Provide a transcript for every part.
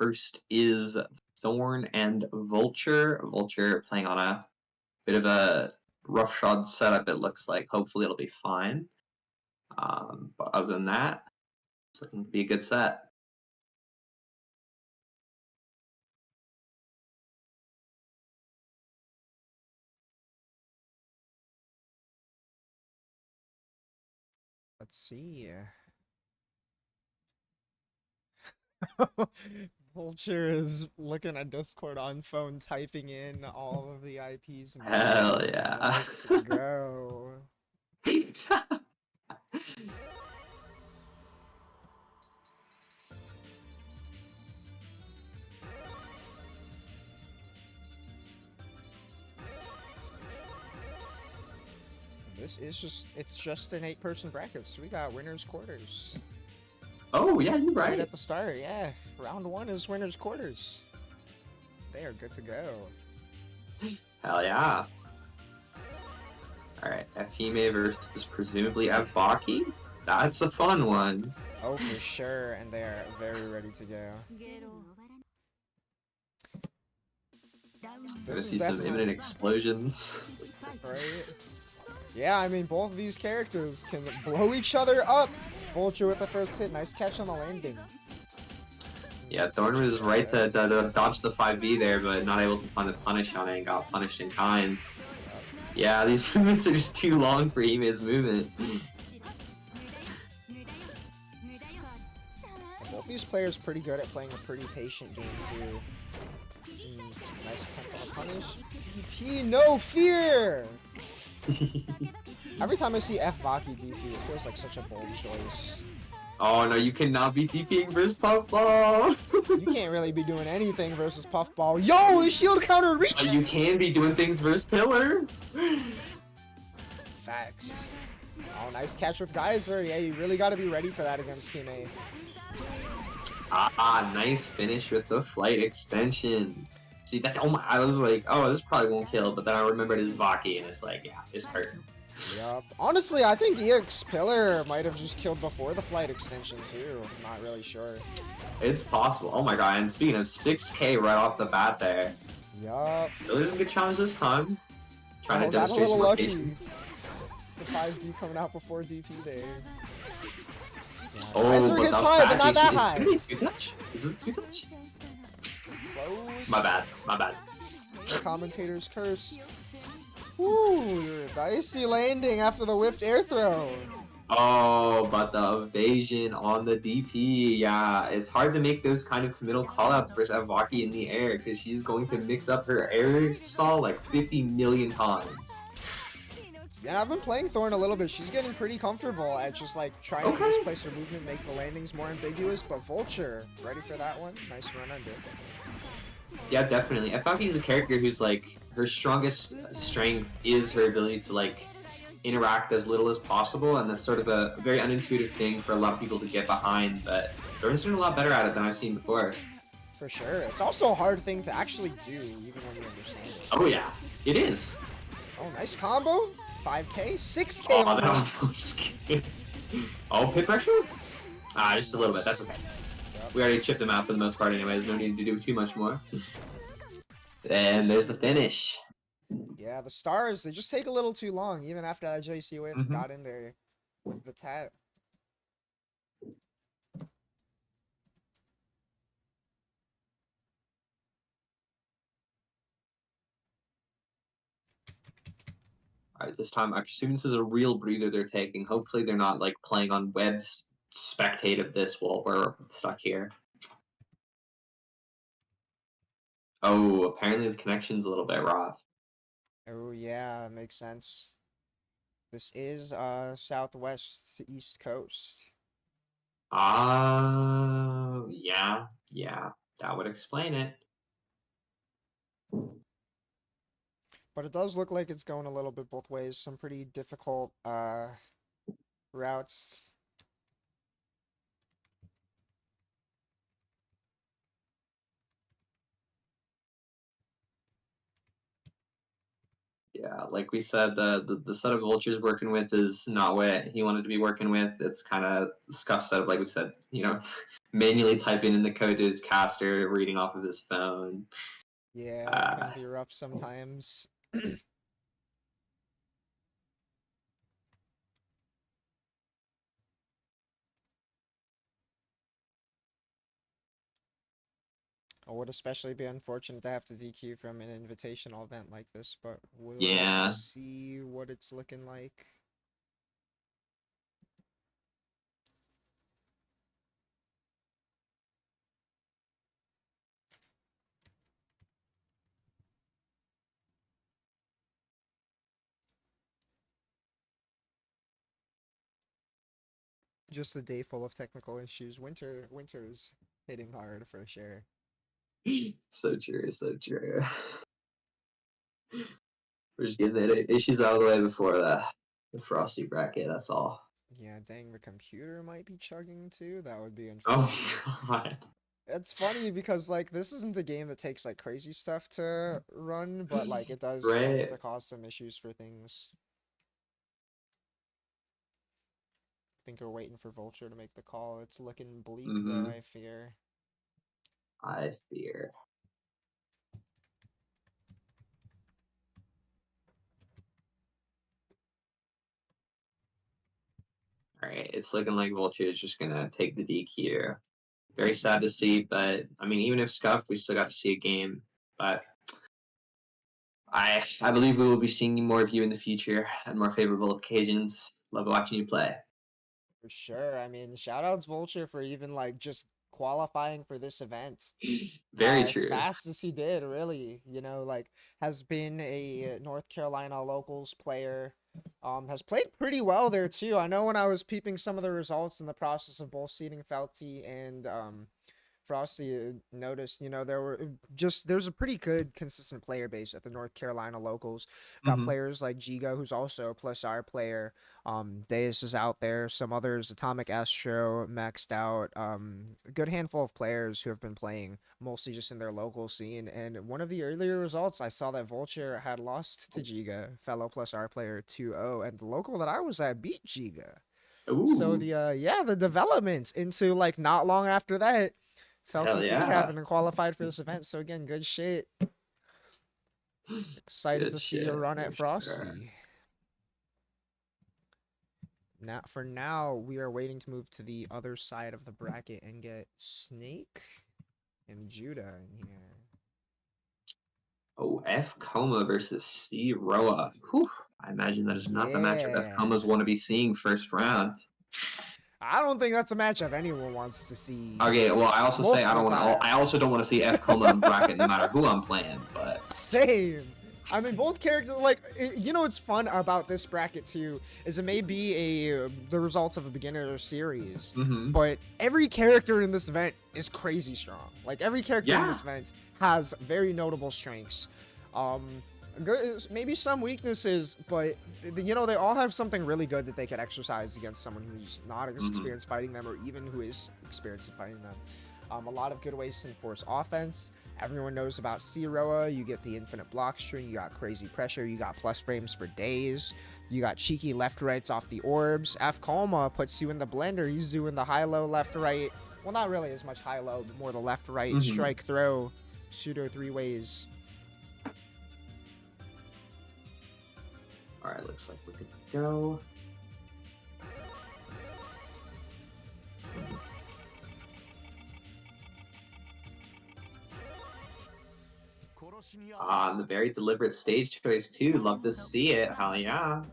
first is Thorn and Vulture. Vulture playing on a bit of a roughshod setup, it looks like. Hopefully it'll be fine. But other than that, it's looking to be a good set. Let's see. Vulture is looking at Discord on phone, typing in all of the IPs. Hell yeah. Let's go. It's just an 8-person bracket, so we got winners quarters. Oh, yeah, you're right. Right at the start, yeah. Round 1 is winners quarters. They are good to go. Hell yeah. Alright, Efime versus presumably MBAACC. That's a fun one. Oh, for sure, and they are very ready to go. This is some imminent explosions. Right? Yeah, I mean, both of these characters can blow each other up. Vulture with the first hit. Nice catch on the landing. Yeah, Thorn was right to dodge the 5B there, but not able to find the punish on it and got punished in kind. Yeah, these movements are just too long for Hime's movement. Both these players pretty good at playing a pretty patient game, too. Nice attempt on a punish. DP, no fear! Every time I see MBAACC DP, it feels like such a bold choice. Oh no, you cannot be DPing versus Puffball! You can't really be doing anything versus Puffball. Yo, his shield counter reaches! You can be doing things versus Pillar! Facts. Oh, nice catch with Geyser. Yeah, you really gotta be ready for that against Team A. Nice finish with the flight extension. See that? Oh my! I was like, oh, this probably won't kill, but then I remembered it's Vaki, and it's like, yeah, it's hurting. Yup. Honestly, I think EX Pillar might have just killed before the flight extension too. I'm not really sure. It's possible. Oh my god! And speaking of 6K right off the bat there. Yup. Pillar's a good challenge this time. Trying to got a demonstrate little some lucky. patience. The 5D coming out before DP there. Yeah, Oh, Geyser but gets the high, but not that is high. it 2-touch? Is it 2-touch? Close. My bad. My bad. The commentator's curse. Ooh, dicey landing after the whiffed air throw. Oh, but the evasion on the DP, yeah. It's hard to make those kind of committal callouts versus Avaki in the air because she's going to mix up her air stall like 50 million times. Yeah, I've been playing Thorn a little bit. She's getting pretty comfortable at just like trying to displace her movement, make the landings more ambiguous. But Vulture, ready for that one? Nice run under. Yeah, definitely. Avaki is a character who's like, her strongest strength is her ability to like interact as little as possible, and that's sort of a very unintuitive thing for a lot of people to get behind, but Thorn's doing a lot better at it than I've seen before. For sure. It's also a hard thing to actually do, even when you understand it. Oh yeah, it is. Oh, nice combo. 5K, 6K. Oh, that was so scary. Oh, pit pressure? Just a little bit. That's okay. Yep. We already chipped them out for the most part anyways. No need to do too much more. And there's the finish. Yeah, the stars, they just take a little too long, even after that JC Wave got in there with the tap. Alright, this time, I'm assuming this is a real breather they're taking. Hopefully they're not, like, playing on web's spectate of this while we're stuck here. Oh, apparently the connection's a little bit rough. Oh, yeah, makes sense. This is, southwest to east coast. Yeah, that would explain it. But it does look like it's going a little bit both ways. Some pretty difficult, routes. Yeah, like we said, the set of Vulture's working with is not what he wanted to be working with. It's kind of scuff setup, like we said, you know. manually typing in the code to his caster, reading off of his phone. Yeah, it can be rough sometimes. I would especially be unfortunate to have to DQ from an invitational event like this, but we'll Yeah. see what it's looking like. Just a day full of technical issues. Winter's hitting hard for sure. So true, so true. We're just getting the issues out of the way before the Frosty bracket, that's all. Yeah, dang, the computer might be chugging too. That would be Oh unfortunate. god. It's funny because like this isn't a game that takes like crazy stuff to run, but like it does tend Right. to cause some issues for things. I think we're waiting for Vulture to make the call. It's looking bleak though, I fear. I fear. Alright, it's looking like Vulture is just gonna take the DQ. Very sad to see, but I mean, even if scuffed, we still got to see a game. But I believe we will be seeing more of you in the future at more favorable occasions. Love watching you play. For sure. I mean, shout outs Vulture for even like just qualifying for this event. Very As true. fast as he did, really, you know, like has been a North Carolina locals player. Has played pretty well there too. I know when I was peeping some of the results in the process of both seeding Felty and Frosty, noticed, you know, there's a pretty good consistent player base at the North Carolina locals. Got players like Giga, who's also a plus R player. Deus is out there. Some others, Atomic Astro, maxed out. A good handful of players who have been playing mostly just in their local scene. And one of the earlier results, I saw that Vulture had lost to Giga, fellow plus R player 2-0, and the local that I was at beat Giga. So Ooh. the development into like not long after that, Hell Felty could be yeah. having qualified for this event. So again, good shit. Excited Good to see a shit, run for at sure. Frosty. Now, for now, we are waiting to move to the other side of the bracket and get Snake and Judah in here. Oh, F Coma versus C Roa. Whew. I imagine that is not the matchup F Comas Yeah. want to be seeing first round. I don't think that's a matchup anyone wants to see Okay, well, I also say most I of don't the want time. to. I also don't want to see F Coma in bracket no matter who I'm playing. But Same. I mean, both characters, like, you know what's fun about this bracket, too, is it may be the results of a beginner series, but every character in this event is crazy strong. Like, every character in yeah, this event has very notable strengths. Good, maybe some weaknesses, but, you know, they all have something really good that they could exercise against someone who's not experienced fighting them, or even who is experienced in fighting them. A lot of good ways to enforce offense. Everyone knows about C-Roa. You get the infinite block string. You got crazy pressure. You got plus frames for days. You got cheeky left-rights off the orbs. F Kalma puts you in the blender. He's doing the high-low left-right. Well, not really as much high-low, but more the left-right strike throw pseudo three-ways. all right, looks like we're good to go. The very deliberate stage choice too. Love to see it. Hell yeah.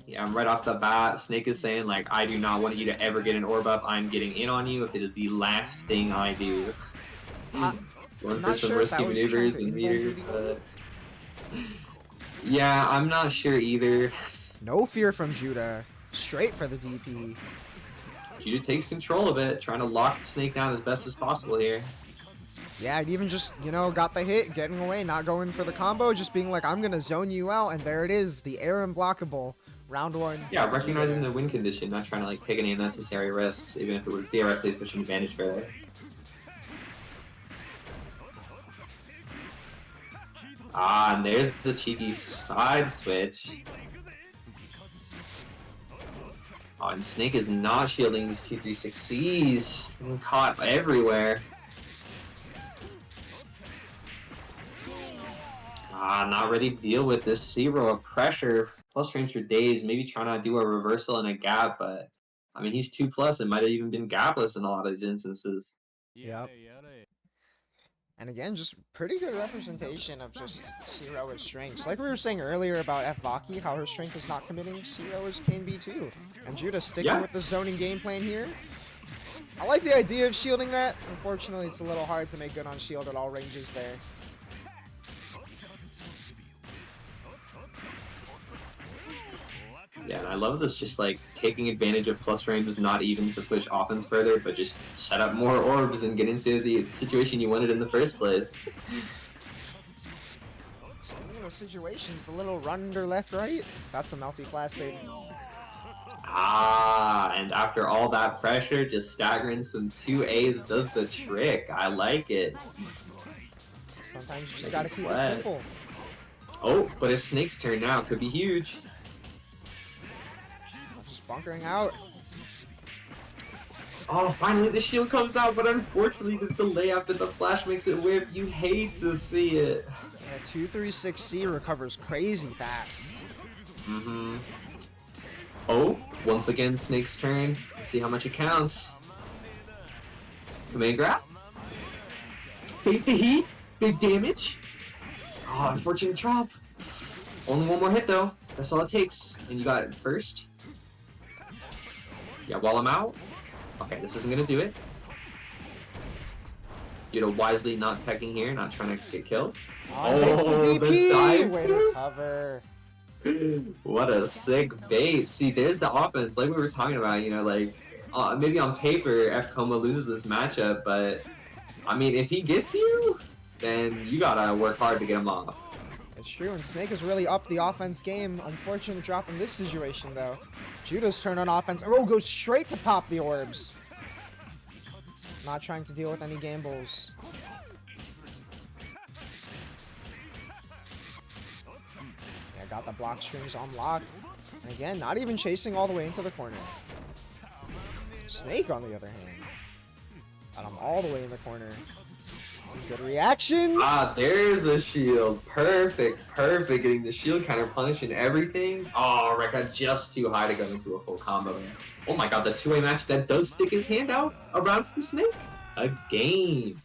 Yeah, I'm right off the bat. Snake is saying like, I do not want you to ever get an orb up. I'm getting in on you if it is the last thing I do. Going for some risky maneuvers and meters, but yeah, I'm not sure either. No fear from Judah. Straight for the DP. Judah takes control of it, trying to lock the Snake down as best as possible here. Yeah, it even just, you know, got the hit, getting away, not going for the combo, just being like, I'm going to zone you out, and there it is, the air unblockable. Round one. Yeah, recognizing the win condition, not trying to like take any unnecessary risks, even if it would theoretically push an advantage for it. And there's the cheeky side switch. Oh, and Snake is not shielding these 236Cs. Getting caught everywhere. Not ready to deal with this zero of pressure. Plus frames for days. Maybe trying to do a reversal and a gap, but I mean, he's 2+. It might have even been gapless in a lot of these instances. Yep. And again, just pretty good representation of just Zero's strengths. Like we were saying earlier about MBAACC, how her strength is not committing, Zero's can be too. And Judah sticking with the zoning game plan here. I like the idea of shielding that. Unfortunately, it's a little hard to make good on shield at all ranges there. Yeah, and I love this just like taking advantage of plus frames, not even to push offense further, but just set up more orbs and get into the situation you wanted in the first place. Speaking of situations, a little run under left right. That's a multi-class save. And after all that pressure, just staggering some 2As does the trick. I like it. Sometimes you just gotta keep it simple. Oh, but it's Snake's turn now. Could be huge. Bunkering out. Oh, finally the shield comes out, but unfortunately the delay after the flash makes it whip. You hate to see it. Yeah, 236C recovers crazy fast. Oh, once again Snake's turn. Let's see how much it counts. Command grab. Take the heat. Big damage. Oh, unfortunate drop. Only one more hit though. That's all it takes. And you got it first. Yeah, while I'm out. Okay, this isn't gonna do it. You know, wisely not teching here, not trying to get killed. Oh, the DP! Way to cover. What a sick bait. See, there's the offense, like we were talking about, you know, like, maybe on paper, FComa loses this matchup, but, I mean, if he gets you, then you gotta work hard to get him off. It's true, and Snake has really upped the offense game. Unfortunate drop in this situation, though. Judah's turn on offense. Oh, goes straight to pop the orbs. Not trying to deal with any gambles. Yeah, got the block strings on lock. And again, not even chasing all the way into the corner. Snake, on the other hand, got him all the way in the corner. Good reaction. There's a shield. Perfect. Getting the shield counter punish and everything. Oh, Rick got just too high to go into a full combo. Oh my god, the two-way match that does stick his hand out around from Snake. A game.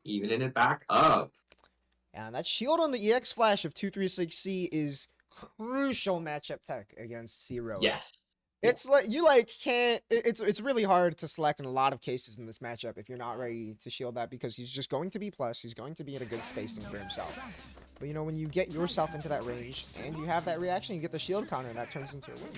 Evening it back up. And that shield on the EX flash of 236C is crucial matchup tech against Zero. Yes. It's like you can't. It's really hard to select in a lot of cases in this matchup if you're not ready to shield that, because he's just going to be plus. He's going to be in a good spacing for himself. But you know, when you get yourself into that range and you have that reaction, you get the shield counter, and that turns into a win.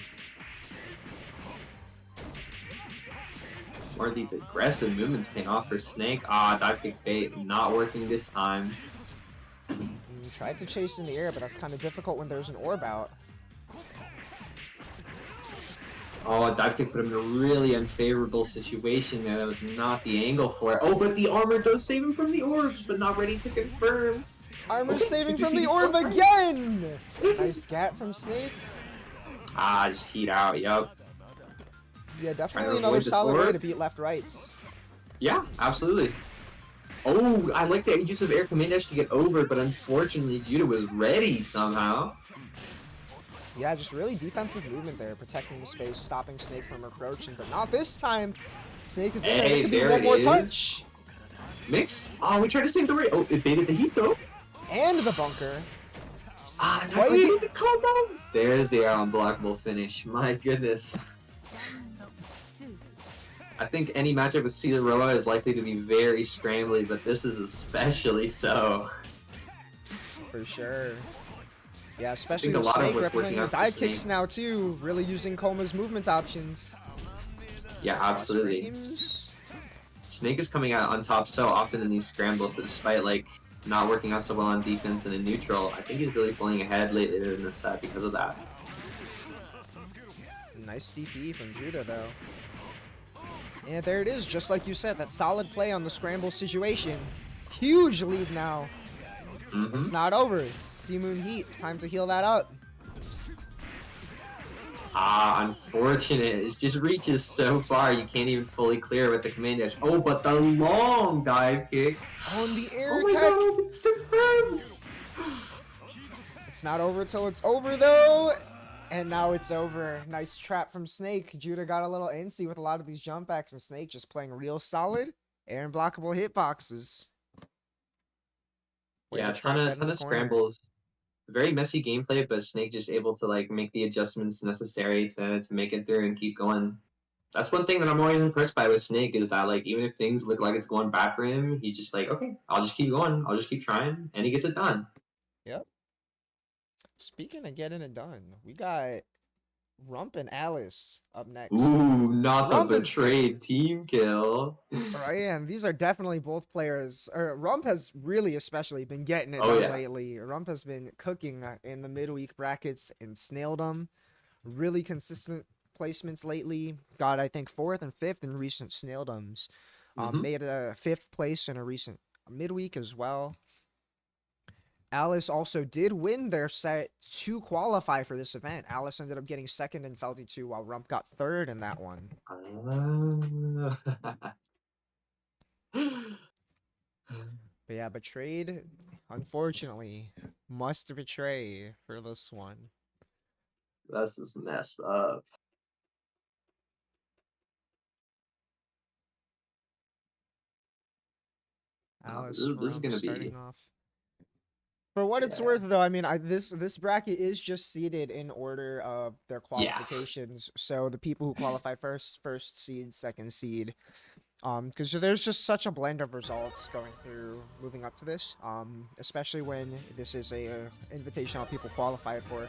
More of these aggressive movements paying off for Snake. Dive kick bait not working this time. You tried to chase in the air, but that's kind of difficult when there's an orb out. Oh, dive kick put him in a really unfavorable situation there. That was not the angle for it. Oh, but the armor does save him from the orbs, but not ready to confirm. Armor saving from the orb again! Nice gap from Snake. Just heat out, yup. Yeah, definitely another solid way to beat left rights. Yeah, absolutely. Oh, I like the use of air command dash to get over, but unfortunately Judah was ready somehow. Yeah, just really defensive movement there, protecting the space, stopping Snake from approaching, but not this time. Snake is there. It could be one more touch. Mix. Oh, we tried to save the rate. Oh, it baited the heat though. And the bunker. Wait. The combo. There's the unblockable finish. My goodness. I think any matchup with Cedaroa is likely to be very scrambly, but this is especially so. For sure. Yeah, especially with Snake representing the dive kicks now too, really using Koma's movement options. Yeah, absolutely. Snake is coming out on top so often in these scrambles that despite like not working out so well on defense and in neutral, I think he's really pulling ahead later in the set because of that. Nice DP from Judah though. And there it is, just like you said, that solid play on the scramble situation. Huge lead now. It's not over. Sea Moon Heat, time to heal that up. Ah, unfortunate. It just reaches so far, you can't even fully clear with the command dash. Oh, but the long dive kick. On the Oh air my tech. god, it's defense. It's not over till it's over, though. And now it's over. Nice trap from Snake. Judah got a little antsy with a lot of these jump backs, and Snake just playing real solid air and blockable hitboxes. Way Yeah, to trap that in ton the of corner. scrambles. Very messy gameplay, but Snake just able to like make the adjustments necessary to make it through and keep going. That's one thing that I'm always impressed by with Snake is that like even if things look like it's going bad for him, he's just like, okay, I'll just keep going, I'll just keep trying, and he gets it done. Yep. Speaking of getting it done, we got Rump and Alice up next. Ooh, not the Rump is betrayed team kill. right, and these are definitely both players. Rump has really, especially, been getting it Oh, done yeah. lately. Rump has been cooking in the midweek brackets and snailed them. Really consistent placements lately. Got, I think, 4th and 5th in recent snaildoms. Made a 5th place in a recent midweek as well. Alice also did win their set to qualify for this event. Alice ended up getting 2nd in Felty 2, while Rump got 3rd in that one. But yeah, betrayed, unfortunately, must betray for this one. That's just messed up. Alice, This is Rump gonna be, starting off. For what it's yeah, worth, though, I mean, this bracket is just seeded in order of their yeah. qualifications. So the people who qualify first seed, 2nd seed, because there's just such a blend of results going through moving up to this, especially when this is a invitational people qualify for.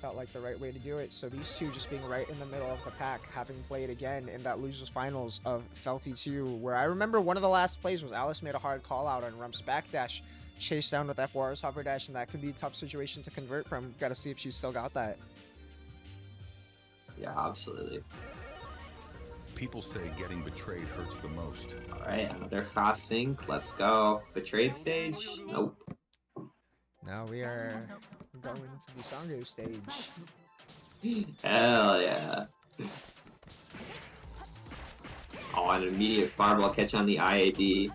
Felt like the right way to do it. So these two just being right in the middle of the pack, having played again in that losers finals of Felty 2, where I remember one of the last plays was Alice made a hard call out on Rump's backdash, chased down with FWR's hover dash, and that could be a tough situation to convert from. Got to see if she's still got that. Yeah, absolutely. People say getting betrayed hurts the most. All right, another fast sync. Let's go. Betrayed stage? Nope. Now we are going to the Sango stage. Hell yeah. Oh, an immediate fireball catch on the IAD.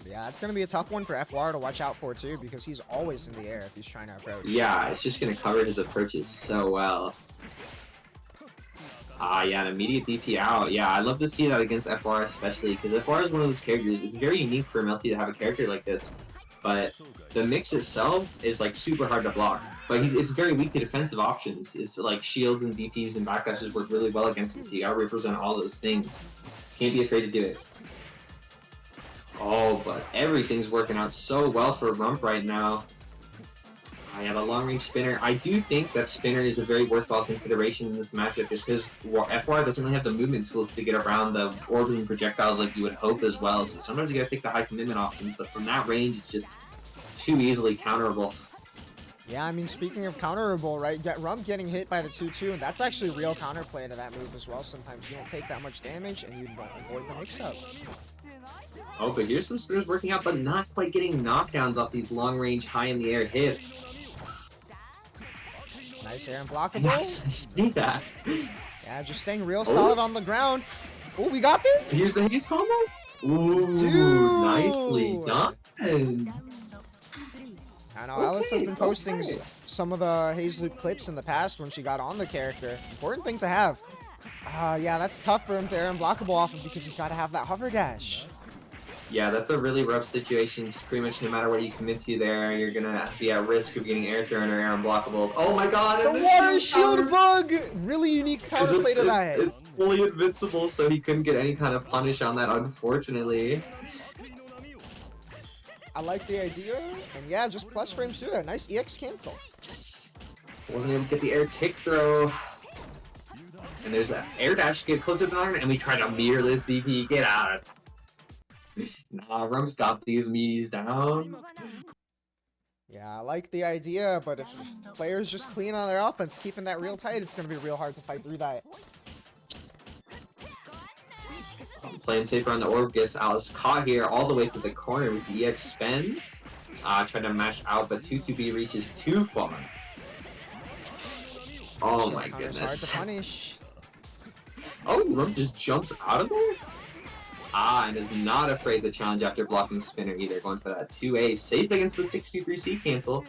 Yeah, it's going to be a tough one for FWR to watch out for, too, because he's always in the air if he's trying to approach. Yeah, it's just going to cover his approaches so well. Ah, yeah, an immediate DP out. Yeah, I love to see that against FR especially, because FR is one of those characters. It's very unique for Melty to have a character like this, but the mix itself is like super hard to block. But it's very weak to defensive options. It's like shields and DPs and backdashes work really well against it, so you gotta represent all those things. Can't be afraid to do it. Oh, but everything's working out so well for Rump right now. I have a long-range spinner. I do think that spinner is a very worthwhile consideration in this matchup just because FR doesn't really have the movement tools to get around the orbiting projectiles like you would hope as well. So sometimes you gotta take the high commitment options, but from that range, it's just too easily counterable. Yeah, I mean, speaking of counterable, right? Rump getting hit by the 2-2, and that's actually real counterplay to that move as well. Sometimes you don't take that much damage, and you don't avoid the mix-up. Oh, but here's some spinners working out, but not quite getting knockdowns off these long-range, high-in-the-air hits. Nice air and blockable. Nice, I see that. Yeah, just staying real solid on the ground. Oh, we got this! Here's the haze combo. Ooh, Dude. nicely done. I know, Alice has been posting some of the Haze Loop clips in the past when she got on the character. Important thing to have. Yeah, that's tough for him to air and blockable off of because he's got to have that hover dash. Yeah, that's a really rough situation. Just pretty much no matter what you commit to there, you're gonna be at risk of getting air thrown or air unblockable. Oh my god! The water shield bug! Really unique counterplay to that. It's fully invincible, so he couldn't get any kind of punish on that, unfortunately. I like the idea, and yeah, just plus frames through that. Nice EX cancel. Wasn't able to get the air tick throw. And there's an air dash to get closer to the iron, and we try to mirror this DP. Get out. Nah, Rump's got these me's down. Yeah, I like the idea, but if players just clean on their offense, keeping that real tight, it's going to be real hard to fight through that. Playing safer on the orb gets Alice caught here all the way to the corner with the EX spend. Trying to mash out, but 2-2B reaches too far. Oh Shield my counter's hard to goodness. punish. Oh, Rump just jumps out of there? Ah, and is not afraid to challenge after blocking spinner either. Going for that 2A. Safe against the 63C cancel.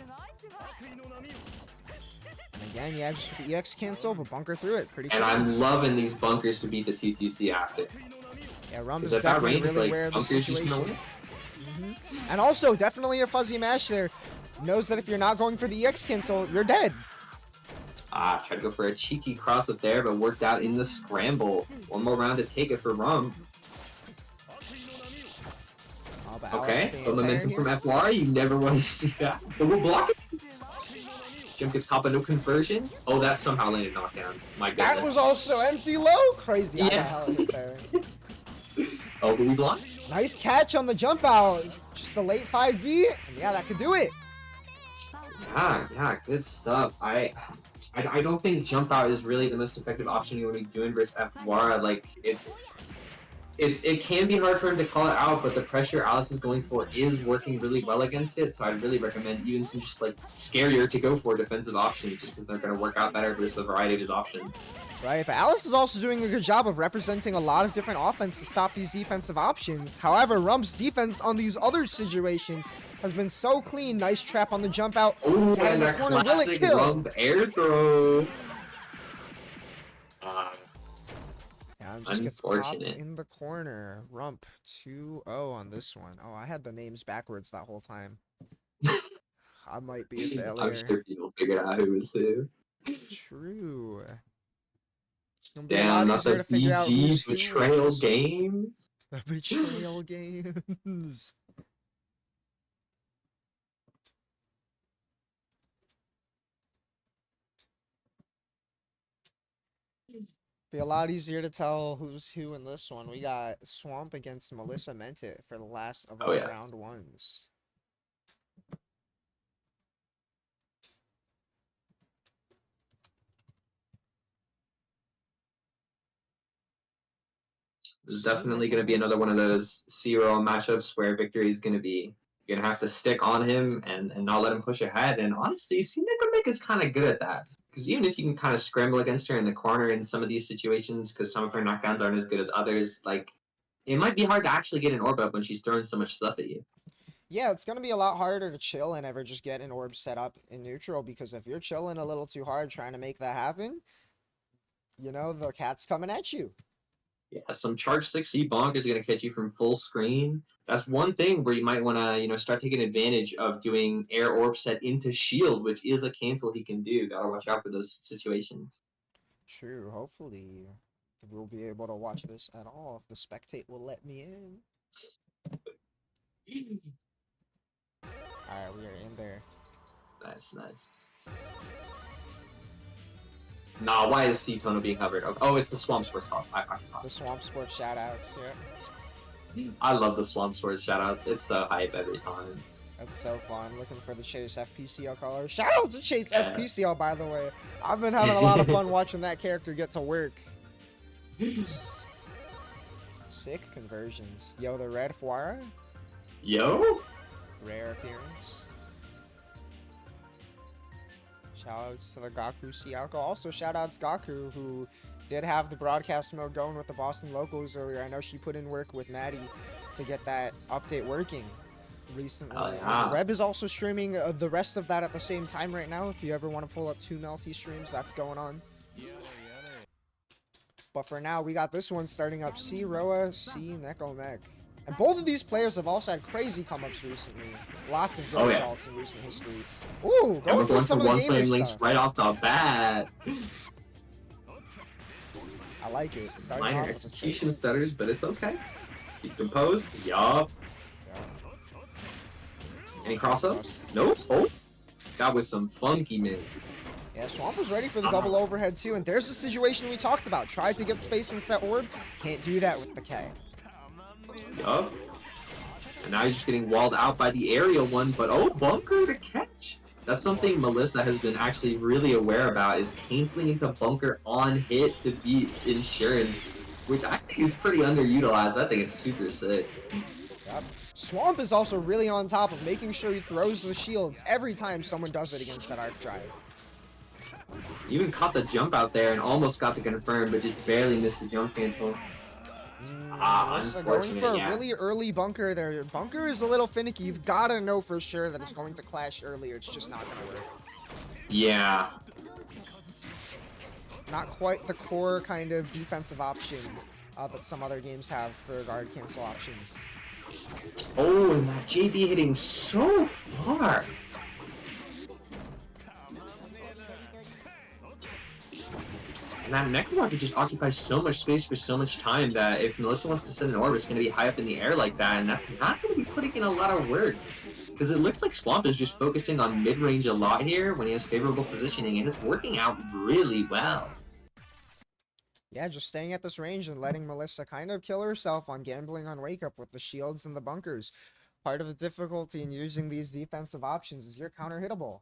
And again, yeah, just with the EX cancel, but bunker through it pretty And quickly. I'm loving these bunkers to beat the 2-2C after. Yeah, Rump is Because at that definitely range, really like, aware of the bunkers just gonna situation. win. And also, definitely a fuzzy mash there. Knows that if you're not going for the EX cancel, you're dead. Ah, tried to go for a cheeky cross up there, but worked out in the scramble. One more round to take it for Rump. Oh, but Alice Okay, with the the momentum anti-air from here. FY, you never want to see that. But we'll block it. Jump gets caught by no conversion. Oh, that somehow landed knockdown. My goodness. That was also empty low. Crazy. I got Yeah. hella hit there. Oh, but we block? Nice catch on the jump out. Just a late 5B. And yeah, that could do it. Yeah, good stuff. I don't think jump out is really the most effective option you want to be doing versus FY. Like it can be hard for him to call it out, but the pressure Alice is going for is working really well against it. So I'd really recommend even some just like scarier to go for defensive options, just because they're going to work out better versus the variety of his options. Right, but Alice is also doing a good job of representing a lot of different offense to stop these defensive options. However, Rump's defense on these other situations has been so clean. Nice trap on the jump out. Oh, Down in and the that corner. Will it classic kill? Rump air throw. Yeah, just gets popped Unfortunate. in the corner. Rump 2-0 on this one. Oh, I had the names backwards that whole time. I might be a failure. I'm sure people figured out who was who. True. It's gonna be a Damn, lot not easier the to figure out who's BG who. betrayal game. The betrayal games. Be a lot easier to tell who's who in this one. We got Swamp against Melissa Mentit for the last of our Oh, yeah. round ones. This is definitely going to be another one of those 0 matchups where victory is going to be. You're going to have to stick on him and not let him push ahead. And honestly, Nicomek is kind of good at that. Because even if you can kind of scramble against her in the corner in some of these situations, because some of her knockdowns aren't as good as others, like, it might be hard to actually get an orb up when she's throwing so much stuff at you. Yeah, it's going to be a lot harder to chill and ever just get an orb set up in neutral, because if you're chilling a little too hard trying to make that happen, you know, the cat's coming at you. Yeah, some charge 6C bonk is going to catch you from full screen. That's one thing where you might want to, start taking advantage of doing air orb set into shield, which is a cancel he can do. Gotta watch out for those situations. True, hopefully we'll be able to watch this at all if the spectate will let me in. Alright, we are in there. Nice. Nah, why is C-Tono being covered? Oh, it's the Swamp Sports call. I forgot. The Swamp Sports shoutouts, yeah. I love the Swamp Sports shoutouts. It's so hype every time. That's so fun. Looking for the Chase FPCL color. Shoutouts to Chase FPCL, by the way. I've been having a lot of fun watching that character get to work. Sick conversions. Yo, the red Fuara. Yo? Rare appearance. Shoutouts to the Gaku Siako. Also, shoutouts Gaku, who did have the broadcast mode going with the Boston locals earlier. I know she put in work with Maddie to get that update working recently. Oh, yeah. Reb is also streaming the rest of that at the same time right now. If you ever want to pull up 2 Melty streams, that's going on. But for now, we got this one starting up. C Roa, C Nekomek. And both of these players have also had crazy come-ups recently. Lots of good results in recent history. Ooh, going for some of the gamer links stuff. right off the bat. I like it. Starting Minor off with a execution statement. stutters, but it's okay. Keep composed. Yup. Any cross-ups? Nope. Oh. That was some funky moves. Yeah, Swamp was ready for the double overhead too, and there's the situation we talked about. Tried to get space and set orb. Can't do that with the K. Yup. And now he's just getting walled out by the aerial one, but oh, bunker to catch. That's something Melissa has been actually really aware about, is canceling into bunker on hit to beat insurance, which I think is pretty underutilized. I think it's super sick. Yep. Swamp is also really on top of making sure he throws the shields every time someone does it against that arc drive. Even caught the jump out there and almost got the confirm, but just barely missed the jump cancel. Melissa going for Unfortunate, a yeah. really early bunker there. Bunker is a little finicky. You've got to know for sure that it's going to clash earlier. It's just not going to work. Yeah. Not quite the core kind of defensive option that some other games have for guard cancel options. Oh, and that JB hitting so far. And that Mecha Rocket just occupies so much space for so much time that if Melissa wants to send an orb, it's going to be high up in the air like that, and that's not going to be putting in a lot of work. Because it looks like Swamp is just focusing on mid-range a lot here when he has favorable positioning, and it's working out really well. Yeah, just staying at this range and letting Melissa kind of kill herself on gambling on wake up with the shields and the bunkers. Part of the difficulty in using these defensive options is you're counter-hittable.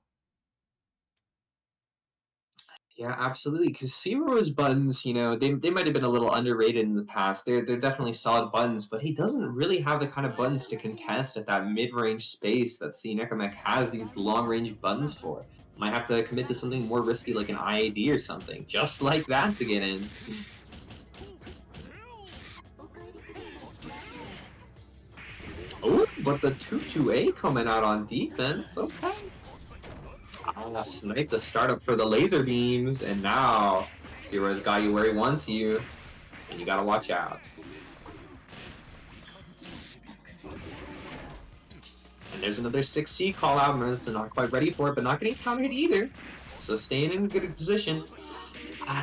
Yeah, absolutely. Because Zero's buttons, you know, they might have been a little underrated in the past. They're definitely solid buttons, but he doesn't really have the kind of buttons to contest at that mid-range space that Nekomek has these long-range buttons for. Might have to commit to something more risky like an IAD or something, just like that to get in. Oh, but the 2-2A coming out on defense. Okay. Snipe the startup for the laser beams, and now Zero's got you where he wants you, and you gotta watch out. And there's another 6C call out. Melissa not quite ready for it, but not getting countered either. So staying in good position.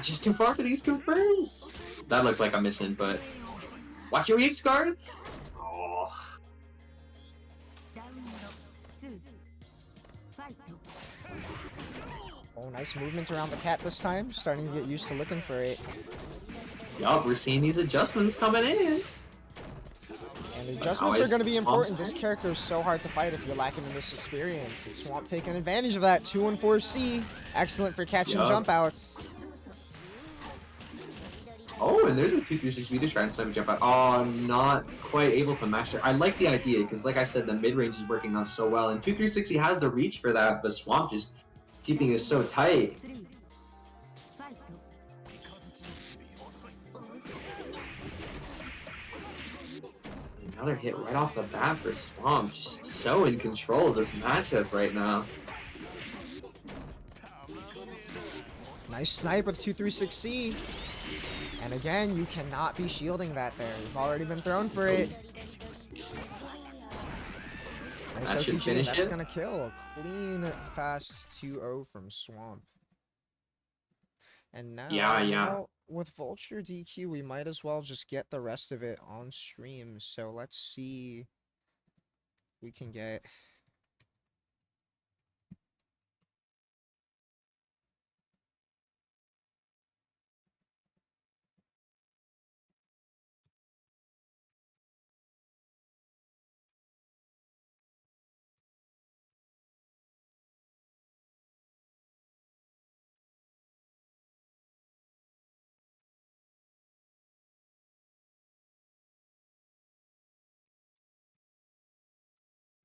Just too far for these confirms. That looked like a missing, but watch your weak guards. Oh. Oh, nice movement around the cat this time. Starting to get used to looking for it. Yup, we're seeing these adjustments coming in. And adjustments are going to be important. This character is so hard to fight if you're lacking in this experience. And Swamp taking advantage of that. 2 and 4C. Excellent for catching jump outs. Oh, and there's a 2-3-6 to try and snipe a jump out. Oh, not quite able to match it. I like the idea, because like I said, the mid-range is working out so well. And 2-3-6, he has the reach for that, but Swamp just keeping it so tight. Another hit right off the bat for Swamp. Just so in control of this matchup right now. Nice snipe with 2-3-6C. And again, you cannot be shielding that there. You've already been thrown for it. Nice That should OTG, finish that's it. gonna kill. A clean, fast 2-0 from Swamp. And now, now, with Vulture DQ, we might as well just get the rest of it on stream. So let's see if we can get...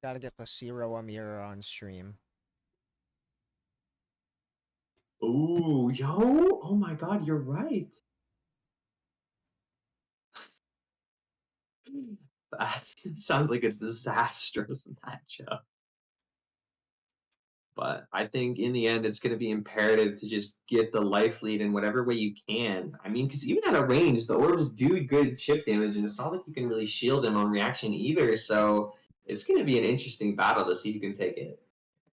Gotta get the Zero Amira on stream. Ooh, yo! Oh my god, you're right. That sounds like a disastrous matchup. But I think in the end, it's going to be imperative to just get the life lead in whatever way you can. I mean, because even at a range, the orbs do good chip damage, and it's not like you can really shield them on reaction either. So it's going to be an interesting battle to see who can take it.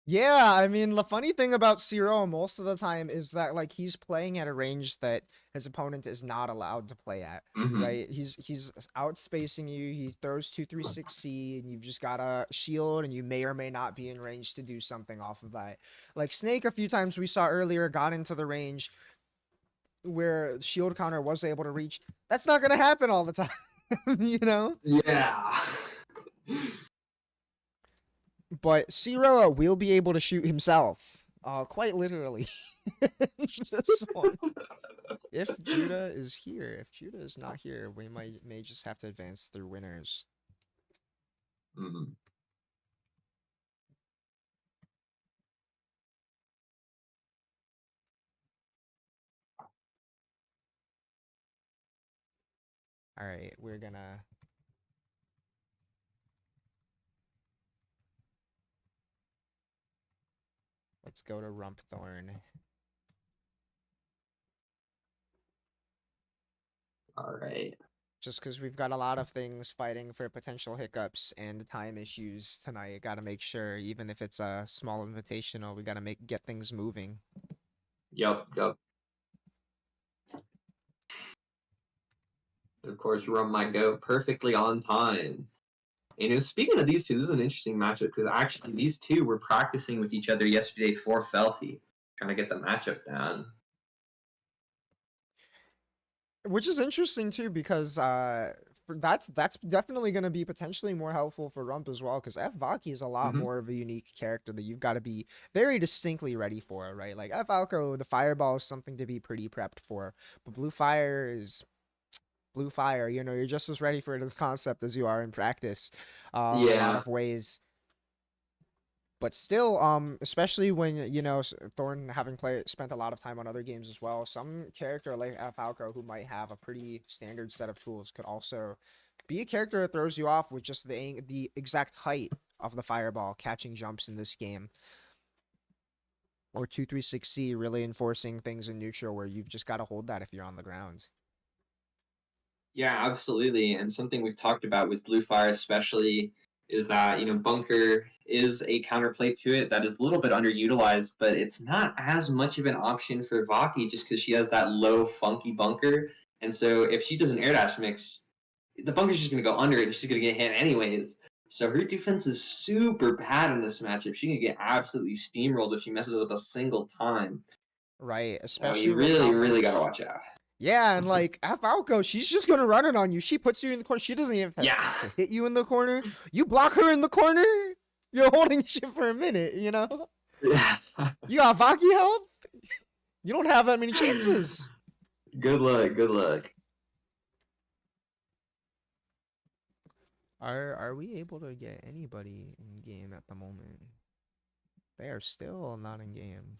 Yeah, I mean, the funny thing about Zero most of the time is that, like, he's playing at a range that his opponent is not allowed to play at, right? He's outspacing you, he throws 2-3-6C, and you've just gotta shield, and you may or may not be in range to do something off of that. Like, Snake, a few times we saw earlier, got into the range where shield counter was able to reach. That's not gonna happen all the time, you know? Yeah. But Zero will be able to shoot himself. Quite literally. Just one. If Judah is here. If Judah is not here, we may just have to advance through winners. All right, we're gonna. Let's go to Rumpthorn. All right. Just because we've got a lot of things fighting for potential hiccups and time issues tonight. Got to make sure, even if it's a small invitational, we got to get things moving. Yep. And of course, Rum might go perfectly on time. And speaking of these two, this is an interesting matchup because actually these two were practicing with each other yesterday for Felty, trying to get the matchup down. Which is interesting too, because that's definitely going to be potentially more helpful for Rump as well, because F Valky is a lot more of a unique character that you've got to be very distinctly ready for, right? Like F Valko, the Fireball is something to be pretty prepped for, but Blue Fire is Blue Fire. You know, you're just as ready for this concept as you are in practice, in a lot of ways. But still, especially when, you know, Thorn having spent a lot of time on other games as well, some character like Falco who might have a pretty standard set of tools could also be a character that throws you off with just the exact height of the Fireball catching jumps in this game. Or 236C really enforcing things in neutral where you've just got to hold that if you're on the ground. Yeah, absolutely. And something we've talked about with Blue Fire especially is that, you know, Bunker is a counterplay to it that is a little bit underutilized, but it's not as much of an option for Vaki just because she has that low, funky bunker. And so if she does an air dash mix, the bunker's just going to go under it and she's going to get hit anyways. So her defense is super bad in this matchup. She can get absolutely steamrolled if she messes up a single time. Right, So especially you with how really got to much... watch out. Yeah, and like Falco, she's just gonna run it on you. She puts you in the corner. She doesn't even have to hit you in the corner. You block her in the corner. You're holding shit for a minute, you know? Yeah. You got Vaki health? You don't have that many chances. Good luck. Are we able to get anybody in game at the moment? They are still not in game.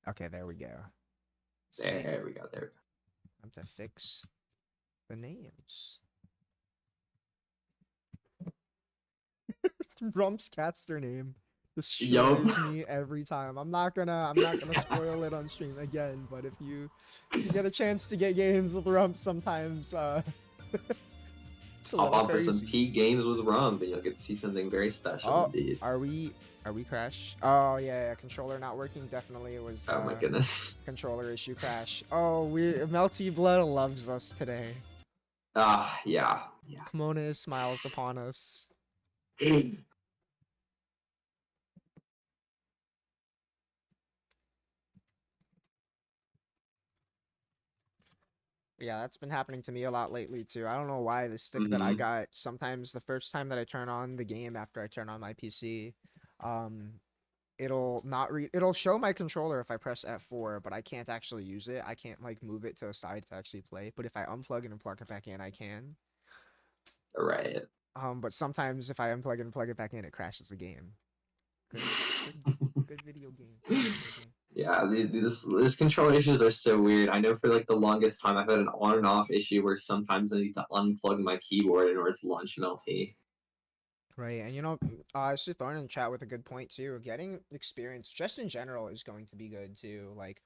Okay, there we go. There we go. Time to fix the names. Rump's caster name destroys me every time. I'm not gonna spoil it on stream again, but if you get a chance to get games with Rump sometimes, it's a Hop little on crazy. for some P games with Rump, and you'll get to see something very special indeed. Are we crash? Oh yeah, controller not working. Definitely it was. Oh my goodness. Controller issue crash. Oh, Felty Blood loves us today. Yeah. Kimona smiles upon us. Yeah, that's been happening to me a lot lately too. I don't know why the stick that I got, sometimes the first time that I turn on the game after I turn on my PC, it'll show my controller if I press F4, but I can't actually use it. I can't like move it to the side to actually play, but if I unplug it and plug it back in, I can. Right. But sometimes if I unplug it and plug it back in, it crashes the game. Good video game. Yeah, these controller issues are so weird. I know for like the longest time I've had an on and off issue where sometimes I need to unplug my keyboard in order to launch MLT. Right, and you know, I was just throwing in chat with a good point too. Getting experience just in general is going to be good too. Like,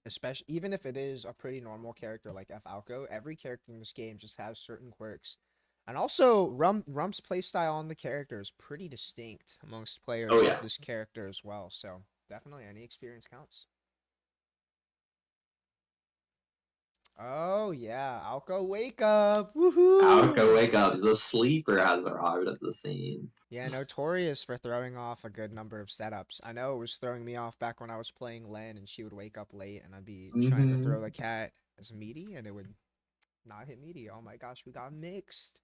especially even if it is a pretty normal character like F Alco, every character in this game just has certain quirks. And also, Rump's playstyle on the character is pretty distinct amongst players of this character as well. So definitely any experience counts. Oh yeah, Alco, wake up! Woohoo! Alco, wake up! The sleeper has arrived at the scene. Yeah, notorious for throwing off a good number of setups. I know it was throwing me off back when I was playing Len and she would wake up late and I'd be trying to throw the cat as meaty and it would not hit meaty. Oh my gosh, we got mixed.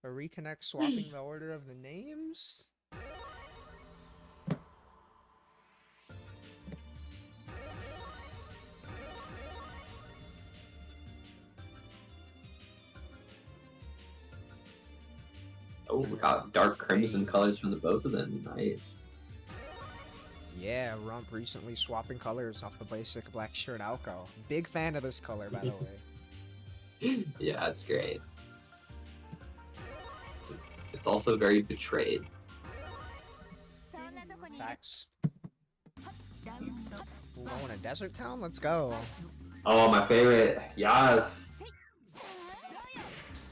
A reconnect swapping the order of the names? Oh, we got dark crimson colors from the both of them. Nice. Yeah, Rump recently swapping colors off the basic black shirt Alco. Big fan of this color, by the way. Yeah, it's great. It's also very betrayed. Facts. We're going to Desert Town? Let's go. Oh, my favorite. Yes.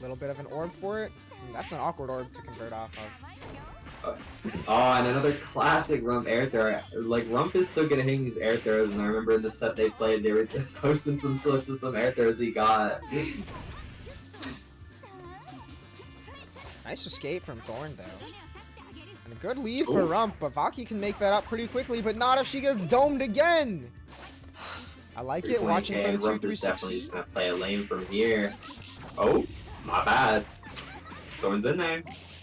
Little bit of an orb for it. That's an awkward orb to convert off of. Oh, and another classic Rump air throw. Like, Rump is so good at hitting these air throws, and I remember in the set they played, they were posting some clips of some air throws he got. Nice escape from Thorn, though. And a good lead for Rump, but Vaki can make that up pretty quickly, but not if she gets domed again. I like it, watching for the 2-3-6. Definitely just gonna play a lane from here. Oh, not bad. Thorn's in there.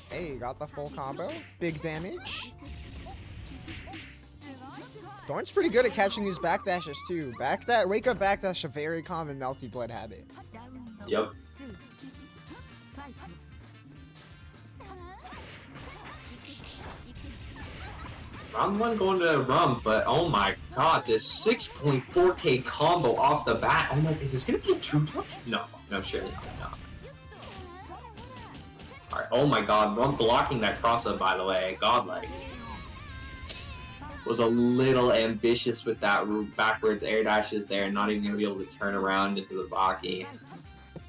Hey, got the full combo. Big damage. Thorn's pretty good at catching these backdashes too. Wake up backdash, a very common Felty Blood habit. Yep. Round 1 going to Rump, but oh my god, this 6.4k combo off the bat. Oh my, is this gonna be a 2-touch? No, surely not. Alright, oh my god, Rump blocking that cross-up, by the way. Godlike. Was a little ambitious with that backwards air dashes there, not even gonna be able to turn around into the Vaki.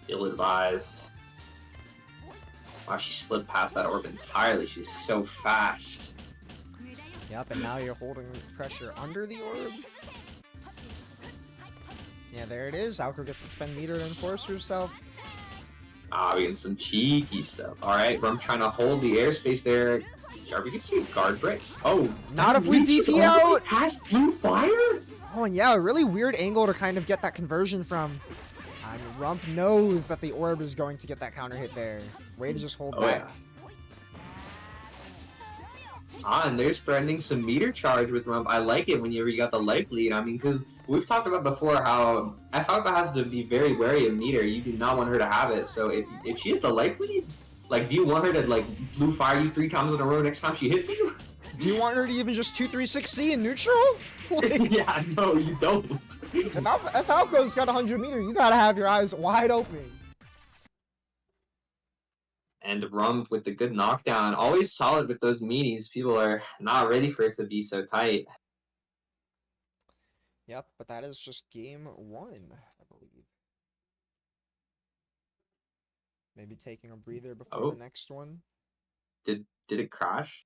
Ill-advised. Wow, she slid past that orb entirely. She's so fast. Yep, and now you're holding pressure under the orb. Yeah, there it is. Alco gets to spend meter to enforce herself. Ah, we getting some cheeky stuff. Alright, Rump trying to hold the airspace there. Are we gonna see a guard break? Oh, not if we DP out! Has blue fire? Oh, and yeah, a really weird angle to kind of get that conversion from. Rump knows that the orb is going to get that counter hit there. Way to just hold back. Yeah. Ah, and there's threatening some meter charge with Rump. I like it whenever you got the life lead. I mean, because we've talked about before how Falco has to be very wary of meter. You do not want her to have it. So if she hits the life lead, like, do you want her to, like, blue fire you 3 times in a row next time she hits you? Do you want her to even just 2-3-6C in neutral? Like, yeah, no, you don't. if Falco's got 100 meter, you gotta have your eyes wide open. And Rump with the good knockdown, always solid with those meanies. People are not ready for it to be so tight. Yep, but that is just game 1, I believe. Maybe taking a breather before the next one. Did it crash?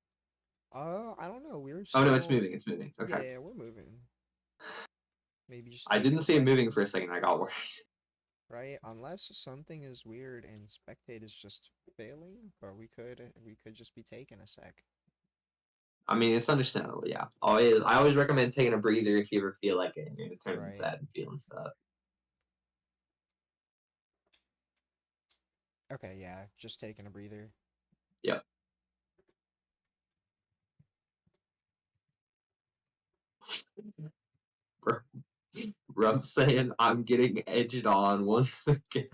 I don't know. We're Oh no, it's moving. It's moving. Okay. Yeah, we're moving. Maybe just. I didn't see it moving for a second. I got worried. Right, unless something is weird and spectate is just failing, or we could just be taking a sec. I mean, it's understandable. Yeah, I always recommend taking a breather if you ever feel like it and you're in a tournament set and feeling stuff. Okay, yeah, just taking a breather. Yep. Rump saying I'm getting edged on once again.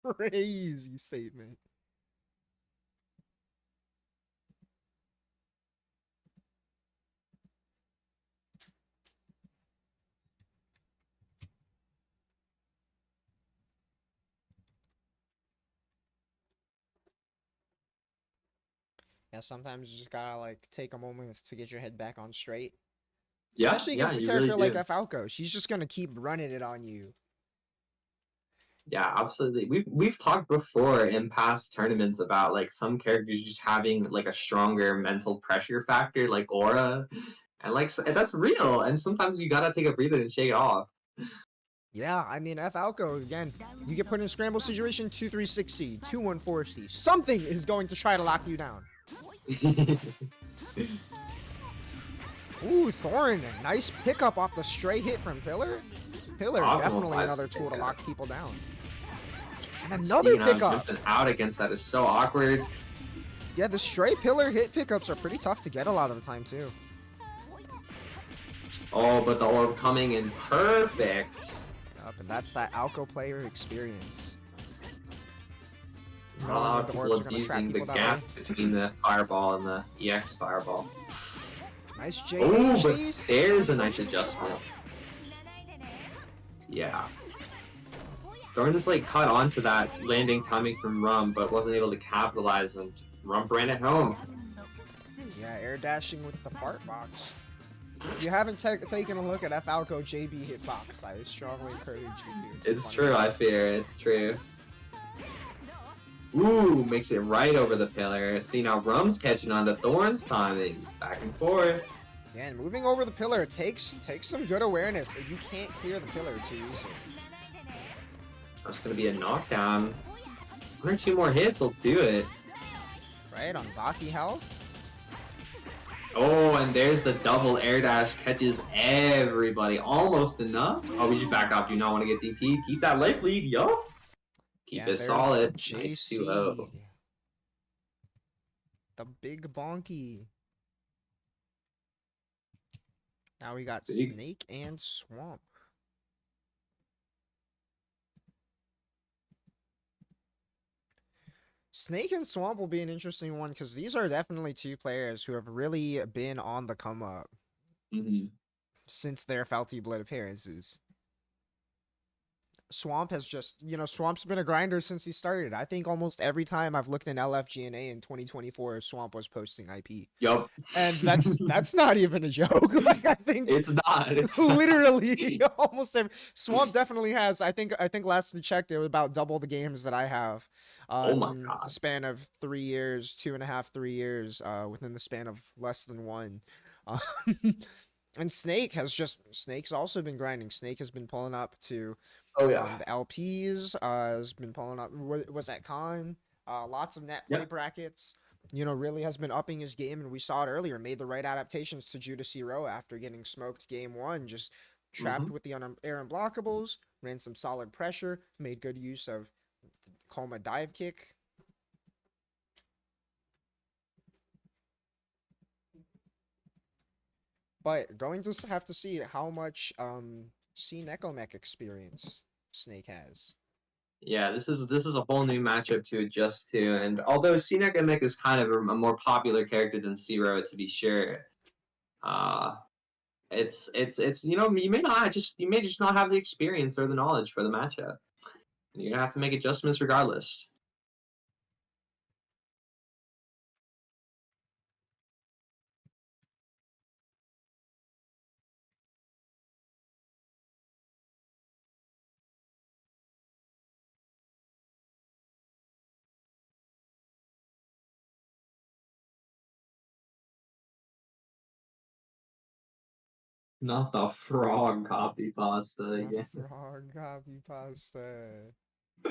Crazy statement. Yeah, sometimes you just gotta like take a moment to get your head back on straight. Especially against a character like Falco. She's just gonna keep running it on you. Yeah, absolutely. We've talked before in past tournaments about like some characters just having like a stronger mental pressure factor, like aura, and like that's real. And sometimes you gotta take a breather and shake it off. Yeah, I mean, Falco again. You get put in a scramble situation, 2-3-6C, 2-1-4C. Something is going to try to lock you down. Ooh, Thorn, nice pickup off the stray hit from Pillar. Pillar, definitely another tool to lock people down. And another pickup. Jumping out against that is so awkward. Yeah, the stray Pillar hit pickups are pretty tough to get a lot of the time too. Oh, but the orb coming in perfect. Yep, and that's that Alco player experience. Not a lot of the people orbs are gonna trap abusing the people that gap way. between the fireball and the EX fireball. Nice J. Oh, but chase. there's a nice adjustment. Yeah. Thorn just like caught on to that landing timing from Rum, but wasn't able to capitalize, and Rum ran it home. Yeah, air dashing with the fart box. If you haven't taken a look at Falco JB hitbox, I strongly encourage you to. It's true, I fear. It's true. Ooh, makes it right over the pillar. See, now Rum's catching on to Thorn's timing. Back and forth. Yeah, and moving over the pillar takes some good awareness. You can't clear the pillar too easily. That's going to be a knockdown. One or two more hits will do it. Right, on Baki health. Oh, and there's the double air dash. Catches everybody. Almost enough. Oh, we should back off. Do not want to get DP. Keep that life lead, yo. Keep it solid. Nice 2-0. The big bonky. Now we got Big. Snake and Swamp. Snake and Swamp will be an interesting one because these are definitely two players who have really been on the come up since their Felty Blood appearances. Swamp has just, Swamp's been a grinder since he started. I think almost every time I've looked in LFGNA in 2024, Swamp was posting IP. Yup. And that's not even a joke. Like, I think It's not. It's literally almost every Swamp definitely has. I think last we checked, it was about double the games that I have. Oh my God. The span of 3 years, 2.5, 3 years, within the span of less than one. And Snake's also been grinding. Snake has been pulling up to the LPs, has been pulling up, was at Con, lots of Netplay brackets, really has been upping his game, and we saw it earlier, made the right adaptations to Judas Hero after getting smoked game 1, just trapped with the air unblockables, ran some solid pressure, made good use of the Coma dive kick. But going to have to see how much C Necomech experience Snake has. Yeah, this is a whole new matchup to adjust to, and although C-Neck and Mick is kind of a more popular character than Zero, to be sure, it's you may just not have the experience or the knowledge for the matchup. You're gonna have to make adjustments regardless. Not the frog copy pasta. Yeah. Frog copy pasta.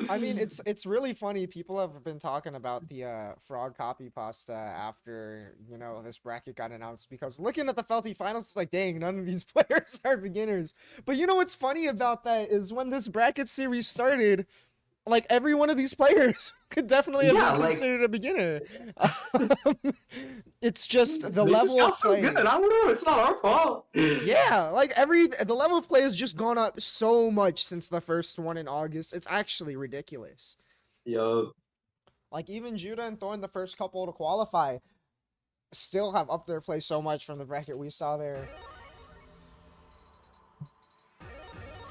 I mean, it's really funny. People have been talking about the frog copy pasta after this bracket got announced, because looking at the Felty Finals, it's like, dang, none of these players are beginners. But what's funny about that is when this bracket series started, like, every one of these players could definitely have been considered a beginner. It's just the They level just got of so play. good. I don't know. It's not our fault. Yeah, like the level of play has just gone up so much since the first one in August. It's actually ridiculous. Yo. Like, even Judah and Thorn, the first couple to qualify, still have upped their play so much from the bracket we saw there.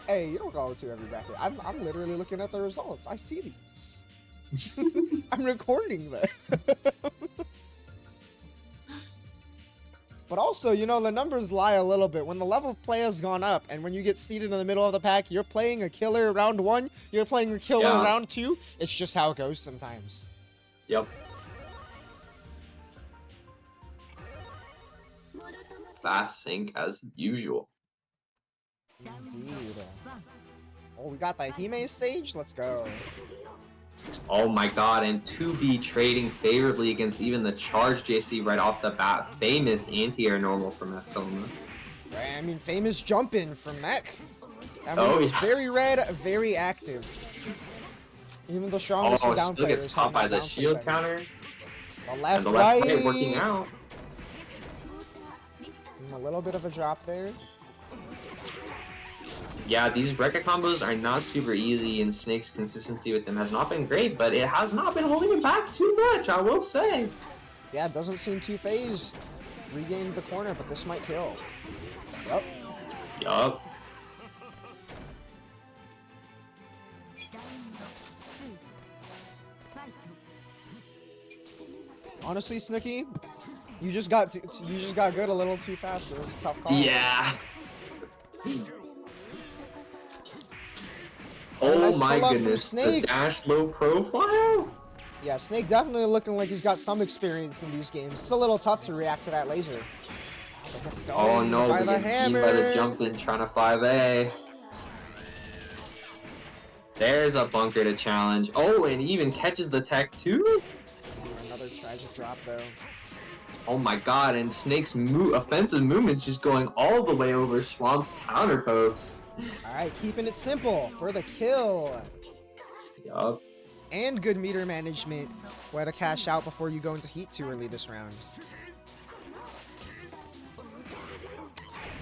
Hey, you don't go to every bracket. I'm literally looking at the results. I see these. I'm recording them. But also, the numbers lie a little bit. When the level of play has gone up, and when you get seated in the middle of the pack, you're playing a killer round 1, you're playing a killer round 2. It's just how it goes sometimes. Yep. Fast sync as usual. Indeed. Oh, we got the Hime stage? Let's go. Oh my God, and 2B trading favorably against even the charged JC right off the bat. Famous anti-air normal from F-Coma. I mean, famous jump-in from Mech. I mean, it was very red, very active. Even the strongest down still players gets caught by the shield counter. The left, And the left right working out. A little bit of a drop there. Yeah, these bracket combos are not super easy, and Snake's consistency with them has not been great, but it has not been holding him back too much, I will say. Yeah, it doesn't seem too phased. Regained the corner, but this might kill. Yup. Yup. Honestly, Snooky, you just got good a little too fast. It was a tough call. Yeah. Oh, Oh nice my pull up from goodness, the Snake. dash low profile? Yeah, Snake definitely looking like he's got some experience in these games. It's a little tough to react to that laser. But gets Oh stoned no, by we the get beamed hammer. by the jump in trying to 5A. There's a bunker to challenge. Oh, and he even catches the tech too? Another tragic drop though. Oh my god, and Snake's offensive movement just going all the way over Swamp's counter pokes. Alright, keeping it simple for the kill. Yup. And good meter management. Way to cash out before you go into heat too early this round.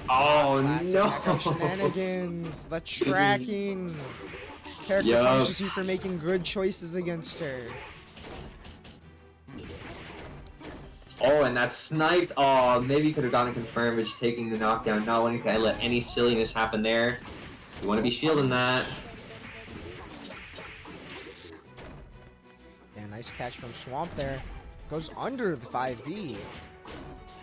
Oh Classic no! Echo shenanigans. The tracking. Character Yup. punishes you for making good choices against her. Oh, and that sniped. Oh, maybe could have gotten confirmed, but just taking the knockdown, not wanting to let any silliness happen there. You want to be shielding that. Yeah, nice catch from Swamp there. Goes under the 5B.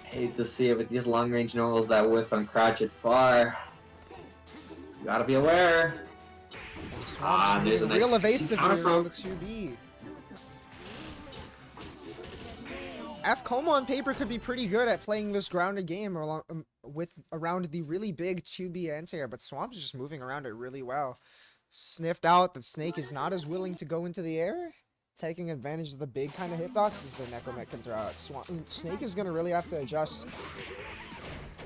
Hate to see it with these long-range normals that whiff on Cratchit far. You gotta be aware. And Swamp's there's a moving real nice evasive counter here on the poke. 2B. Coma on paper could be pretty good at playing this grounded game around the really big 2B anti-air, but Swamp's just moving around it really well. Sniffed out that Snake is not as willing to go into the air, taking advantage of the big kind of hitboxes that Nekomet can throw out. Snake is going to really have to adjust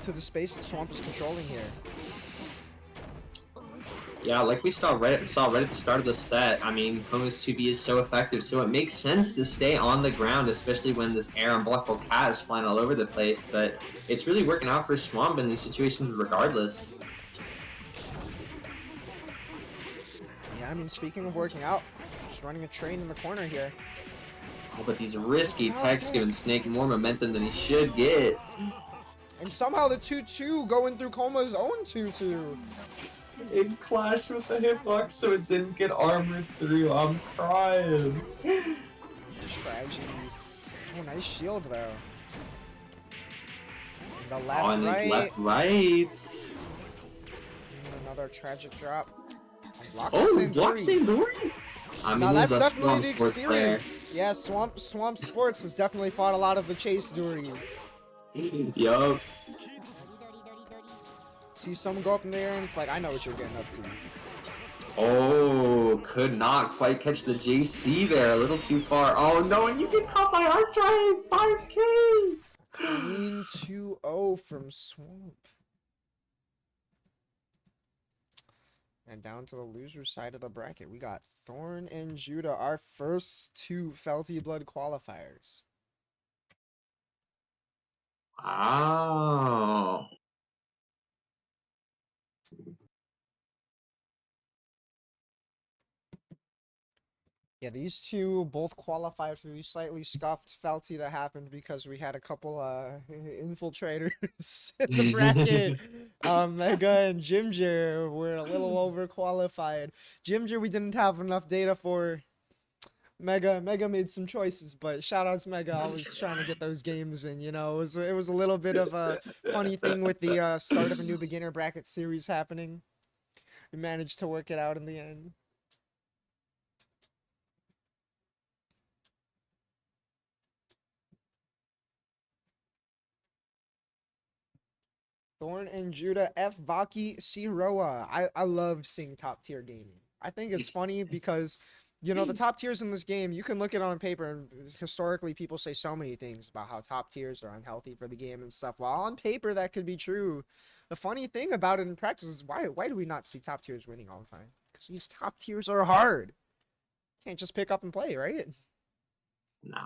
to the space that Swamp is controlling here. Yeah, like we saw right at the start of the set, I mean, Koma's 2B is so effective, so it makes sense to stay on the ground, especially when this air unblockable cat is flying all over the place, but it's really working out for Swamp in these situations regardless. Yeah, I mean, speaking of working out, just running a train in the corner here. Oh, but these risky techs giving Snake more momentum than he should get. And somehow the 2-2 going through Koma's own 2-2. It clashed with the hitbox, so it didn't get armored through. I'm crying. Tragedy. Oh, nice shield though. And the left, Oh, and right. left, right. And another tragic drop. Oh, he blocked Sandori? I mean, Now he's that's a definitely Swamp the Sports player. experience. Yeah, Swamp Sports has definitely fought a lot of the chase Duries. Yup. See someone go up in there and it's like, I know what you're getting up to. Oh, could not quite catch the JC there. A little too far. Oh no, and you get caught by Arc Giant 5K! Clean 2-0 from Swamp. And down to the loser side of the bracket, we got Thorn and Judah, our first two Felty Blood qualifiers. Wow. Yeah, these two both qualified for the slightly scuffed Felty that happened because we had a couple infiltrators in the bracket. Mega and Jimjer were a little overqualified. Jimjer we didn't have enough data for. Mega made some choices, but shout out to Mega, always trying to get those games in, you know. It was a little bit of a funny thing with the start of a new beginner bracket series happening. We managed to work it out in the end. Thorn and Judah, F. Vaki, C. Roa. I love seeing top tier gaming. I think it's funny because, you know, the top tiers in this game, you can look at it on paper, and historically people say so many things about how top tiers are unhealthy for the game and stuff. While on paper that could be true, the funny thing about it in practice is why do we not see top tiers winning all the time? Because these top tiers are hard. Can't just pick up and play, right? No.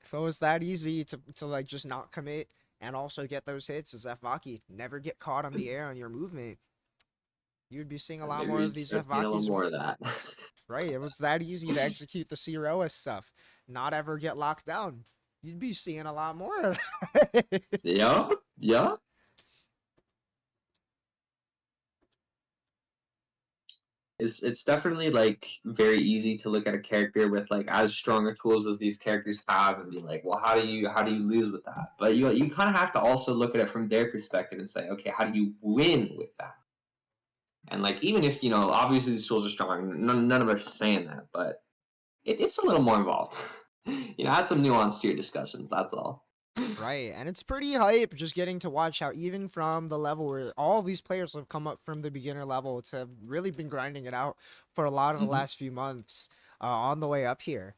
If it was that easy to like just not commit and also get those hits as F. Vaki, never get caught on the air on your movement. You'd be seeing a And lot maybe more of we'd these start seeing a little Evakis. more of that. Right, it was that easy to execute the Zeroa stuff, not ever get locked down. You'd be seeing a lot more of that. Yeah, yeah. It's definitely like very easy to look at a character with like as stronger tools as these characters have and be like, well, how do you lose with that? But you kind of have to also look at it from their perspective and say, okay, how do you win with that? And like even if obviously these tools are strong, none of us are saying that, but it's a little more involved. Add some nuance to your discussions. That's all. Right, and it's pretty hype just getting to watch how even from the level where all of these players have come up from the beginner level to really been grinding it out for a lot of the Mhm. last few months on the way up here.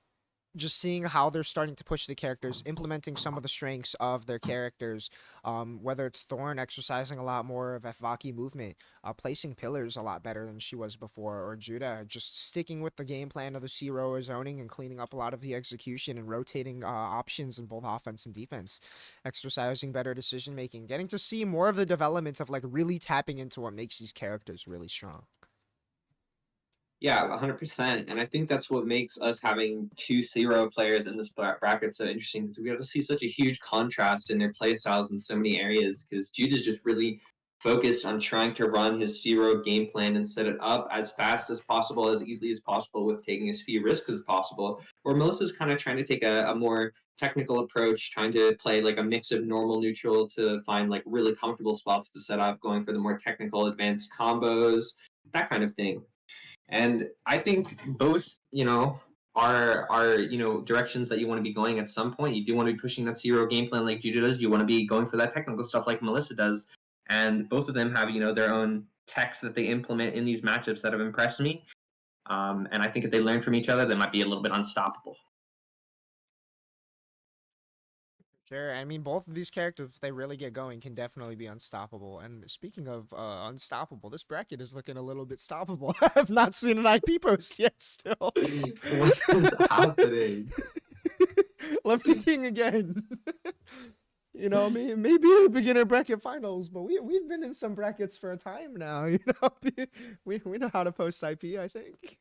Just seeing how they're starting to push the characters, implementing some of the strengths of their characters, whether it's Thorn exercising a lot more of Evaki movement, placing pillars a lot better than she was before, or Judah just sticking with the game plan of the Zero zoning and cleaning up a lot of the execution and rotating options in both offense and defense, exercising better decision making, getting to see more of the development of like really tapping into what makes these characters really strong. Yeah, 100%. And I think that's what makes us having two Zero players in this bracket so interesting because we have to see such a huge contrast in their play styles in so many areas because Jude is just really focused on trying to run his Zero game plan and set it up as fast as possible, as easily as possible with taking as few risks as possible. Where Melissa's kind of trying to take a more technical approach, trying to play like a mix of normal neutral to find like really comfortable spots to set up, going for the more technical advanced combos, that kind of thing. And I think both, are directions that you want to be going at some point. You do want to be pushing that Zero game plan like Judah does. You want to be going for that technical stuff like Melissa does. And both of them have, their own techs that they implement in these matchups that have impressed me. And I think if they learn from each other, they might be a little bit unstoppable. Sure, I mean both of these characters, if they really get going, can definitely be unstoppable. And speaking of unstoppable, this bracket is looking a little bit stoppable. I have not seen an IP post yet. Still, What is happening? let me ping again. Maybe a beginner bracket finals, but we've been in some brackets for a time now. We know how to post IP. I think.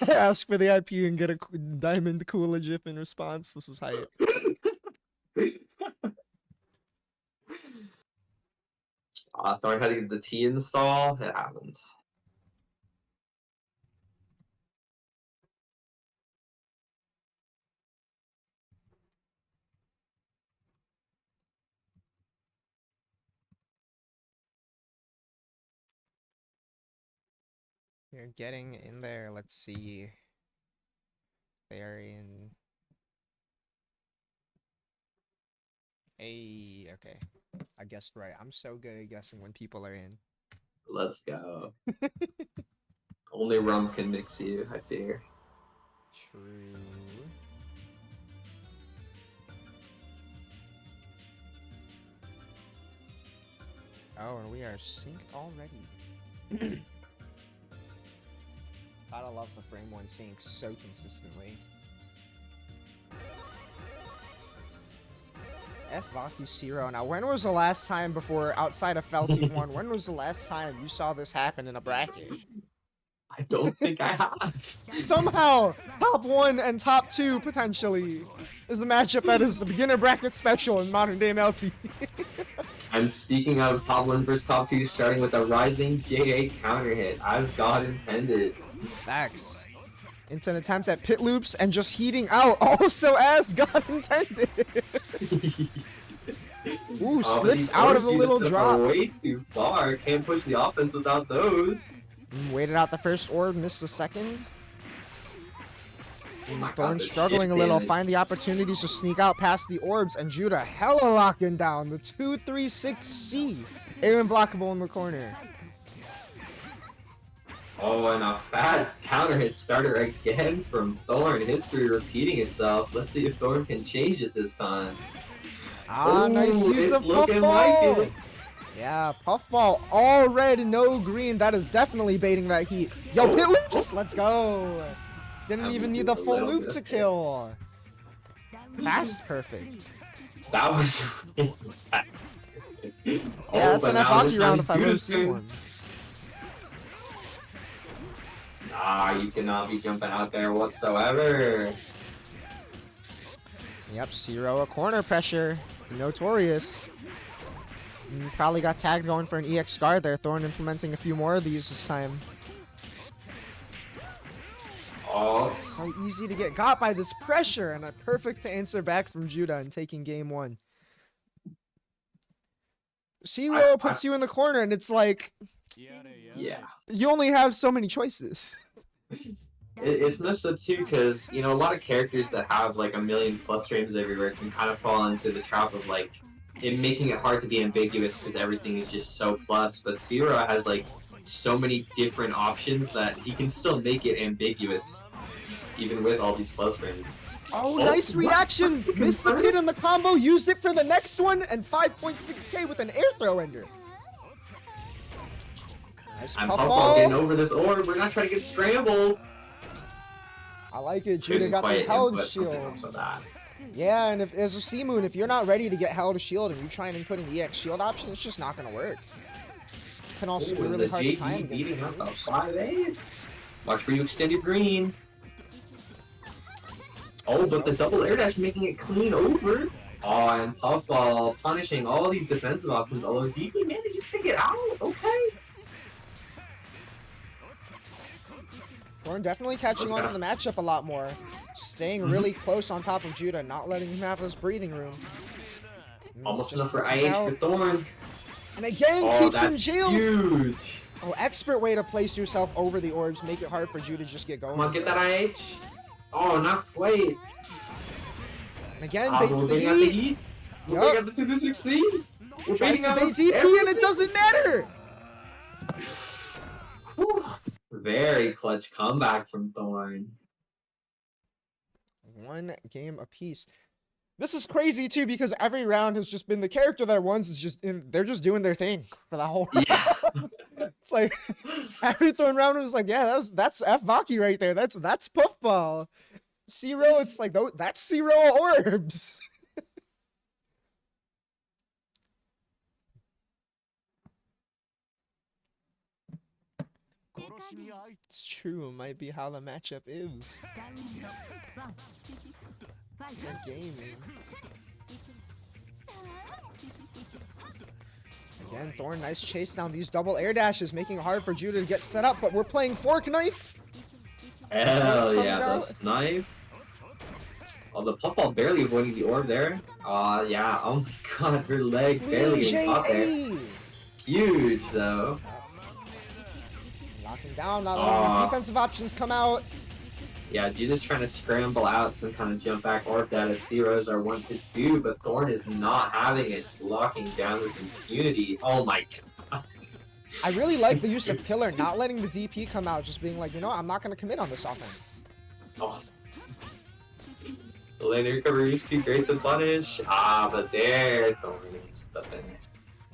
I ask for the IP and get a diamond Coolidge if in response. This is hype. Thorn had to get the T install. It happens. You're getting in there. Let's see. They're in. Hey, okay. I guessed right. I'm so good at guessing when people are in. Let's go. Only rum can mix you, I fear. True. Oh, and we are synced already. Gotta love the frame one sync so consistently. F Vaki Zero. Now, when was the last time before, outside of Felty 1, when was the last time you saw this happen in a bracket? I don't think I have. Somehow, top 1 and top 2, potentially, is the matchup that is the beginner bracket special in modern day MLT. And speaking of top 1 versus top 2, starting with a rising J8 counter hit, as God intended. Facts. Into an attempt at pit loops and just heating out, also as God intended. Ooh, slips out of the little drop. Way too far. Can't push the offense without those. Waited out the first orb, missed the second. Thorn the struggling a shit little, damage. find the opportunities to sneak out past the orbs, and Judah hella locking down the 2-3-6-C. Air blockable in the corner. Oh, and a fat counter hit starter again from Thorn. History repeating itself. Let's see if Thorn can change it this time. Ah, nice use of looking Puffball. like it. Yeah, Puffball, all red, no green. That is definitely baiting that heat. Yo, pit loops, let's go. Didn't even need the full loop to kill. Fast perfect. That was Yeah, that's an F-Hockey round if I've ever seen one. Nah, you cannot be jumping out there whatsoever. Yep, Zero a corner pressure. Notorious. Probably got tagged going for an EX guard there. Thorn implementing a few more of these this time. Oh. So easy to get got by this pressure, and a perfect answer back from Judah and taking game one. Zero puts you in the corner, and it's like, Yeah. you only have so many choices. It's messed up too because, you know, a lot of characters that have like a million plus frames everywhere can kind of fall into the trap of like it making it hard to be ambiguous because everything is just so plus. But Zero has like so many different options that he can still make it ambiguous even with all these plus frames. Oh, nice reaction! Missed the pit in the combo, used it for the next one, and 5.6k with an air throw ender. Nice I'm puffball. getting over this orb. We're not trying to get scrambled. I like it. Judah got the held shield. Yeah, and if as a C-Moon, if you're not ready to get held shield and you try and put an EX shield option, it's just not going to work. It can also be really hard to time against beating up 5-8. Watch where you extend your green. Oh, but the double air dash making it clean over. Oh, and Puffball punishing all these defensive options, although DP manages to get out. Okay. Thorn definitely catching on to the matchup a lot more. Staying really close on top of Judah, not letting him have his breathing room. Almost enough for IH for Thorn. And again, keeps him jailed. Huge. Oh, expert way to place yourself over the orbs, make it hard for Judah to just get going. Come on, get that IH. Oh, not quite. And again, baits the heat. We got the 2-6C. Tries to bait DP and it doesn't matter. Very clutch comeback from Thorn. One game apiece. This is crazy too because every round has just been the character that wins is just they're just doing their thing for the whole round. Yeah. It's like every Thorn round was like, yeah, that's F-Vaki right there. That's Puffball. Zero, it's like that's Zero orbs. It's true, it might be how the matchup is. Good gaming. Again, Thorn, nice chase down these double air dashes, making it hard for Judah to get set up, but we're playing Fork Knife. Hell yeah, the snipe. Oh, the Puffball barely avoiding the orb there. Yeah, oh my god, her leg barely getting caught there. Huge, though. Locking down, not letting these defensive options come out. Yeah, Judah's trying to scramble out some kind of jump back orb that as Zeros are wont to do, but Thorn is not having it, just locking down with impunity. Oh my god. I really like the use of Pillar, not letting the DP come out, just being like, you know, I'm not going to commit on this offense. Oh. The lane recovery is too great to punish. But there, Thorn is the finish.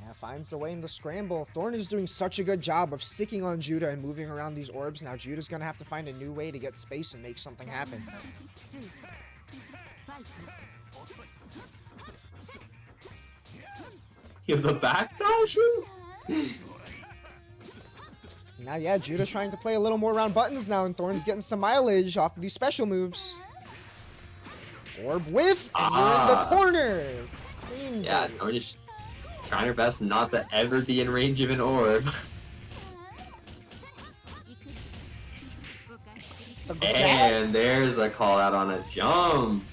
Yeah, finds a way in the scramble. Thorn is doing such a good job of sticking on Judah and moving around these orbs. Now Judah's going to have to find a new way to get space and make something happen. You have the back dashes? Now, yeah, Judah's trying to play a little more around buttons now, and Thorn's getting some mileage off of these special moves. Orb whiff, and you're in the corner. Clean. Yeah, Thorn just trying her best not to ever be in range of an orb. And there's a call out on a jump.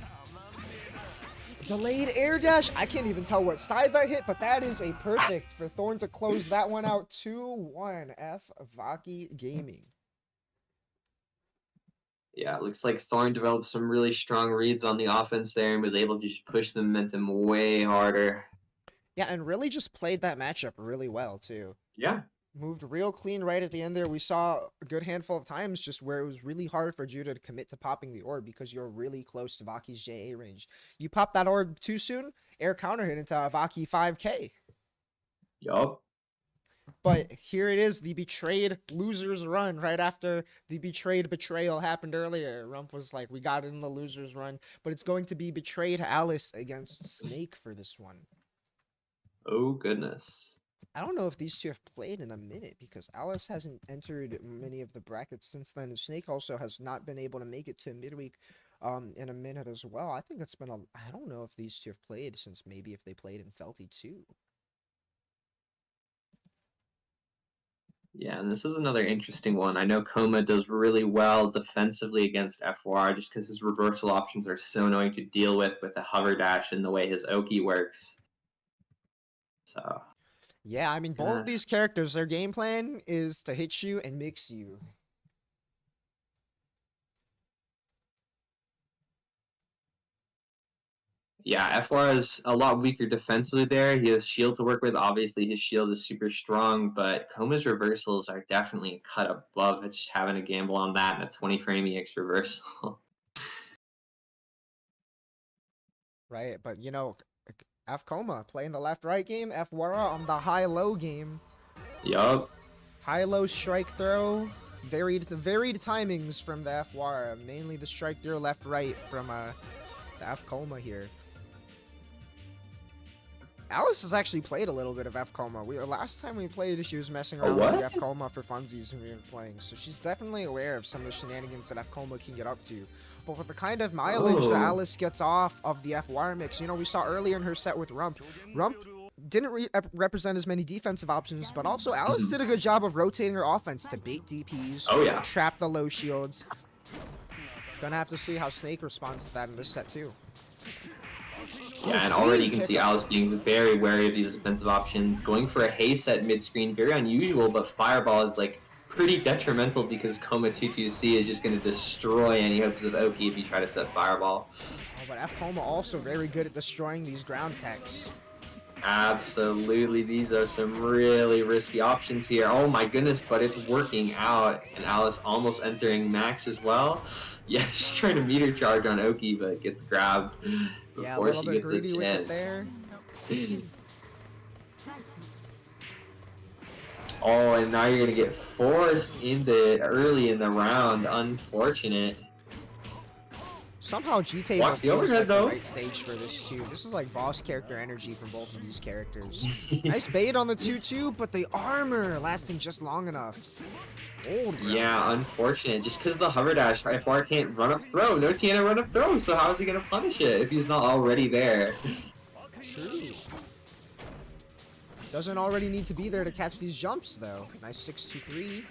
Delayed air dash. I can't even tell what side that hit, but that is a perfect for Thorn to close that one out. 2-1 F-Vaki Gaming. Yeah, it looks like Thorn developed some really strong reads on the offense there and was able to just push the momentum way harder. Yeah, and really just played that matchup really well, too. Yeah. Moved real clean right at the end there. We saw a good handful of times just where it was really hard for Judah to commit to popping the orb because you're really close to Vaki's JA range. You pop that orb too soon, air counter hit into a Vaki 5k. Yup. But here it is, the betrayed losers run right after the betrayed betrayal happened earlier. Rump was like, we got it in the losers run, but it's going to be betrayed Alice against Snake for this one. Oh goodness. I don't know if these two have played in a minute because Alice hasn't entered many of the brackets since then, and Snake also has not been able to make it to midweek in a minute as well. I think it's been I don't know if these two have played since maybe if they played in Felty too. Yeah, and this is another interesting one. I know Koma does really well defensively against FR just because his reversal options are so annoying to deal with the hover dash and the way his Oki works. So Yeah, I mean, both of these characters, their game plan is to hit you and mix you. yeah, FR is a lot weaker defensively there. He has shield to work with. Obviously, his shield is super strong, but Koma's reversals are definitely a cut above just having to gamble on that in a 20 frame EX reversal. Right, but you know, F Coma playing the left-right game, F Wara on the high-low game. Yup. High-low strike throw, varied timings from the F Wara, mainly the strike throw left-right from the F Coma here. Alice has actually played a little bit of F Coma. Last time we played, she was messing around with the F Coma for funsies when we were playing, so she's definitely aware of some of the shenanigans that F Coma can get up to. But with the kind of mileage that Alice gets off of the F Wire mix, you know, we saw earlier in her set with Rump. Rump didn't represent as many defensive options, but also Alice did a good job of rotating her offense to bait DPs, trap the low shields. Gonna have to see how Snake responds to that in this set too. Yeah, and already you can see Alice being very wary of these defensive options. Going for a haste set mid-screen, very unusual, but Fireball is like pretty detrimental because Koma 2-2C is just going to destroy any hopes of OP if you try to set Fireball. Oh, but F Coma also very good at destroying these ground techs. Absolutely, these are some really risky options here. Oh my goodness, but it's working out, and Alice almost entering max as well. Yeah, she's trying to meter charge on Oki, but gets grabbed before she gets a chance. There. Oh, and now you're gonna get forced into early in the round. Unfortunate. Somehow G-Table feels like the right stage for this too. This is like boss character energy from both of these characters. Nice bait on the 2-2, but the armor lasting just long enough. Yeah, unfortunate. Just because the hover dash, FR can't run up throw. No Tiana run up throw, so how is he gonna punish it if he's not already there? True. Doesn't already need to be there to catch these jumps though. Nice 6-2-3.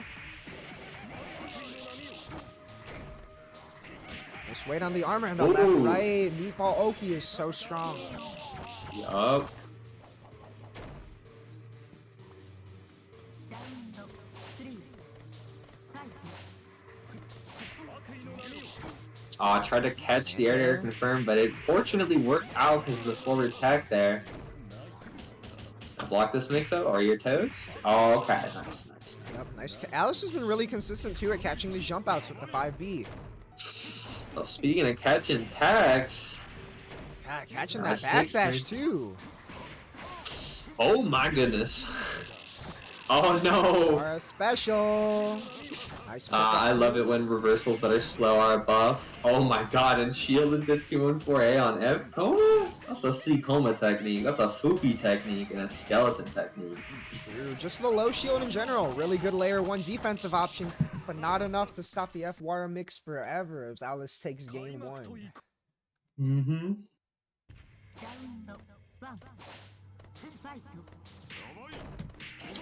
Nice weight on the armor and the left right. Meatball Oki is so strong. Yup. Tried to catch the air confirm, but it fortunately worked out because of the forward tech there. Block this mix-up or you're toast? Oh, okay. Nice. Yep, nice. Alice has been really consistent too at catching these jump outs with the 5B. Well, speaking of catching techs. Yeah, catching that backdash too. Oh my goodness. Oh no! Or a special. Nice. I love it when reversals that are slow are a buff. Oh my god, and shielded the 214A on F Coma? That's a C Coma technique. That's a Foopy technique and a skeleton technique. True. Just the low shield in general. Really good layer 1 defensive option, but not enough to stop the F Wara mix forever as Alice takes game 1. Mm-hmm.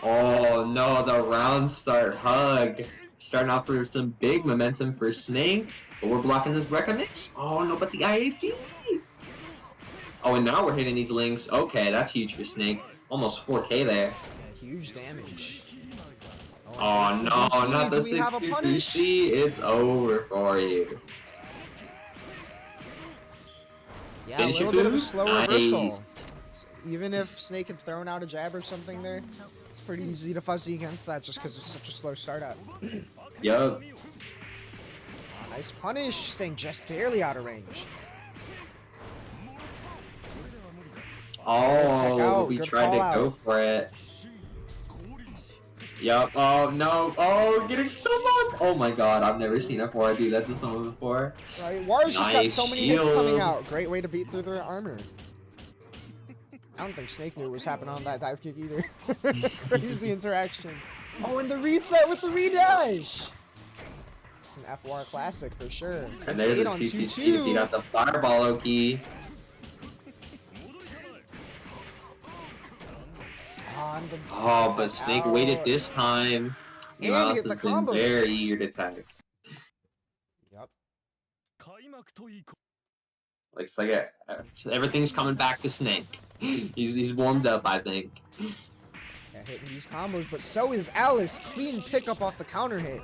Oh no, the round start hug. Starting off with some big momentum for Snake, but we're blocking this Rekka mix. Oh no, but the IAD! Oh, and now we're hitting these links. Okay, that's huge for Snake. Almost 4K there. Huge damage. Oh no, not the 6-2-3C. It's over for you. Yeah, a little bit of a slow reversal. Even if Snake had thrown out a jab or something there, it's pretty easy to fuzzy against that just because it's such a slow startup. Yup. Nice punish, staying just barely out of range. Oh, we tried to go for it. Yup. Oh no. Oh, getting stomach. Oh my god, I've never seen a 4 do that to someone before. Right, Wara's just got so many hits coming out. Great way to beat through their armor. I don't think Snake knew what was happening on that dive kick either. Crazy interaction. Oh, and the reset with the redash. It's an FR classic for sure. And there's a 2-2 to beat out the fireball Oki. Oh, but Snake waited this time. And Miles get the has been combos. very eager to attack. Yep. Looks like everything's coming back to Snake. He's warmed up, I think. Yeah, hitting these combos, but so is Alice. Clean pickup off the counter hit.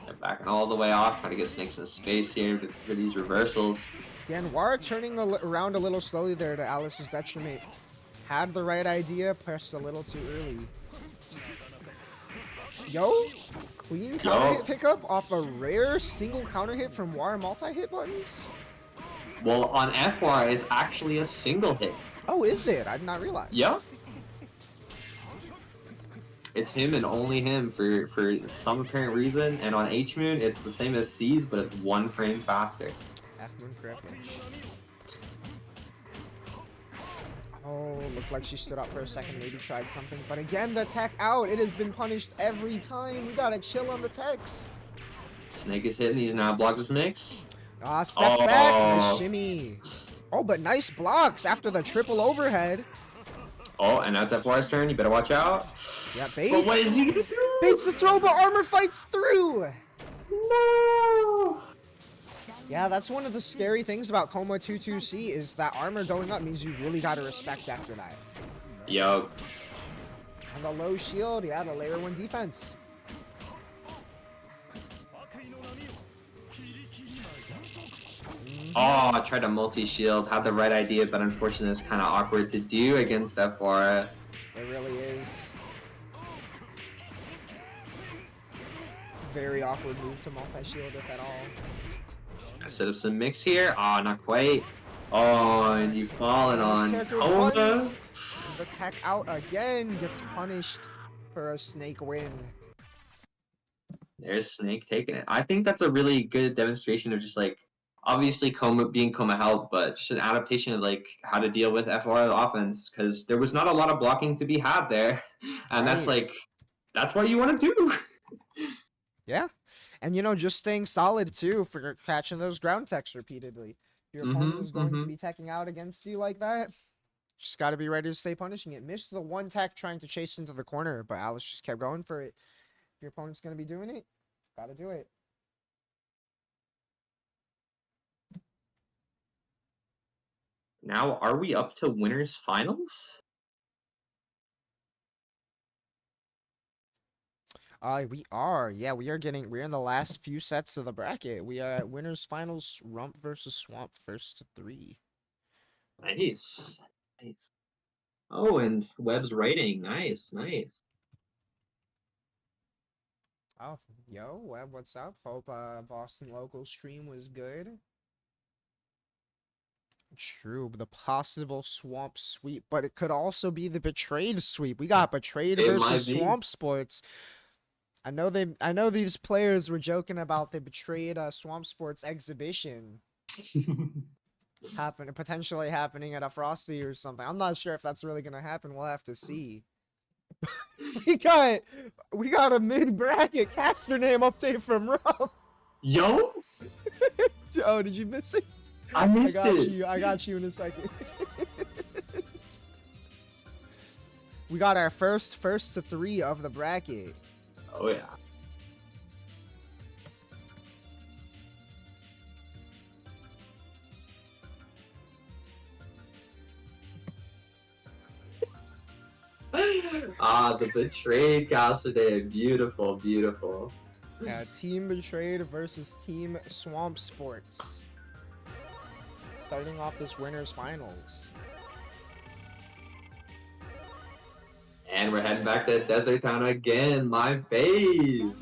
They're backing all the way off, trying to get Snake some space here for these reversals. Again, Wara turning around a little slowly there to Alice's detriment. Had the right idea, pressed a little too early. Yo, clean counter hit pickup off a rare single counter hit from Wara multi-hit buttons? Well, on FR, it's actually a single hit. Oh, is it? I did not realize. Yep. It's him and only him for some apparent reason. And on H-Moon, it's the same as C's, but it's 1 frame faster. F-Moon for FH. Oh, looked like she stood up for a second, maybe tried something. But again, the tech out. It has been punished every time. We gotta chill on the techs. Snake is hitting these now. Block this mix. Step back. Nice shimmy. Oh, but nice blocks after the triple overhead. Oh, and that's FR's turn. You better watch out. Yeah, baits. But what is he gonna do? Baits the throw, but armor fights through. No. Yeah, that's one of the scary things about Coma 22C is that armor going up means you really gotta respect after that. Yo. And the low shield, yeah, the layer 1 defense. Oh, I tried to multi-shield, had the right idea, but unfortunately it's kind of awkward to do against FR. It really is. Very awkward move to multi-shield, if at all. I set up some mix here. Oh, not quite. Oh, and you've fallen on Coma. The tech out again gets punished for a Snake win. There's Snake taking it. I think that's a really good demonstration of just like, obviously Coma being Coma help, but just an adaptation of like how to deal with FR offense, because there was not a lot of blocking to be had there. And that's like, that's what you want to do. Yeah. And, you know, just staying solid, too, for catching those ground techs repeatedly. If your opponent is going to be teching out against you like that, just got to be ready to stay punishing it. Missed the one tech trying to chase into the corner, but Alice just kept going for it. If your opponent's going to be doing it, got to do it. Now, are we up to winners finals? We are. Yeah, we're in the last few sets of the bracket. We are at winners finals, Rump versus Swamp, first to 3. Nice. Nice. Oh, and Webb's writing. Nice, nice. Oh, yo, Webb, what's up? Hope Boston local stream was good. True, the possible Swamp sweep, but it could also be the Betrayed sweep. We got Betrayed versus Swamp Sports. I know these players were joking about the Betrayed Swamp Sports exhibition potentially happening at a Frosty or something. I'm not sure if that's really gonna happen. We'll have to see. we got a mid-bracket caster name update from Rob. Yo? Oh, did you miss it? I missed it. I got you in a second. We got our first to 3 of the bracket. Oh, yeah. The Betrayed caster name. Beautiful, beautiful. Yeah, Team Betrayed versus Team Swamp Sports. Starting off this winners finals. And we're heading back to Desert Town again, my fave.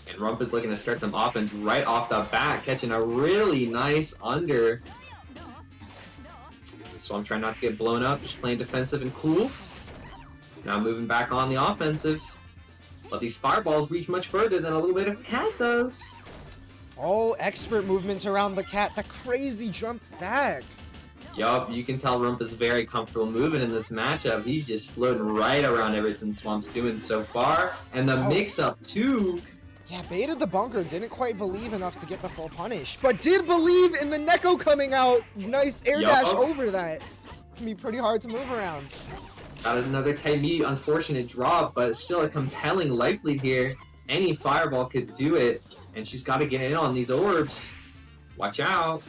And Rump is looking to start some offense right off the bat, catching a really nice under. So I'm trying not to get blown up, just playing defensive and cool. Now moving back on the offensive. But these fireballs reach much further than a little bit of cat does. Oh, expert movements around the cat. The crazy jump back. Yup, you can tell Rump is very comfortable moving in this matchup. He's just floating right around everything Swamp's doing so far. And the mix-up, too. Yeah, baited the bunker. Didn't quite believe enough to get the full punish. But did believe in the Neko coming out. Nice air dash over that. Can be pretty hard to move around. Got another tight meat, unfortunate drop, but still a compelling life lead here. Any fireball could do it. And she's got to get in on these orbs. Watch out.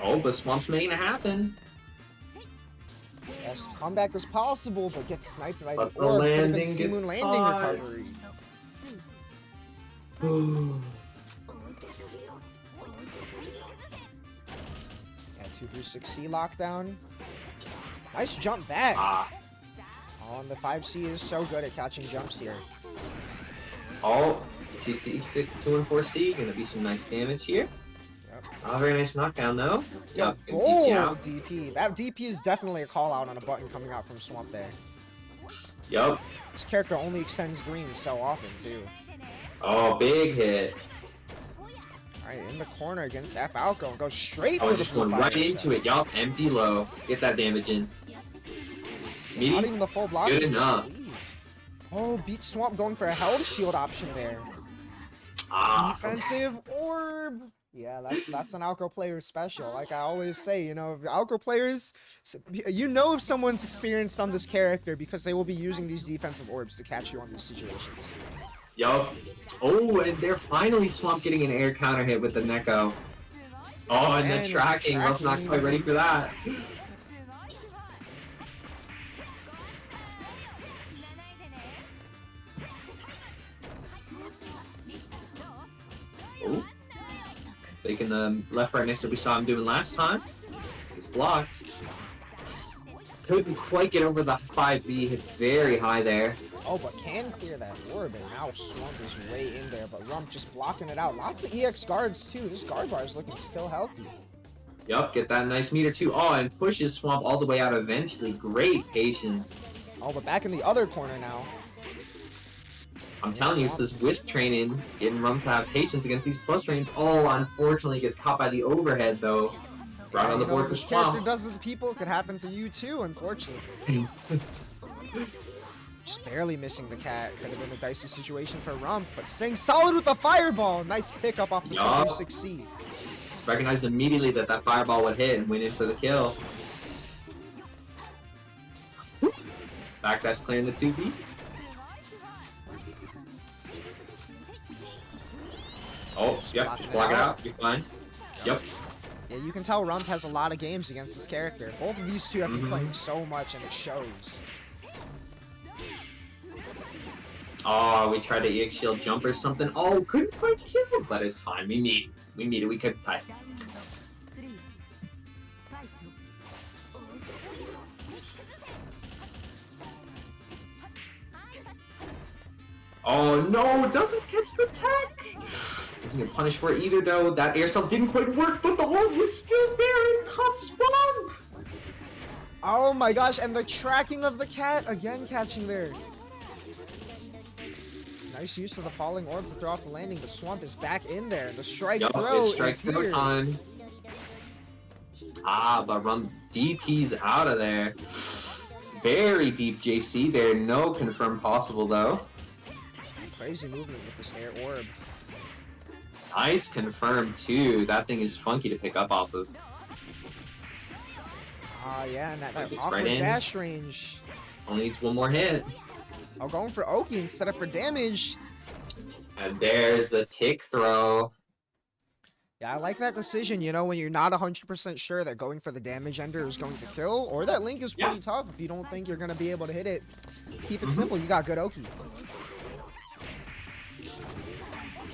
Oh, but Swamp's making it happen. Yes, comeback is possible, but gets sniped by the But the orb. Could have been landing Sea Moon gets landing caught. recovery. Yeah, 236C lockdown. Nice jump back. Oh, and the 5C is so good at catching jumps here. Oh, TC 2 and 4C, gonna be some nice damage here. Yep. Oh, very nice knockdown though. Yo, Yep, gonna DP bold out. DP. That DP is definitely a call out on a button coming out from Swamp there. Yup. This character only extends green so often too. Oh, big hit. Alright, in the corner against F Alco and goes straight Oh, for the just blue going right fire into it. Yup, empty low. Get that damage in. Not Meaty? even the full block. Good Just enough. leave. Oh, beat Swamp going for a held shield option there. Defensive orb. Yeah, that's an Alco player special. Like I always say, you know, Alco players, you know if someone's experienced on this character because they will be using these defensive orbs to catch you on these situations. Yup. Oh, and they're finally Swamp getting an air counter hit with the Neko. Oh, and the tracking. Rump's not quite ready for that. Oh. Taking the left-right next that we saw him doing last time. It's blocked. Couldn't quite get over the 5B. It's very high there. Oh, but can clear that orb, and now Swamp is way in there, but Rump just blocking it out. Lots of EX guards, too. This guard bar is looking still healthy. Yup, get that nice meter, too. Oh, and pushes Swamp all the way out eventually. Great patience. Oh, but back in the other corner now. I'm telling you, it's this Wisp training, getting Rump to have patience against these plus trains. Oh, unfortunately gets caught by the overhead, though. Right on the board for this character Swamp. does it to people, it could happen to you, too, unfortunately. Just barely missing the cat. Could have been a dicey situation for Rump, but staying solid with the fireball. Nice pickup off the Yup. 236C. Recognized immediately that that fireball would hit and went in for the kill. Backdash clearing the 2B. Oh, yep, just block it out. You're fine. Yep. Yeah, you can tell Rump has a lot of games against this character. Both of these two have been playing so much, and it shows. Oh, we tried to EX shield jump or something. Oh, couldn't quite kill, but it's fine. We meet it. We could tie. Oh no, doesn't catch the tech! Doesn't get punished for it either though. That air stuff didn't quite work, but the orb was still there and caught Swamp! Oh my gosh, and the tracking of the cat, again catching there. Nice use of the falling orb to throw off the landing. The Swamp is back in there. The strike throw It's strike is throw here. time. Ah, but Rump DP's out of there. Very deep JC there. No confirm possible though. Crazy movement with this air orb. Nice confirm too. That thing is funky to pick up off of. Ah, yeah, and that It's awkward right in. dash range. Only needs one more hit. Oh, going for Oki instead of for damage. And there's the tick throw. Yeah, I like that decision, you know, when you're not 100% sure that going for the damage ender is going to kill, or that link is pretty tough if you don't think you're going to be able to hit it. Keep it simple, you got good Oki.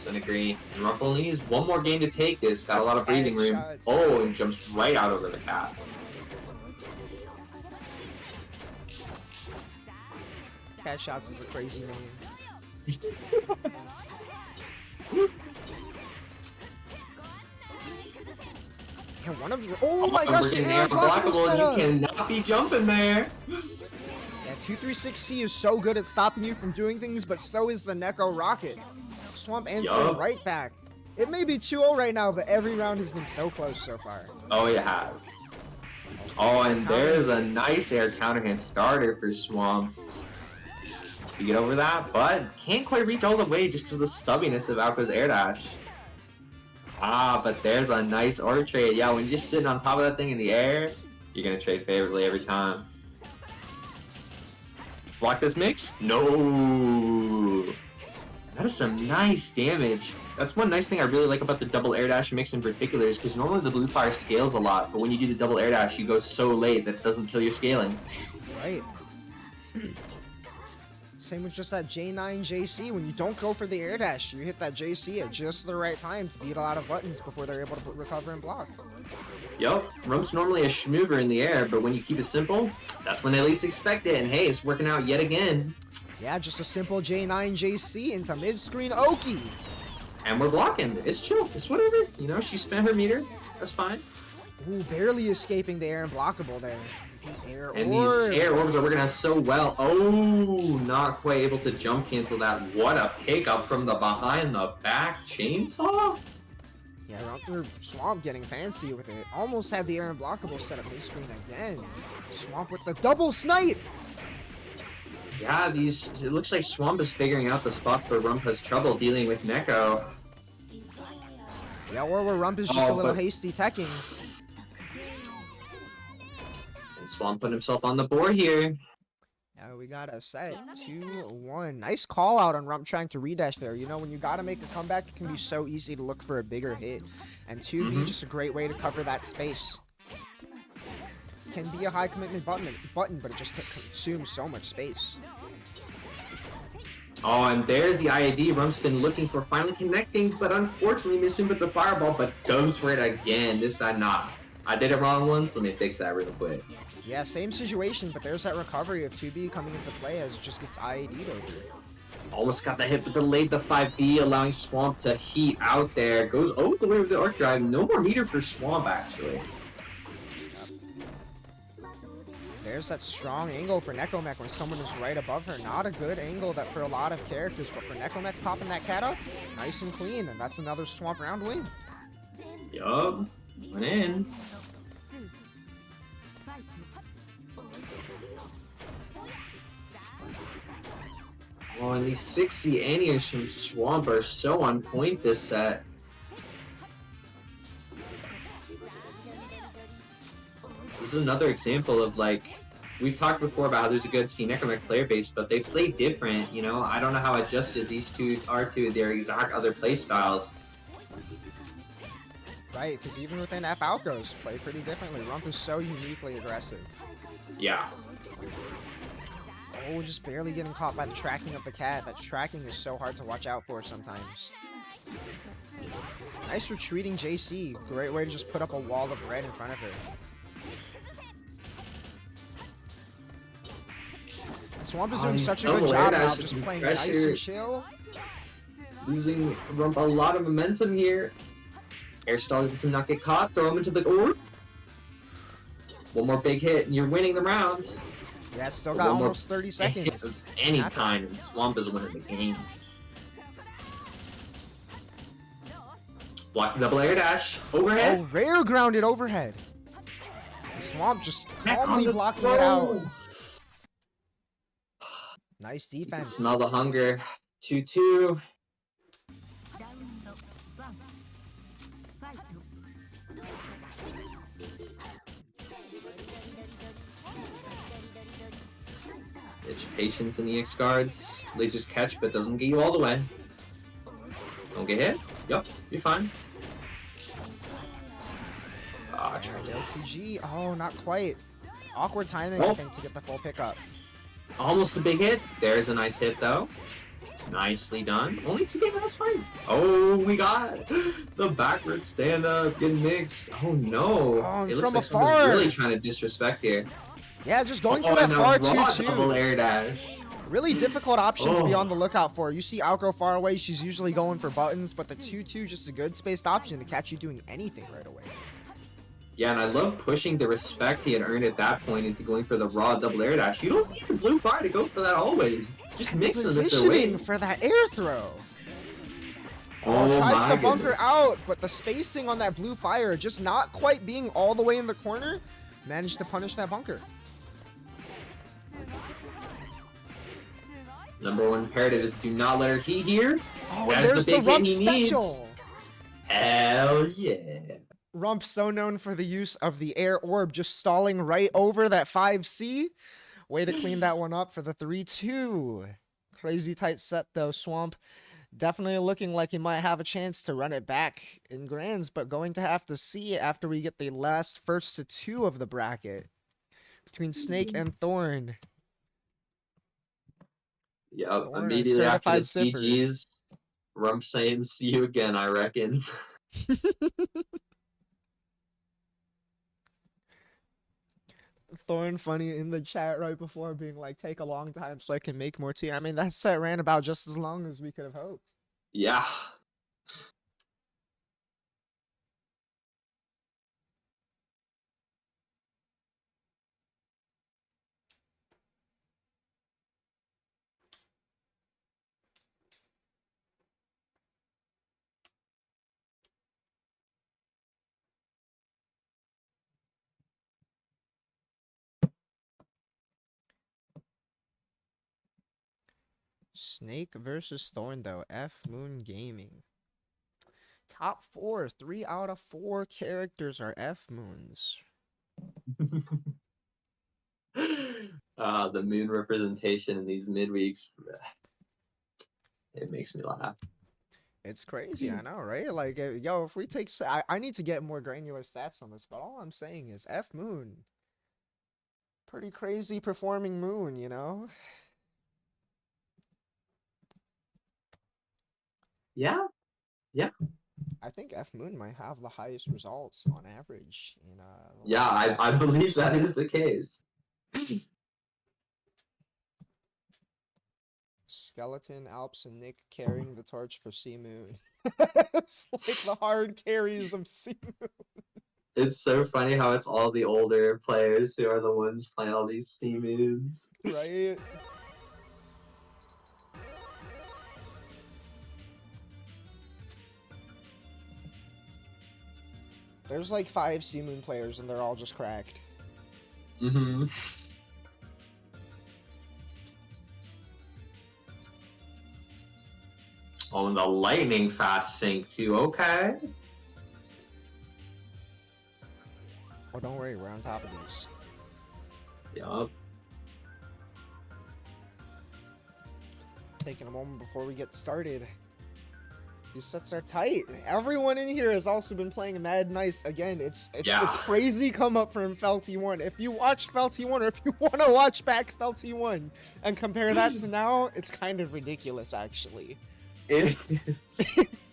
I agree. And Rump only needs one more game to take this. Got a lot of breathing room. Shots. Oh, and jumps right out over the cat. Cat Shots is a crazy name. And one of oh my gosh, the air unblockable. setup. You cannot be jumping there. Yeah, 236C is so good at stopping you from doing things, but so is the Neko Rocket. Swamp answer Yup. right back. It may be 2-0 right now, but every round has been so close so far. Oh, it has. Oh, and there's a nice air counterhand starter for Swamp. You get over that, but can't quite reach all the way just because of the stubbiness of Alco's air dash. Ah, but there's a nice order trade. Yeah, when you're just sitting on top of that thing in the air, you're going to trade favorably every time. Block this mix? No! That is some nice damage. That's one nice thing I really like about the double air dash mix in particular is because normally the blue fire scales a lot, but when you do the double air dash, you go so late that it doesn't kill your scaling. Right. Same with just that J9 JC. When you don't go for the air dash, you hit that JC at just the right time to beat a lot of buttons before they're able to recover and block. Yup, Rump's normally a schmoover in the air, but when you keep it simple, that's when they least expect it, and hey, it's working out yet again. Yeah, just a simple J9 JC into mid-screen Oki. And we're blocking. It's chill. It's whatever. You know, she spent her meter. That's fine. Ooh, barely escaping the air and blockable there. Air And orb. these air orbs are working out so well. Oh, not quite able to jump cancel that. What a pickup from the behind the back chainsaw. Yeah, Swamp getting fancy with it. Almost had the air and blockable set up mid-screen again. Swamp with the double snipe. Yeah, it looks like Swamp is figuring out the spots where Rump has trouble dealing with Neko. Yeah, or where Rump is just a little but- hasty teching. And Swamp put himself on the board here. Now we got a set 2-1. Nice call out on Rump trying to redash there. You know, when you gotta make a comeback, it can be so easy to look for a bigger hit. And 2B just a great way to cover that space. Can be a high commitment button, but it just consumes so much space. Oh, and there's the IAD Rump's been looking for, finally connecting, but unfortunately missing with the fireball, but goes for it again. This time not. I did it wrong once, let me fix that real quick. Yeah, same situation, but there's that recovery of 2B coming into play as it just gets IAD'd over. Almost got the hit, but delayed the 5B, allowing Swamp to heat out there. Goes over the way with the arc drive. No more meter for Swamp, actually. There's that strong angle for Nekomech when someone is right above her. Not a good angle that for a lot of characters, but for Nekomech popping that cat up, nice and clean, and that's another Swamp round win. Yup, went in. Oh, and these 60 anniers from Swamp are so on point this set. This is another example of, like, we've talked before about how there's a good Nekomech player base, but they play different, you know? I don't know how adjusted these two are to their exact other play styles. Right, because even within F Outgoes, play pretty differently. Rump is so uniquely aggressive. Yeah. Oh, just barely getting caught by the tracking of the cat. That tracking is so hard to watch out for sometimes. Nice retreating JC. Great way to just put up a wall of red in front of her. Swamp is doing such a good job now, just playing nice and chill. Losing Rump a lot of momentum here. Air stall does not get caught. Throw him into the orb. One more big hit and you're winning the round. Yeah, still got almost 30 seconds. Any time, and Swamp is winning the game. Block the double air dash. Overhead. Oh, rare grounded overhead. And Swamp just calmly blocking it out. Nice defense. Smell the hunger. 2-2. It's patience in EX guards. Lasers catch, but doesn't get you all the way. Don't get hit. Yup, you're fine. Ah, LTG. Oh, not quite. Awkward timing, I think, to get the full pickup. almost a big hit. There's a nice hit, though. Nicely done. Only 2 games, that's fine. Oh, we got the backward stand-up getting mixed. Oh, no. Oh, it looks from like afar. someone's really trying to disrespect here. Yeah, just going for that far 2-2. Double air dash. Really difficult option to be on the lookout for. You see Outgo far away, she's usually going for buttons, but the 2-2 just a good spaced option to catch you doing anything right away. Yeah, and I love pushing the respect he had earned at that point into going for the raw double air dash. You don't need the blue fire to go for that always. Just And the mix them if they're positioning waiting. for that air throw. Oh Tries my to bunker goodness. out, but the spacing on that blue fire, just not quite being all the way in the corner, managed to punish that bunker. Number one imperative is do not let her heat here. Oh, That and is there's the the big hit rump he needs. special. Hell yeah. Rump so known for the use of the air orb, just stalling right over that 5C. Way to clean that one up for the 3-2. Crazy tight set though, Swamp. Definitely looking like he might have a chance to run it back in grands, but going to have to see after we get the last first to two of the bracket between Snake and Thorn. Yep, Thorn, a immediately after the certified sipper. GG's, Rump saying see you again, I reckon. Thorn funny in the chat right before being like, take a long time so I can make more tea. I mean, that set ran about just as long as we could have hoped. Yeah. Snake versus Thorn though, F Moon Gaming. Top 4, 3 out of 4 characters are F Moons. The moon representation in these midweeks, it makes me laugh. It's crazy, I know, right? Like, yo, if we take, I need to get more granular stats on this, but all I'm saying is F Moon. Pretty crazy performing moon, you know? Yeah, yeah. I think F Moon might have the highest results on average in the Yeah, last I couple believe years. that is the case. Skeleton, Alps, and Nick carrying the torch for C Moon. It's like the hard carries of C Moon. It's so funny how it's all the older players who are the ones playing all these steam moons. Right? There's like 5 C Moon players and they're all just cracked. Mm-hmm. Oh, and the lightning fast sync too, okay. Oh, don't worry, we're on top of these. Yup. Taking a moment before we get started. These sets are tight. Everyone in here has also been playing Mad Nice. Again, it's Yeah. a crazy come up from Felty 1. If you watched Felty 1 or if you want to watch back Felty 1 and compare that to now, it's kind of ridiculous actually. It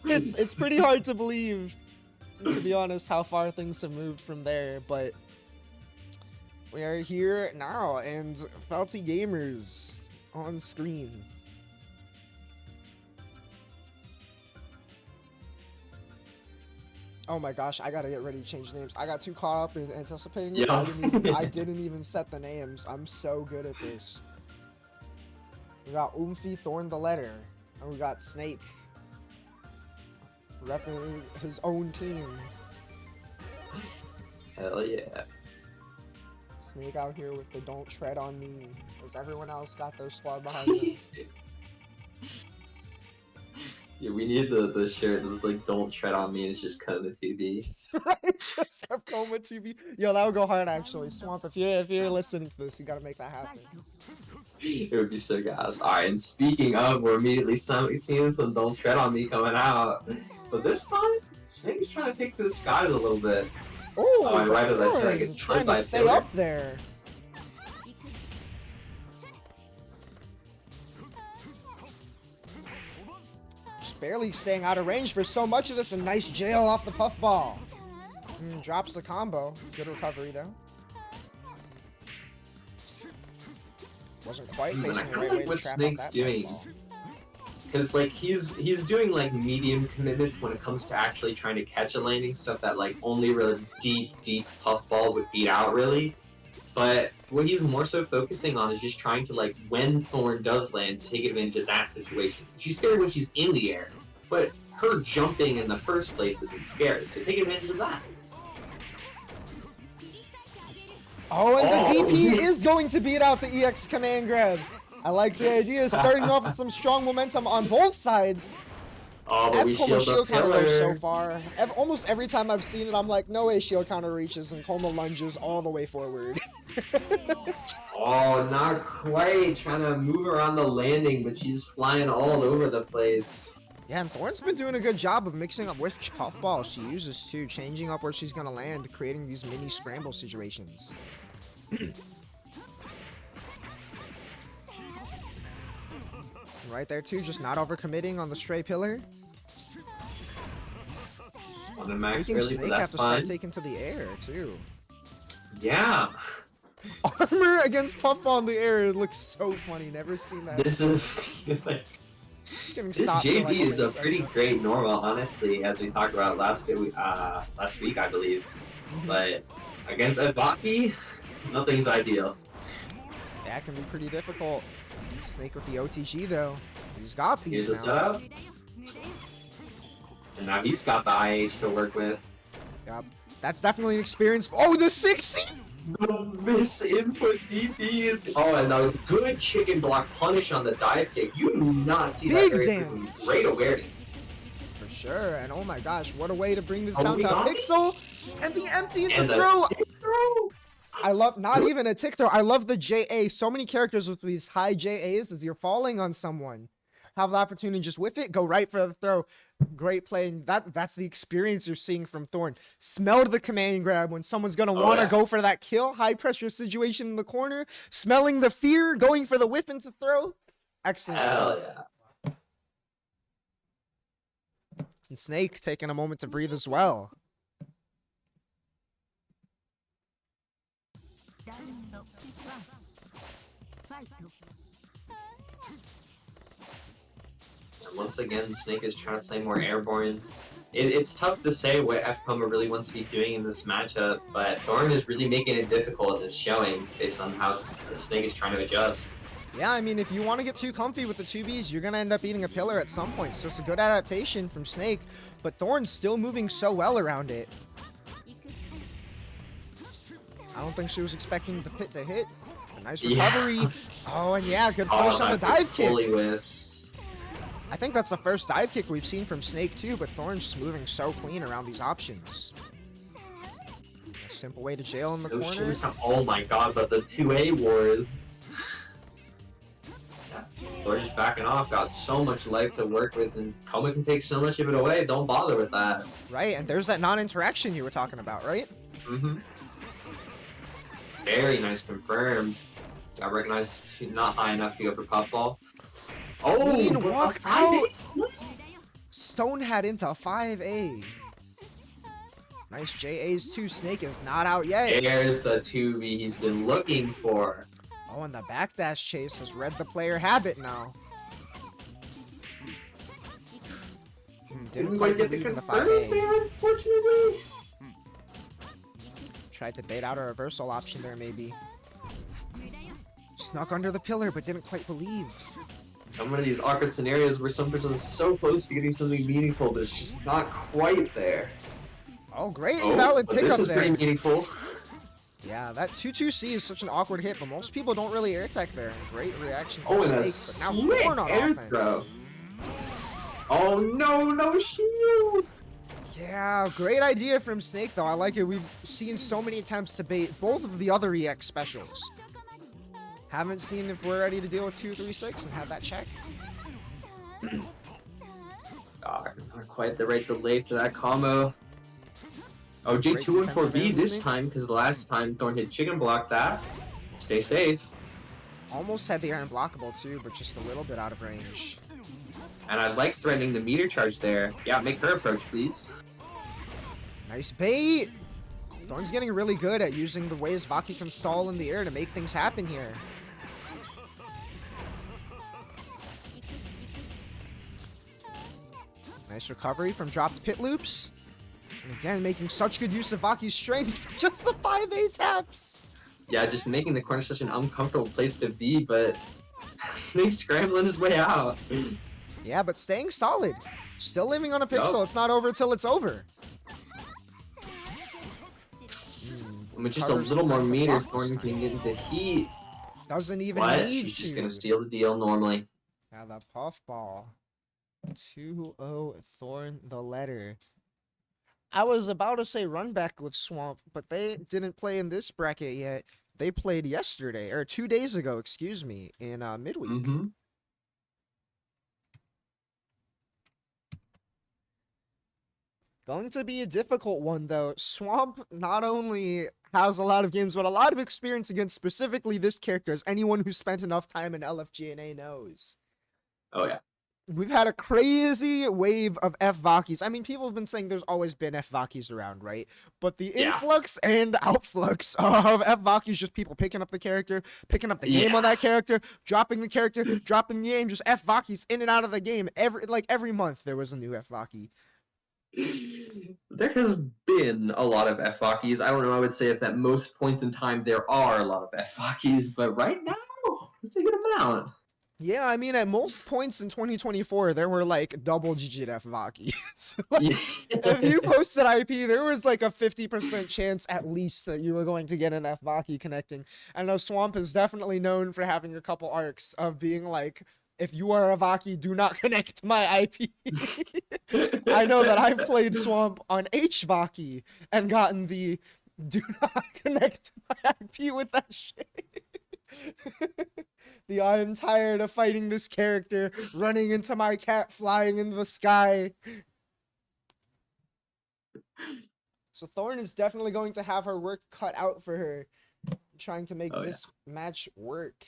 is. It's pretty hard to believe, to be honest, how far things have moved from there, but we are here now and Felty Gamers on screen. Oh my gosh, I gotta get ready to change names. I got too caught up in anticipating this. Yeah. I didn't even set the names. I'm so good at this. We got Oomphy Thorn the Letter. And we got Snake. Repping his own team. Hell yeah. Snake out here with the don't tread on me. As everyone else got their squad behind them. Yeah, we need the shirt that's like don't tread on me and it's just Kona 2B. Right? Just have Coma TV. Yo, that would go hard actually. Swamp, if you're listening to this, you gotta make that happen. It would be so gas. Alright, and speaking of, we're immediately seeing some Don't Tread on Me coming out. But this time, Snake's trying to take to the skies a little bit. Oh, and right as I said, I Thorn guess trying by to stay Taylor. up there. Just barely staying out of range for so much of this. A nice jail off the puffball. Drops the combo. Good recovery though. Wasn't quite And I facing the feel right like way to what trap off Snake's that doing, puffball. because like he's doing like medium commitments when it comes to actually trying to catch a landing, stuff that like only really deep puffball would beat out really. But what he's more so focusing on is just trying to like when Thorn does land, take advantage of that situation. She's scary when she's in the air, but her jumping in the first place isn't scary, so take advantage of that. Oh, and the DP is going to beat out the EX command grab. I like the idea, starting off with some strong momentum on both sides. Oh, but we Coma shield the counter pillar. so far. Almost every time I've seen it, I'm like, no way shield counter reaches, and Coma lunges all the way forward. Oh, not quite. Trying to move around the landing, but she's flying all over the place. Yeah, and Thorn's been doing a good job of mixing up which puffball she uses too, changing up where she's gonna land, creating these mini scramble situations. Right there too, just not overcommitting on the stray pillar. On the max Making really, Snake but that's have to start fine. taking to the air too. Yeah. Armor against puffball in the air, it looks so funny. Never seen that. This is like Just getting this stopped for, JV like, is a 1 pretty second. great normal, honestly, as we talked about last week, I believe. But against Evaki, nothing's ideal. That can be pretty difficult. Snake with the OTG though. He's got these Here's the now. setup. And now he's got the IH to work with. Yep. That's definitely an experience. Oh, the 60! The miss input DP is... Oh, and a good chicken block punish on the dive kick. You do not see Big that very damage. frequently. Great awareness. For sure. And oh my gosh, what a way to bring this Oh, down we to a got it? pixel. And the empty into And the throw. tick throw. I love, not even a tick throw. I love the JA. So many characters with these high JAs as you're falling on someone. Have the opportunity to just whiff it, go right for the throw. Great play. And that's the experience you're seeing from Thorn. Smelled the command grab when someone's going to want to yeah. go for that kill. High pressure situation in the corner. Smelling the fear, going for the whip into throw. Excellent Hell stuff. yeah. And Snake taking a moment to breathe as well. And once again, Snake is trying to play more airborne. It's tough to say what FCOMA really wants to be doing in this matchup, but Thorn is really making it difficult. It's showing based on how the Snake is trying to adjust. Yeah, I mean, if you want to get too comfy with the 2Bs, you're going to end up eating a pillar at some point. So it's a good adaptation from Snake, but Thorn's still moving so well around it. I don't think she was expecting the pit to hit. A nice recovery. Yeah. Oh, and yeah, good punish on the that dive kick. fully whiffs. I think that's the first dive kick we've seen from Snake too, but Thorn's just moving so clean around these options. A simple way to jail in the No corner. shit, oh my god, but the 2A wars. Yeah, Thorn just backing off, got so much life to work with, and Koma can take so much of it away. Don't bother with that. Right, and there's that non-interaction you were talking about, right? Mm-hmm. Very nice confirm. Got recognized not high enough to go for puffball. Oh, Clean but walk a out. 5A? Stone had into 5A. Nice JAs too. Snake is not out yet. There's the 2V he's been looking for. Oh, and the backdash chase has read the player habit now. Didn't quite get the believe in the confirm 5A. there, unfortunately. Tried to bait out a reversal option there, maybe. Snuck under the pillar, but didn't quite believe. Some of these awkward scenarios where some person is so close to getting something meaningful, but it's just not quite there. Oh, great Oh, invalid but pickup this is there. pretty meaningful. Yeah, that 2-2C is such an awkward hit, but most people don't really air tech there. Great reaction Oh, from and a Snake, but now slick Thorn on air offense. throw. Oh no, no shield! Yeah, great idea from Snake, though. I like it. We've seen so many attempts to bait both of the other EX specials. Haven't seen if we're ready to deal with 2-3-6 and have that check. Not quite the right delay for that combo. Oh, Great J2 and defensive 4B air this movement. time, because the last time Thorn hit chicken block that. Stay safe. Almost had the iron blockable, too, but just a little bit out of range. And I like threatening the meter charge there. Yeah, make her approach, please. Nice bait! Thorn's getting really good at using the ways Vaki can stall in the air to make things happen here. Nice recovery from dropped pit loops. And again, making such good use of Vaki's strengths for just the 5A taps. Yeah, just making the corner such an uncomfortable place to be, but Snake scrambling his way out. Yeah, but staying solid. Still living on a pixel. Yup. It's not over till it's over. With just a little more meter, Thorn can get into heat. Doesn't even But need she's to. just gonna seal the deal normally. Now the puffball. 2-0 Thorn the letter. I was about to say run back with Swamp, but they didn't play in this bracket yet. They played yesterday, or 2 days ago, excuse me, in midweek. Mm-hmm. Going to be a difficult one, though. Swamp not only has a lot of games, but a lot of experience against specifically this character, as anyone who spent enough time in LFGNA knows. Oh, yeah. We've had a crazy wave of F-Vakis. I mean, people have been saying there's always been F-Vakis around, right? But the influx and outflux of F-Vakis, just people picking up the character, picking up the game on that character, dropping the character, dropping the game, just F-Vakis in and out of the game. Every month there was a new F-Vaki. There has been a lot of F-Vakis. I don't know, I would say if at most points in time there are a lot of F-Vakis, but right now, it's a good amount. Yeah, I mean, at most points in 2024, there were like double-digit F-Vakis. If you posted IP, there was like a 50% chance at least that you were going to get an F-Vaki connecting. I know Swamp is definitely known for having a couple arcs of being like, if you are a Vaki, do not connect to my IP. I know that I've played Swamp on H-Vaki and gotten the do not connect to my IP with that shit. The I am tired of fighting this character, running into my cat, flying into the sky. So Thorn is definitely going to have her work cut out for her, trying to make this match work.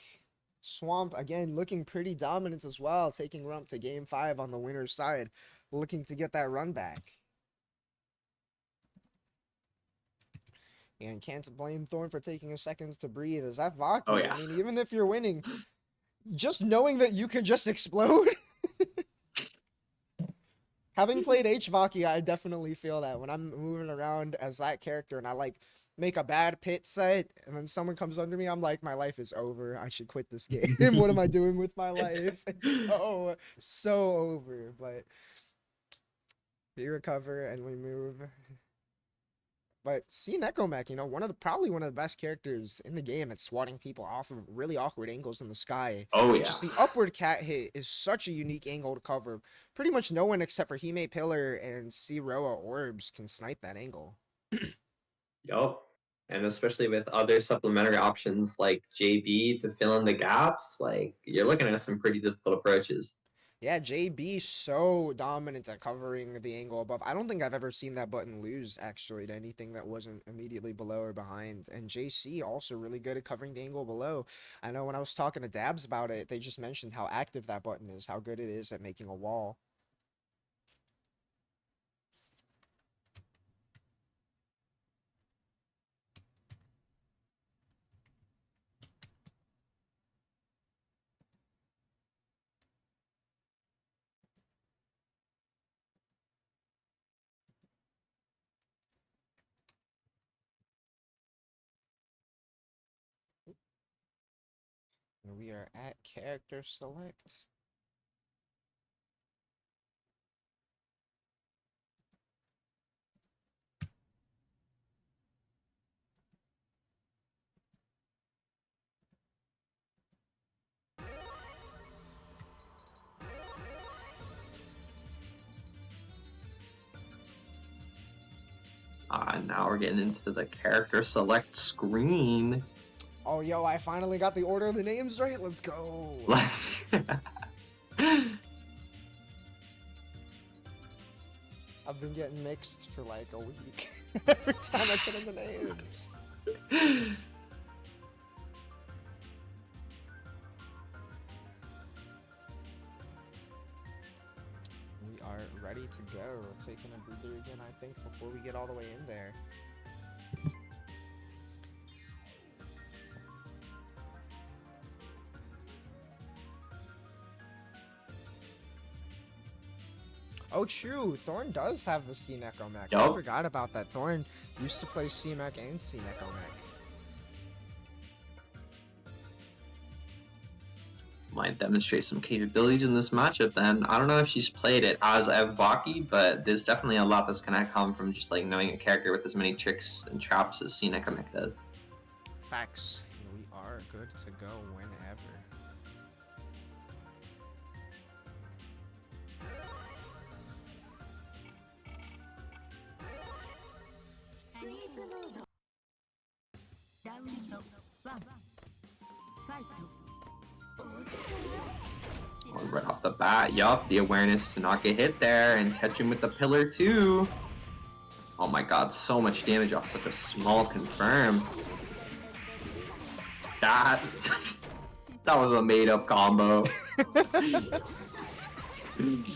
Swamp, again, looking pretty dominant as well, taking Rump to game 5 on the winner's side, looking to get that run back. And can't blame Thorn for taking a second to breathe. Is that Vaki? Oh, yeah. I mean, even if you're winning, just knowing that you can just explode. Having played H-Vaki, I definitely feel that when I'm moving around as that character and I like make a bad pit set and then someone comes under me, I'm like, my life is over. I should quit this game. What am I doing with my life? It's so over. But we recover and we move. But see Nekomech, you know, probably one of the best characters in the game at swatting people off of really awkward angles in the sky. Oh, yeah. Just the upward cat hit is such a unique angle to cover. Pretty much no one except for Hime Pillar and C Roa Orbs can snipe that angle. Yup. And especially with other supplementary options like JB to fill in the gaps, like, you're looking at some pretty difficult approaches. Yeah, JB so dominant at covering the angle above. I don't think I've ever seen that button lose, actually, to anything that wasn't immediately below or behind. And JC also really good at covering the angle below. I know when I was talking to Dabs about it, they just mentioned how active that button is, how good it is at making a wall. We are at character select. Now we're getting into the character select screen. Oh, yo, I finally got the order of the names right. Let's go. Let's. I've been getting mixed for like a week. Every time I put in the names. We are ready to go. Taking a breather again, I think, before we get all the way in there. Oh, true. Thorn does have the C-Neko mech. I Yup. forgot about that. Thorn used to play C-Mech and C-Neko mech. Might demonstrate some capabilities in this matchup then. I don't know if she's played it as Evaki, but there's definitely a lot that's gonna come from just like knowing a character with as many tricks and traps as Nekomek does. Facts. We are good to go whenever. Right off the bat, yup, the awareness to not get hit there and catch him with the pillar too. Oh my god, so much damage off such a small confirm. That was a made up combo.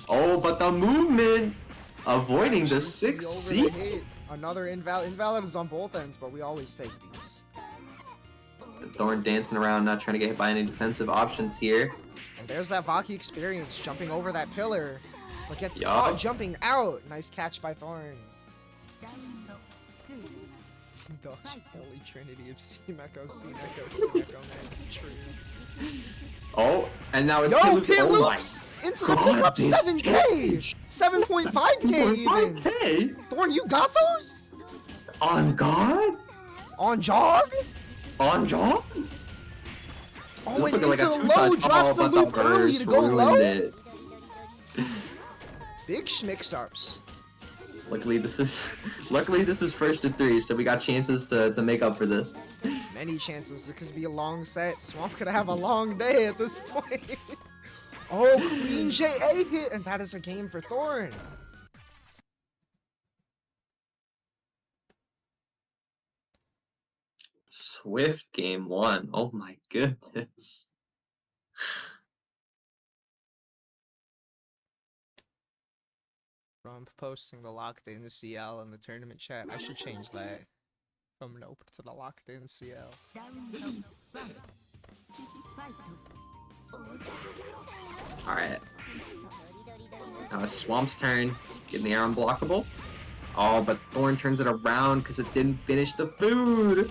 Oh, but the movement avoiding the 6C. Another invalid is on both ends, but we always take these. Thorn dancing around, not trying to get hit by any defensive options here. And there's that Vaki experience, jumping over that pillar, but gets caught jumping out. Nice catch by Thorn. The holy trinity of C-Meko, C-Meko, C-Meko, man. True. Oh, and now it's Yo, pit pit loops. loops into the pickup 7K, 7.5K even. 5K? Thorn, you got those? On God? On jog? On John? Oh, This and looking into like a the low, two-touch. drops the Oh, but loop early burst to go ruined low. it. Big schmix-ups. Luckily this is first to 3, so we got chances to make up for this. Many chances. It could be a long set. Swamp could have a long day at this point. Oh, clean JA hit, and that is a game for Thorn. Swift game 1. Oh my goodness. From posting the locked in CL in the tournament chat. I should change that. From nope to the locked in CL. Alright. Now it's Swamp's turn. Getting the air unblockable. Oh, but Thorn turns it around because it didn't finish the food.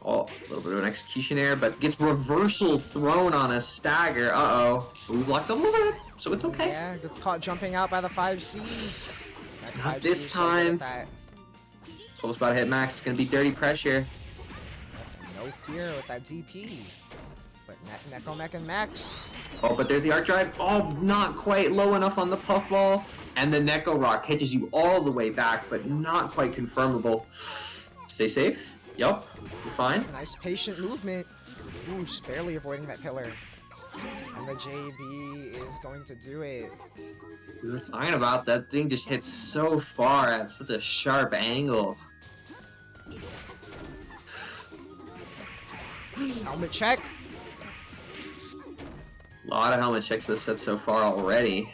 Oh, a little bit of an execution error, but gets reversal thrown on a stagger. Uh-oh. We blocked a little bit, so it's okay. Yeah, gets caught jumping out by the 5C. That Not 5C this is so good at time. that. Almost about to hit max. It's going to be dirty pressure. No fear with that DP. But Nekomech and Max. Oh, but there's the arc drive. Oh, not quite low enough on the puffball. And the Neko Rock catches you all the way back, but not quite confirmable. Stay safe. Yup, you're fine. Nice patient movement. Ooh, just barely avoiding that pillar. And the JB is going to do it. We were talking about that thing just hit so far at such a sharp angle. Helmet check. A lot of helmet checks this set so far already.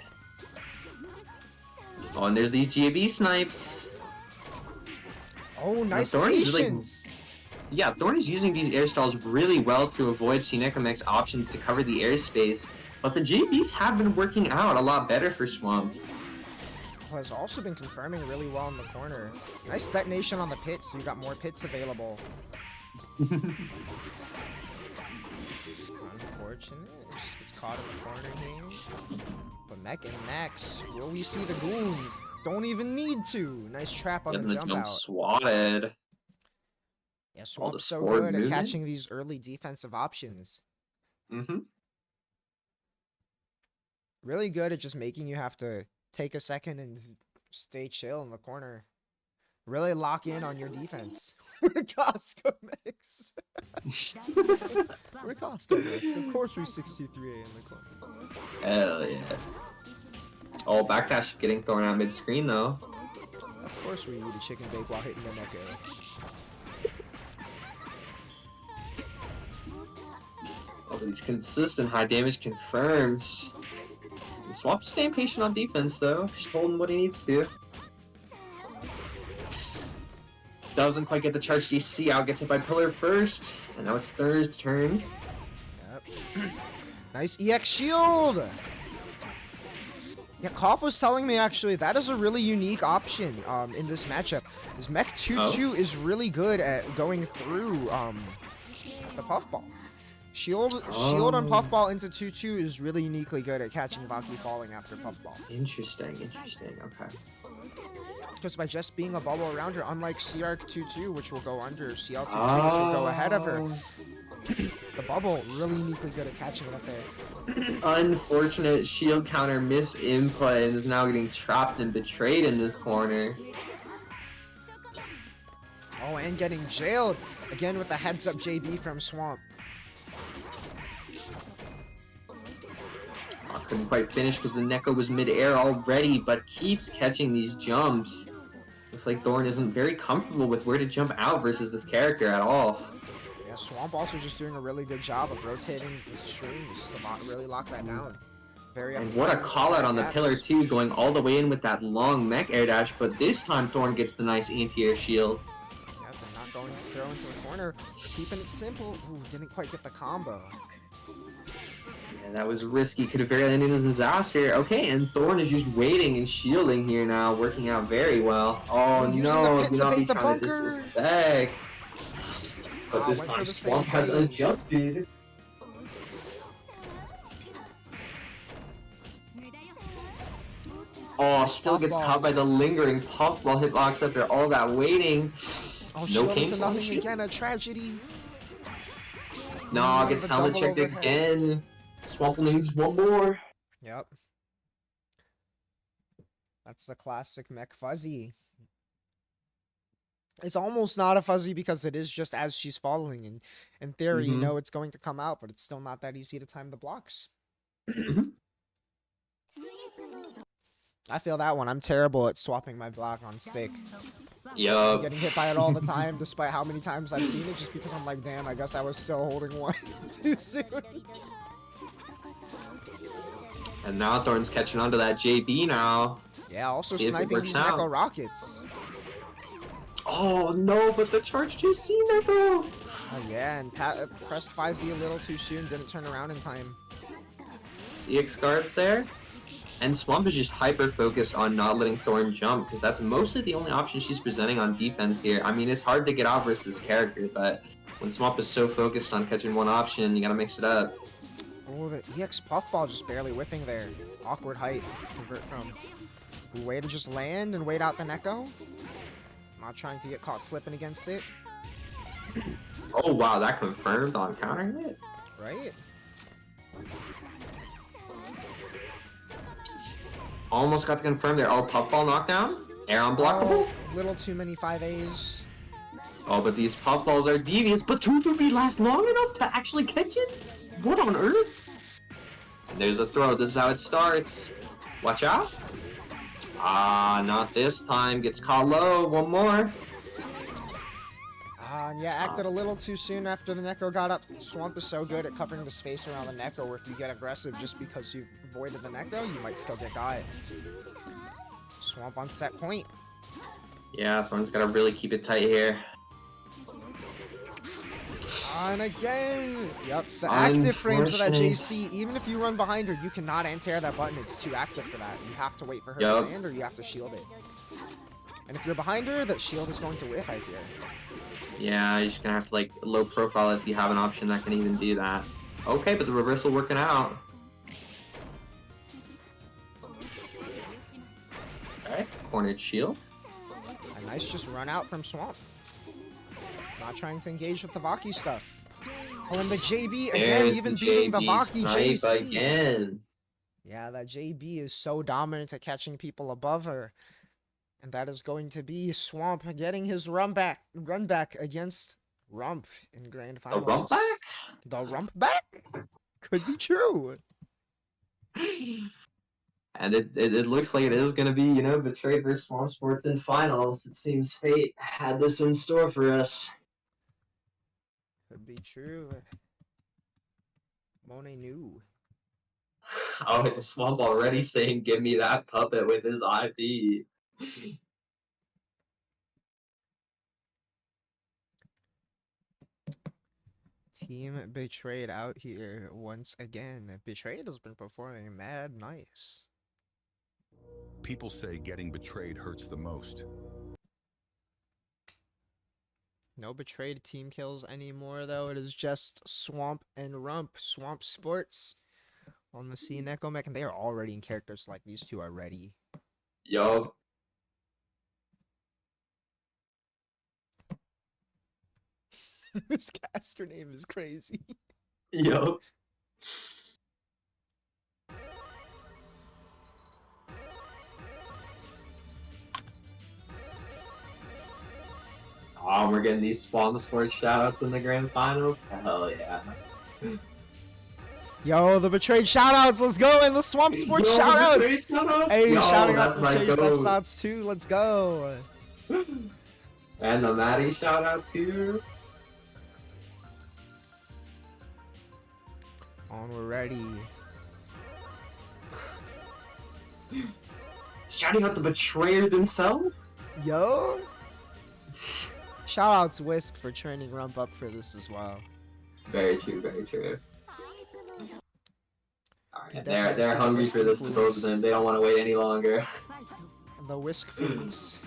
Oh, and there's these GAB snipes. Oh, nice Thorn is really- patience. Yeah, Thorn is using these air stalls really well to avoid Nekomech's options to cover the airspace, but the JBs have been working out a lot better for Swamp. Has also been confirming really well in the corner. Nice detonation on the pit, so you got more pits available. Unfortunate. It just gets caught in the corner here. But Mech and Max, will we see the goons? Don't even need to. Nice trap on Getting the the jump jump out. swatted. Yeah, the Swamp's so forward good at movement. catching these early defensive options. Mm-hmm. Really good at just making you have to take a second and stay chill in the corner. Really lock in on your defense. We're Costco mix. We're Costco mix. Of course we're 63A in the corner. Hell yeah. Oh, backdash getting thrown out mid-screen though. Of course we eat a chicken bake while hitting the Neko. Oh, these consistent high damage confirms. Swap staying patient on defense though. Just holding what he needs to. Doesn't quite get the charge DC out, gets hit by pillar first. And now it's Third's turn. Yep. Nice EX shield. Yeah, Koff was telling me actually that is a really unique option in this matchup. Is Mech 2-2 is really good at going through the puffball. Shield on puffball into 2-2 is really uniquely good at catching Vaki falling after puffball. Interesting. Okay. Because by just being a bubble around her, unlike CR 2-2, which will go under, CL 2-2, which will go ahead of her, the bubble really uniquely good at catching it up there. Unfortunate shield counter miss input and is now getting trapped and betrayed in this corner. Oh, and getting jailed again with the heads up JB from Swamp. Couldn't quite finish because the Neko was mid-air already, but keeps catching these jumps. Looks like Thorn isn't very comfortable with where to jump out versus this character at all. Yeah, Swamp also just doing a really good job of rotating the strings to really lock that down. And what a call out on the pillar too, going all the way in with that long mech air dash, but this time Thorn gets the nice anti-air shield. Yeah, they're not going to throw into the corner, keeping it simple. Ooh, didn't quite get the combo. Yeah, that was risky, could have very ended in a disaster. Okay, and Thorn is just waiting and shielding here now, working out very well. Oh no, do not be trying to disrespect. But this time Swamp has adjusted. Oh, still gets caught by the lingering puffball hitbox after all that waiting. Oh, no came to nothing again, a tragedy. No, gets helmet checked again. Swamp needs one more. Yep. That's the classic mech fuzzy. It's almost not a fuzzy because it is just as she's falling, and in theory, you know it's going to come out, but it's still not that easy to time the blocks. I feel that one. I'm terrible at swapping my block on stick. Yup. I'm getting hit by it all the time, despite how many times I've seen it, just because I'm like, damn, I guess I was still holding one too soon. And now Thorn's catching on to that JB now. Yeah, also sniping these Neko rockets. Oh no, but the charge JC Neko! Oh yeah, and pressed 5B a little too soon, didn't turn around in time. CX guards there. And Swamp is just hyper-focused on not letting Thorn jump, because that's mostly the only option she's presenting on defense here. I mean, it's hard to get out versus this character, but when Swamp is so focused on catching one option, you gotta mix it up. Oh, the EX puffball just barely whiffing there. Awkward height to convert from. Way to just land and wait out the Neko. Not trying to get caught slipping against it. Oh wow, that confirmed on counter hit? Right? Almost got to confirm there. Oh, puffball knockdown? Air unblockable? Oh, little too many 5As. Oh, but these puffballs are devious, but 2-3 last long enough to actually catch it? What on earth? And there's a throw. This is how it starts. Watch out. Ah, not this time. Gets caught low. One more. Yeah, acted a little too soon after the Neko got up. Swamp is so good at covering the space around the Neko, where if you get aggressive just because you avoided the Neko, you might still get got. Swamp on set point. Yeah, Thorn's gotta really keep it tight here. And again! Yep, the active frames of that JC, even if you run behind her, you cannot anti-air that button. It's too active for that. You have to wait for her to land, or you have to shield it. And if you're behind her, that shield is going to whiff, I fear. Yeah, you're just gonna have to, like, low profile if you have an option that can even do that. Okay, but the reversal working out. Alright, cornered shield. A nice just run out from Swamp. Not trying to engage with the Vaki stuff. Oh, and the JB again, even beating the Vaki JC. Again. Yeah, that JB is so dominant at catching people above her. And that is going to be Swamp getting his run back against Rump in Grand Finals. The Rump back? The Rump back? Could be true. And it looks like it is going to be, you know, Betrayed versus Swamp Sports in finals. It seems fate had this in store for us. Could be true. Monet knew. Oh, and Swamp already saying, give me that puppet with his IP. Team Betrayed out here once again. Betrayed has been performing mad nice. People say getting betrayed hurts the most. No betrayed team kills anymore, though. It is just Swamp and Rump. Swamp Sports on the scene. Echo Mech, and they are already in characters like these two are ready. Yo. This caster name is crazy. Yo. Oh, we're getting these Spawn Sports shoutouts in the grand finals. Hell yeah. Yo, the Betrayed shoutouts. Let's go. And the Swamp Sports Yo, shoutouts. Betrayed shoutouts. Hey, Yo, shouting out that's the my Shades goat. Left Shots too. Let's go. And the Maddie shout out too. On, we're ready. Shouting out the betrayer themselves. Yo. Shoutouts Whisk for training Rump up for this as well. Very true, very true. Alright, Definitely they're see the hungry Whisk for this, foods. both of them. They don't want to wait any longer. The Whisk foods.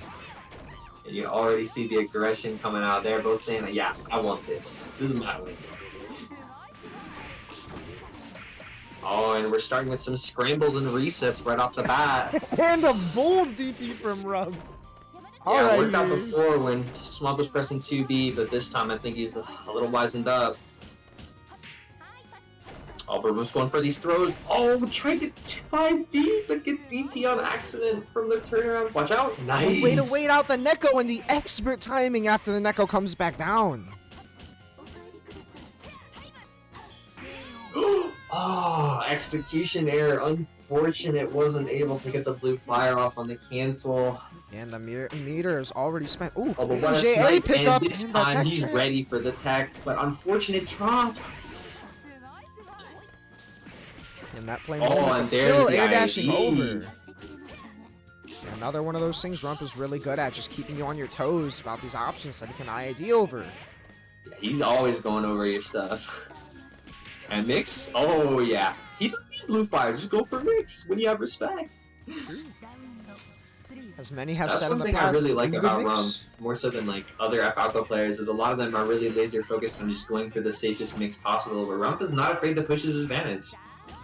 And you already see the aggression coming out. They're both saying, like, yeah, I want this. This is my win. Oh, and we're starting with some scrambles and resets right off the bat. And a bold DP from Rump. Yeah, it worked out before when Swamp was pressing 2B, but this time I think he's a little wizened up. Oh, but Rump's going for these throws. Oh, trying to 5D, but gets DP on accident from the turnaround. Watch out. Nice. Way to wait out the Neko and the expert timing after the Neko comes back down. Oh, execution error. Unfortunate, wasn't able to get the blue fire off on the cancel. And the meter is already spent. Ooh, Oh, but clean what a JA snipe, pickup. and this And the time tech he's check. ready for the tech, but unfortunate drop. And that play Oh, moment, and but there's still the air dashing IID. over. Another one of those things Rump is really good at, just keeping you on your toes about these options that he can IID over. Yeah, he's always going over your stuff. And Mix? Oh, yeah. He doesn't need blue fire. Just go for Mix when you have respect. As many have That's said in one the thing I past, really like good about mix. Rump, more so than like other FALCO players, is a lot of them are really laser focused on just going for the safest mix possible, but Rump is not afraid to push his advantage.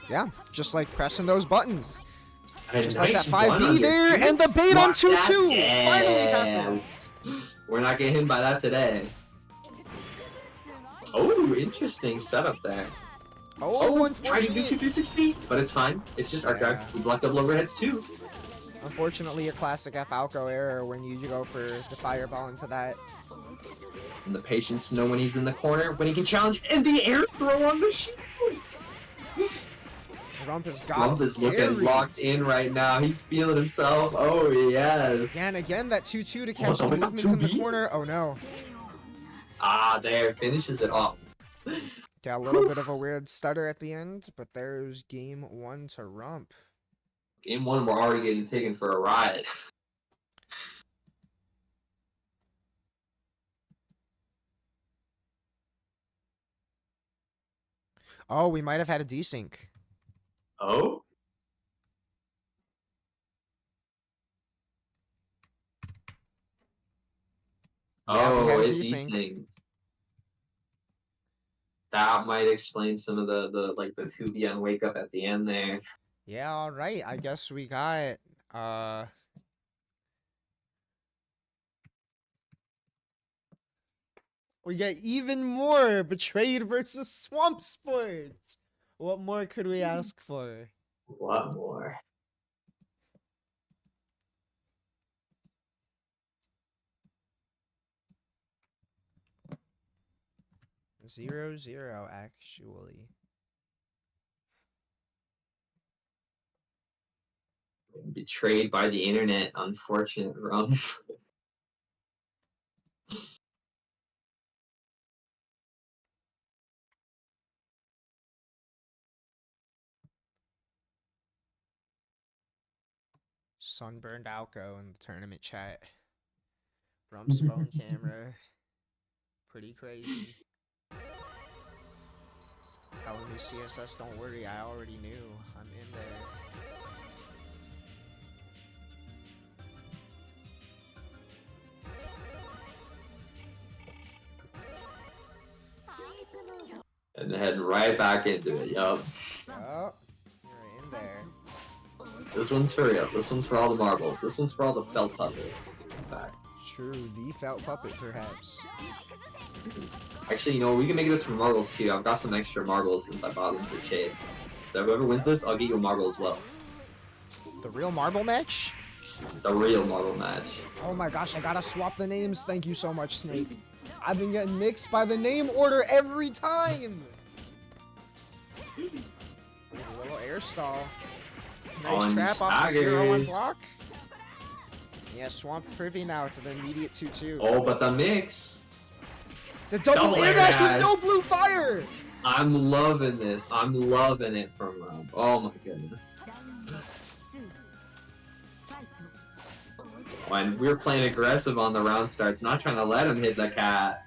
Yeah, just like pressing those buttons. And Just nice like that one 5B on there, your two. and the bait on Lock 2-2 that. finally Yeah. happens. We're not getting hit by that today. Oh, interesting setup there. Oh, tried to do unfortunate. 260, but it's fine. It's just archive. Yeah. We blocked double overheads too. Unfortunately, a classic FALCO error when you go for the fireball into that. And the patience to know when he's in the corner, when he can challenge, and the air throw on the shield. Rump has got Rump is looking carries. locked in right now. He's feeling himself. Oh, yes. And again, that 2-2 to catch the we got movement in the 2B? corner. Oh no. Ah, there. Finishes it off. Got a little bit of a weird stutter at the end, but there's game 1 to Rump. Game 1, we're already getting taken for a ride. Oh, we might have had a desync. Oh? Yeah, we had a it desync. desync. That might explain some of the 2B on wake up at the end there. Yeah, all right. I guess we got we got even more Betrayed versus Swamp Sports. What more could we ask for? What more? 0-0 actually. Betrayed by the internet, unfortunate Rump. Sunburned Alco in the tournament chat. Rump's phone camera. Pretty crazy. Telling me CSS, don't worry, I already knew. I'm in there. And head right back into it. Yup. Yup. You're in there. This one's for real. This one's for all the marbles. This one's for all the felt puppets. In fact. True, the felt puppet, perhaps. Actually, you know, we can make this for marbles too. I've got some extra marbles since I bought them for Chase. So whoever wins this, I'll get you a marble as well. The real marble match? The real marble match. Oh my gosh, I gotta swap the names. Thank you so much, Snake. I've been getting mixed by the name order every time. Ooh, a little air stall. Nice trap off the 0-1 block. Yeah, Swamp privy now to the immediate 2-2. Oh, but the mix. The double air dash with no blue fire. I'm loving this. I'm loving it from Rob. Oh my goodness. And we're playing aggressive on the round starts, not trying to let him hit the cat.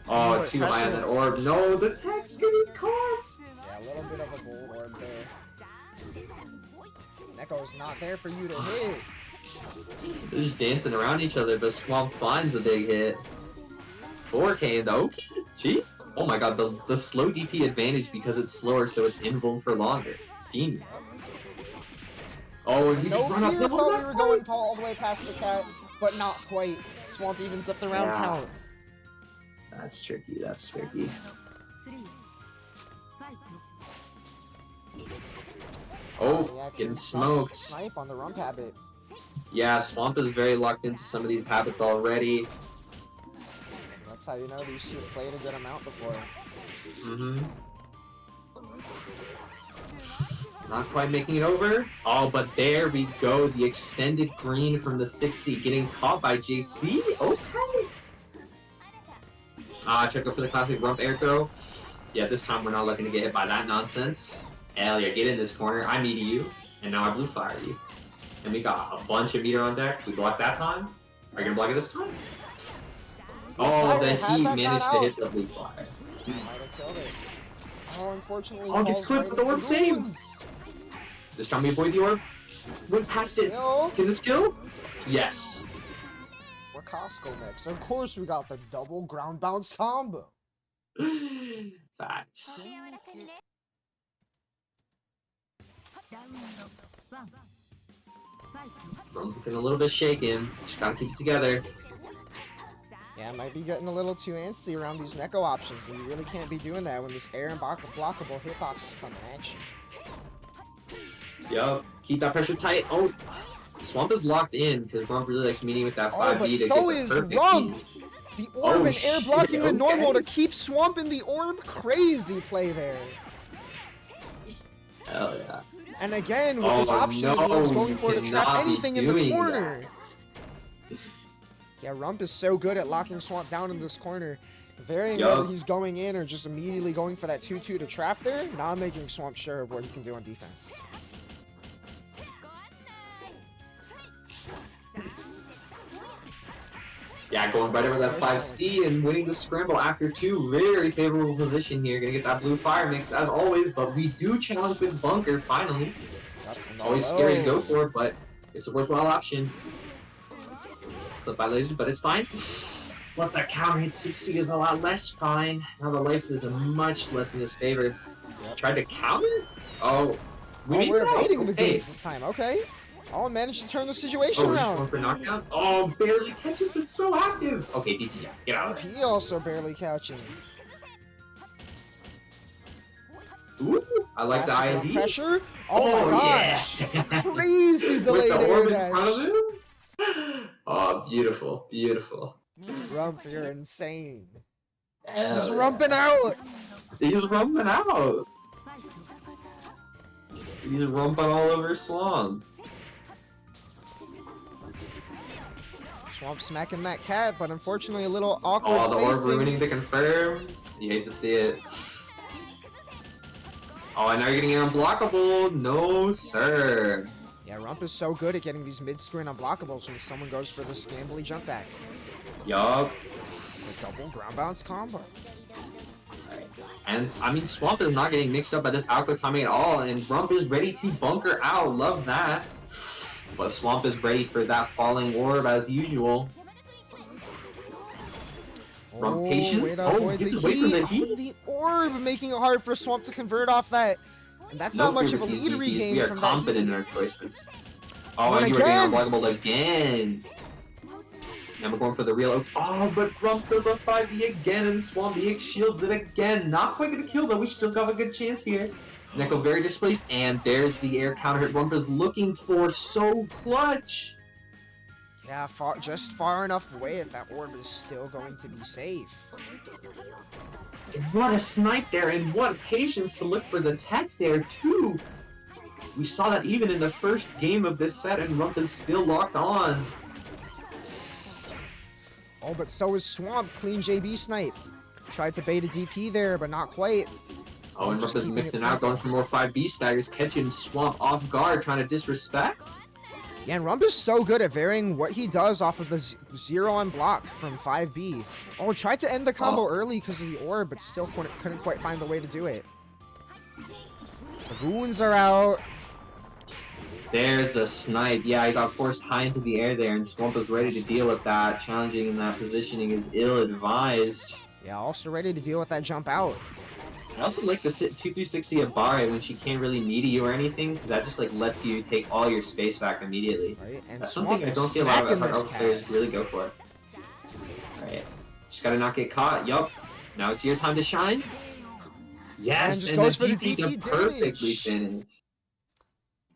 Oh, too high on that orb. No, the tech's getting caught. Yeah, a little bit of a gold orb there. Neko's not there for you to hit. They're just dancing around each other, but Swamp finds the big hit. 4K though. Gee. Oh my god, the slow DP advantage because it's slower, so it's invuln for longer. Genius. Oh, and you No just run up fear, the thought we were going all the way past the cat, but not quite. Swamp evens up the round count. That's tricky, that's tricky. Oh, yeah, getting smoked. Snipe on the rump habit. Yeah, Swamp is very locked into some of these habits already. That's how you know these two have played a good amount before. Not quite making it over. Oh, but there we go. The extended green from the 60 getting caught by JC. Okay. Check out for the classic rump air throw. Yeah, this time we're not looking to get hit by that nonsense. Hell yeah, get in this corner. I meter you, and now I blue fire you. And we got a bunch of meter on deck. We block that time. Are you gonna block it this time? Oh, then he managed to hit the blue fire. Might have killed it. Oh, unfortunately. Oh, gets clipped, but the orb saves. This time we avoid the orb. Went past it. Can this kill? Yes. We're Costco next. Of course, we got the double ground bounce combo. Facts. I'm looking a little bit shaken. Just gotta keep it together. Yeah, might be getting a little too antsy around these Neko options, and you really can't be doing that when this air and blockable hitbox is coming at you. Yup. Keep that pressure tight. Oh, Swamp is locked in because Rump really likes meeting with that 5B but to so get the is perfect Rump. beat. The orb and air blocking the normal okay. to keep Swamp in the orb. Crazy play there. Hell yeah. And again, with this option, he was going for to trap anything in the corner. Yeah, Rump is so good at locking Swamp down in this corner. Varying whether he's going in or just immediately going for that 2-2 to trap there, not making Swamp sure of what he can do on defense. Yeah, going right over that 5C and winning the scramble after 2. Very favorable position here. Gonna get that blue fire mix as always, but we do challenge with Bunker finally. Always scary to go for, but it's a worthwhile option. Flip by lasers, but it's fine. But the counter hit 60 is a lot less fine. Now the life is much less in his favor. Tried to counter? Oh, we're evading the games this time. Okay. Oh, managed to turn the situation around. Going for knockdown? Oh, barely catches it. So active. Okay, DP, yeah, get out. DP also barely catching. Ooh, I like the IND. Pressure. Oh my gosh. Yeah. Crazy delayed air dash. Oh, beautiful, beautiful. Rump, you're insane. Hell He's rumping out. He's rumping out. He's rumping all over Swamp. Swamp smacking that cat, but unfortunately a little awkward spacing. Oh, the orb ruining the confirm. You hate to see it. Oh, and now you're getting unblockable. No, sir. Yeah, Rump is so good at getting these mid-screen unblockables when someone goes for the scambly jump back. Yup. The double ground bounce combo. And, I mean, Swamp is not getting mixed up by this Aqua timing at all, and Rump is ready to bunker out. Love that. But Swamp is ready for that falling orb as usual. Rump patience. Oh, gets away from the heat. The orb making it hard for Swamp to convert off that. And that's not much of a lead regain We are from that confident heat. in our choices. Oh, And and you were again. getting unblockable again. Now we're going for the real. Oh, but Rump does a 5e again, and Swamp EX shields it again. Not quite gonna kill, though. We still got a good chance here. Neko very displaced, and there's the air counter hit Rump is looking for. So clutch. Yeah, just far enough away that that orb is still going to be safe. What a snipe there, and what patience to look for the tech there, too. We saw that even in the first game of this set, and Rump is still locked on. Oh, but so is Swamp. Clean JB snipe. Tried to bait a DP there, but not quite. Oh, and Just Rump is keeping it mixing out, going for more 5B staggers, catching Swamp off guard, trying to disrespect. Yeah, and Rump is so good at varying what he does off of the 0 on block from 5B. Oh, tried to end the combo early because of the orb, but still couldn't quite find the way to do it. The goons are out. There's the snipe. Yeah, he got forced high into the air there, and Swamp was ready to deal with that. Challenging in that positioning is ill-advised. Yeah, also ready to deal with that jump out. I also like the 2360 of Barre when she can't really meet you or anything, because that just like lets you take all your space back immediately. Right, and That's Swamp something I is don't see a lot of smacking this hard players cat. really go for. Alright. Just gotta not get caught. Yup. Now it's your time to shine. Yes, And just and goes the for the DP to DP perfectly damage. finish.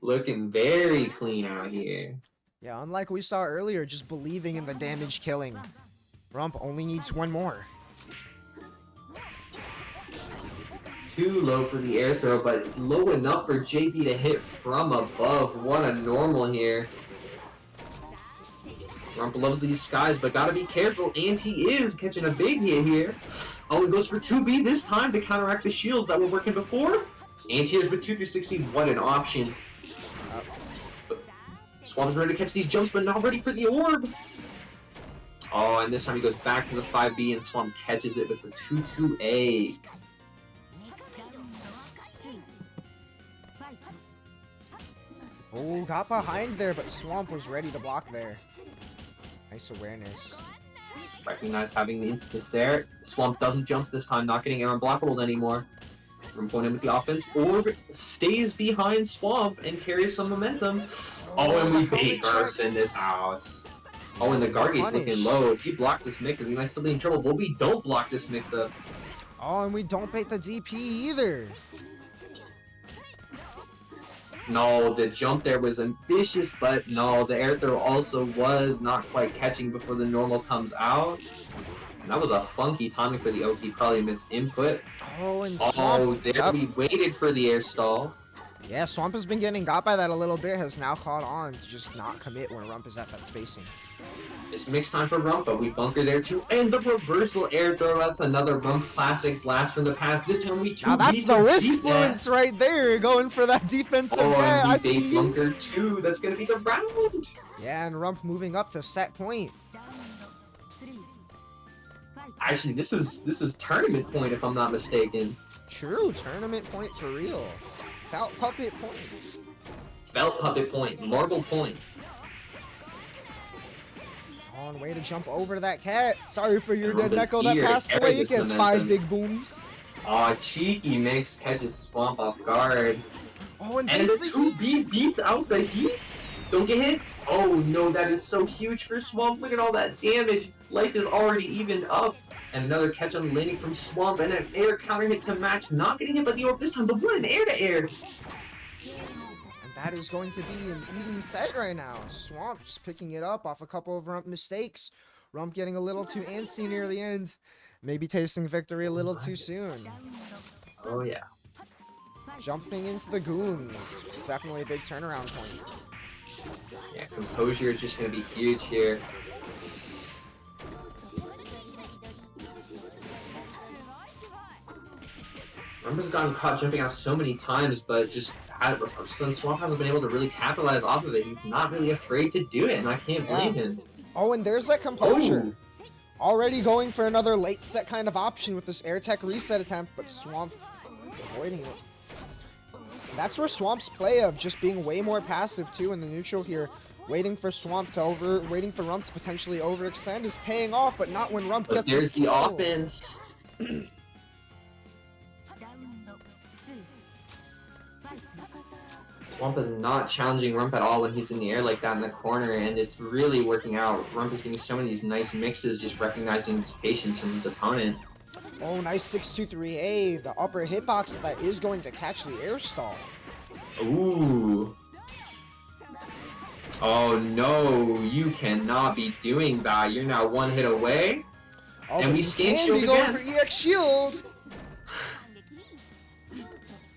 Looking very clean out here. Yeah, unlike we saw earlier, just believing in the damage killing. Rump only needs one more. Too low for the air throw, but low enough for JP to hit from above. What a normal here. Rump loves these skies, but gotta be careful, and he is catching a big hit here. Oh, he goes for 2B this time to counteract the shields that were working before. Anti-airs with 2360, what an option. Swamp's ready to catch these jumps, but not ready for the orb. Oh, and this time he goes back to the 5B, and Swamp catches it with the 2-2A. Oh, got behind there, but Swamp was ready to block there. Nice awareness. Recognize having the impetus there. Swamp doesn't jump this time, not getting air unblockable anymore. From going in with the offense. Orb stays behind Swamp and carries some momentum. Oh, and we bait Garce in this house. Oh, and the Gargate's looking low. If you block this mix-up, you might still be in trouble. But we don't block this mix-up. Oh, and we don't bait the DP either. No, the jump there was ambitious, but no, the air throw also was not quite catching before the normal comes out. And that was a funky timing for the Oki, probably missed input. Oh, and Oh, Swamp. there we waited for the air stall. Yeah, Swamp has been getting got by that a little bit, has now caught on to just not commit when Rump is at that spacing. It's mixed time for Rump, but we bunker there too. And the reversal air throw, that's another Rump classic blast from the past. This time we Now that's the risk fluence right there, going for that defensive guy. I and we see. bunker 2, that's gonna be the round. Yeah, and Rump moving up to set point. Actually, this is tournament point if I'm not mistaken. True, tournament point for real. Felt puppet point. Felt puppet point, marble point. On way to jump over that cat. Sorry for your And dead Rump is Neko that here to passed carry away this against momentum. 5 big booms. Aw, cheeky mix catches Swamp off guard. Oh, and And beats the the heat. 2B beats out the heat. Don't get hit. Oh no, that is so huge for Swamp. Look at all that damage. Life is already evened up. And another catch on the landing from Swamp, and an air counter hit to match. Not getting hit by the orb this time, but what an air to air. And that is going to be an even set right now. Swamp just picking it up off a couple of Rump mistakes. Rump getting a little too antsy near the end. Maybe tasting victory a little too soon. Oh yeah. Jumping into the goons. It's definitely a big turnaround point. Yeah, composure is just going to be huge here. Rump has gotten caught jumping out so many times, but just since Swamp hasn't been able to really capitalize off of it, he's not really afraid to do it, and I can't blame him. Oh, and there's that composure. Already going for another late set kind of option with this air tech reset attempt, but Swamp avoiding it. That's where Swamp's play of just being way more passive too in the neutral here, waiting for Rump to potentially overextend is paying off, but not when Rump gets his kill. There's the offense. Swamp is not challenging Rump at all when he's in the air like that in the corner, and it's really working out. Rump is getting so many of these nice mixes, just recognizing his patience from his opponent. Oh, nice 6-2-3-A. The upper hitbox that is going to catch the air stall. Ooh. Oh no, you cannot be doing that. You're now one hit away. Oh, and we stand shield again. Going for EX shield.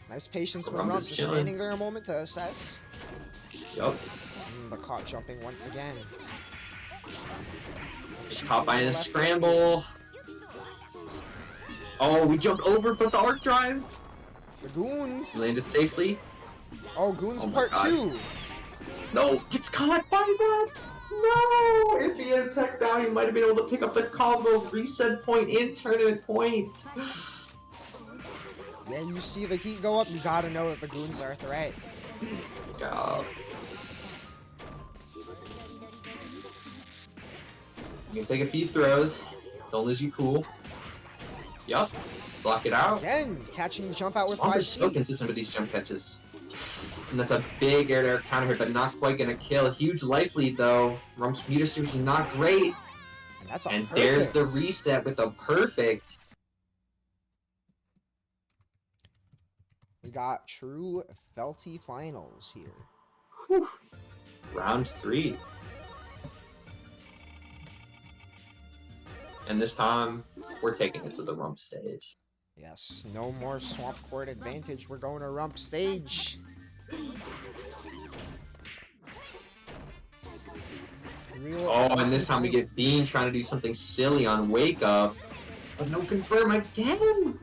Nice patience from Rump, just standing there a moment to assess. Yup. But caught jumping once again. Just caught by a scramble. Oh, we jumped over, but the arc drive. The Goons. Landed safely. Oh, Goons part 2. No, gets caught by that. No, if he had attacked down, he might have been able to pick up the combo reset point in tournament point. Yeah, you see the heat go up, you gotta know that the Goons are a threat. Yeah. You can take a few throws. Don't lose your cool. Yup. Block it out. Again, catching the jump out with Swamp 5C. is so consistent with these jump catches. And that's a big air-to-air counter hit, but not quite gonna kill. Huge life lead though. Rump's meter is not great. And that's a and perfect. There's the reset with a perfect. We got true Felty Finals here. Whew. Round 3. And this time, we're taking it to the Rump stage. Yes, no more Swamp Court advantage. We're going to Rump stage. And this time we get Bean trying to do something silly on Wake Up. But no confirm again!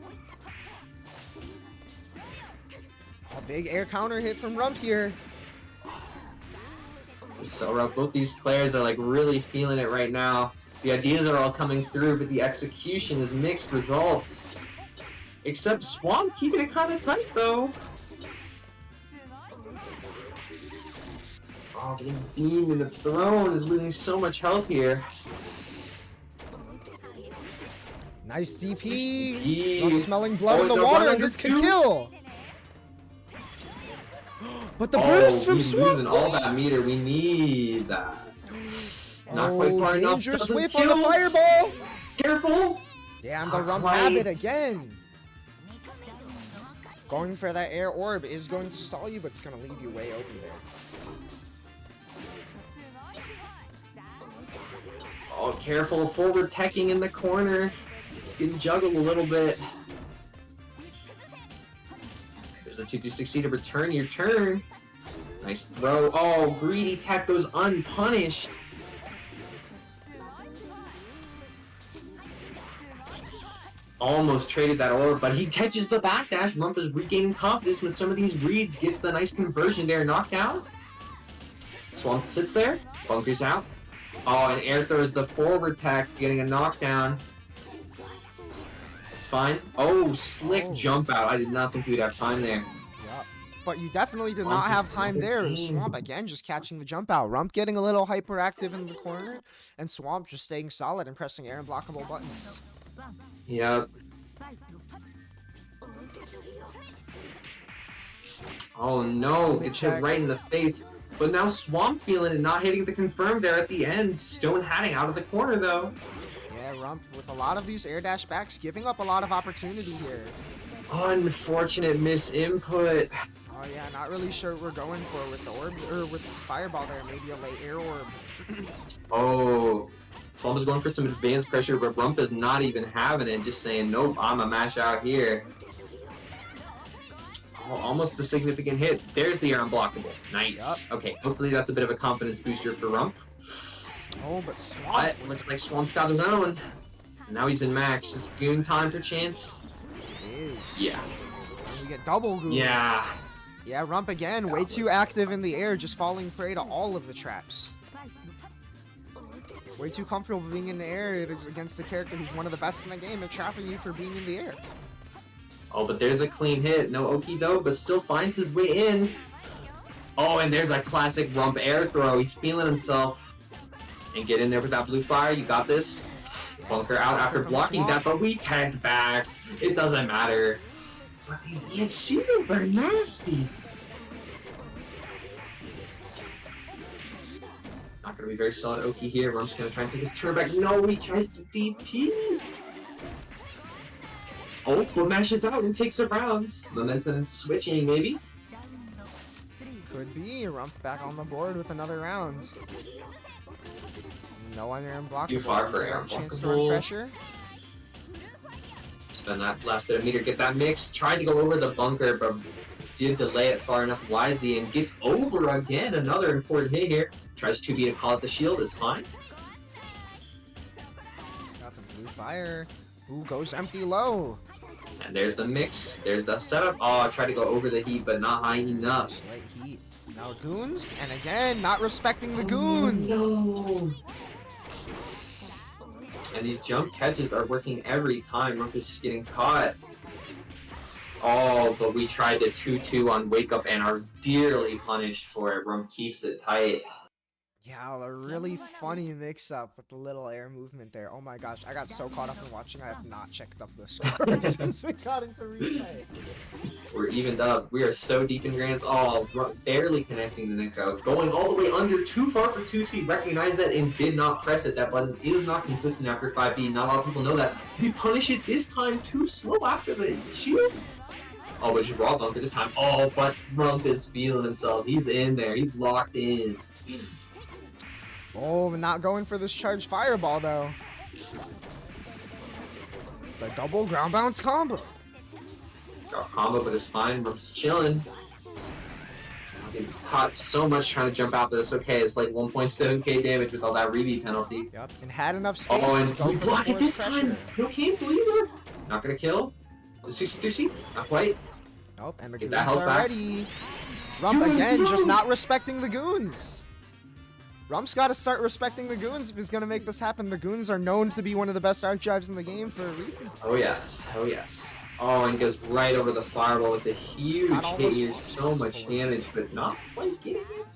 A big air counter hit from Rump here. So rough. Both these players are like really feeling it right now. The ideas are all coming through, but the execution is mixed results. Except Swamp keeping it kind of tight though. Oh, getting beamed in the throne is losing so much health here. Nice DP. DP. Rump smelling blood in the no, water, blood and this under can two. kill. But the burst from he's Swamp. losing all that meter. We need that. Not quite far enough. Dangerous Doesn't whiff kill. on the fireball. Careful. Damn, the Rump Right. habit again. Going for that air orb is going to stall you, but it's going to leave you way open there. Oh, careful. Forward teching in the corner. It's getting juggled a little bit. There's a 2-2-6 to return your turn. Nice throw. Oh, greedy tech goes unpunished. Almost traded that orb, but he catches the backdash. Rump is regaining confidence with some of these reads. Gets the nice conversion there, knockdown. Swamp sits there, bunkers out. Oh, and air throws the forward tech, getting a knockdown. It's fine. Oh, slick jump out. I did not think we'd have time there. Yep. But you definitely did not have time there. Swamp again just catching the jump out. Rump getting a little hyperactive in the corner, and Swamp just staying solid and pressing air and blockable buttons. Yep. Oh no, it's hit right in the face. But now Swamp feeling it, not hitting the confirm there at the end. Stone hatting out of the corner though. Yeah, Rump with a lot of these air dash backs, giving up a lot of opportunity here. Unfortunate misinput. Oh yeah, not really sure what we're going for with the orb, or with the fireball there. Maybe a late air orb. Oh. Swamp is going for some advanced pressure, but Rump is not even having it, just saying, nope, I'm a mash out here. Oh, almost a significant hit. There's the air unblockable. Nice. Yep. Okay, hopefully that's a bit of a confidence booster for Rump. Oh, but Swamp. But looks like Swamp's got his own. Now he's in max. It's goon time for chance. It is. Yeah. And we get double goon. Yeah. Yeah, Rump again, way too active in the air, just falling prey to all of the traps. Way too comfortable being in the air against a character who's one of the best in the game and trapping you for being in the air. Oh, but there's a clean hit. No Oki though, but still finds his way in. Oh, and there's a classic Rump air throw. He's feeling himself. And get in there with that blue fire. You got this. Bunker out after blocking that, but we tagged back. It doesn't matter. But these Ian shields are nasty. Not gonna be very solid Oki here. Rump's gonna try and take his turn back. No, he tries to DP. Oh, but mashes out and takes a round. Momentum switching, maybe. Could be. Rump back on the board with another round. No one air unblockable. Too far for air Chance to run pressure. Spend that last bit of meter, get that mix. Tried to go over the bunker, but did delay it far enough wisely and gets over again. Another important hit here. Tries 2B to call out the shield, it's fine. Got the blue fire. Ooh, goes empty low. And there's the mix. There's the setup. Oh, tried to go over the heat, but not high enough. Slight heat. Now goons, and again, not respecting the goons. No. And these jump catches are working every time. Rump is just getting caught. Oh, but we tried the 2-2 on Wake Up and are dearly punished for it. Rump keeps it tight. Yeah, a really funny mix-up with the little air movement there. Oh my gosh, I got so caught up in watching, I have not checked up the score since we got into replay. We're evened up. We are so deep in grands. Oh, barely connecting the Neko. Going all the way under, too far for 2C. Recognized that and did not press it. That button is not consistent after 5B. Not a lot of people know that. We punish it this time too slow after the shield. Oh, but just raw bunker this time. Oh, but Rump is feeling himself. He's in there. He's locked in. Oh, not going for this charged fireball though. The double ground bounce combo. Got combo, but it's fine. Rump's chilling. Getting caught so much trying to jump out, but it's okay. It's like 1.7k damage with all that rebeat penalty. Yep, and had enough space Oh, to and go we for block the it this force time. pressure. No cancel either. Not gonna kill. The 63C. Not quite. Nope, and the Get goons that health are back. ready. Rump Goons, again, no! just not respecting the goons. Rump's got to start respecting the goons if he's going to make this happen. The goons are known to be one of the best archetypes in the game for a reason. Oh yes. Oh yes. Oh, and goes right over the fireball with a huge Not hit almost here. forced So to much pull it. damage, but not quite getting it.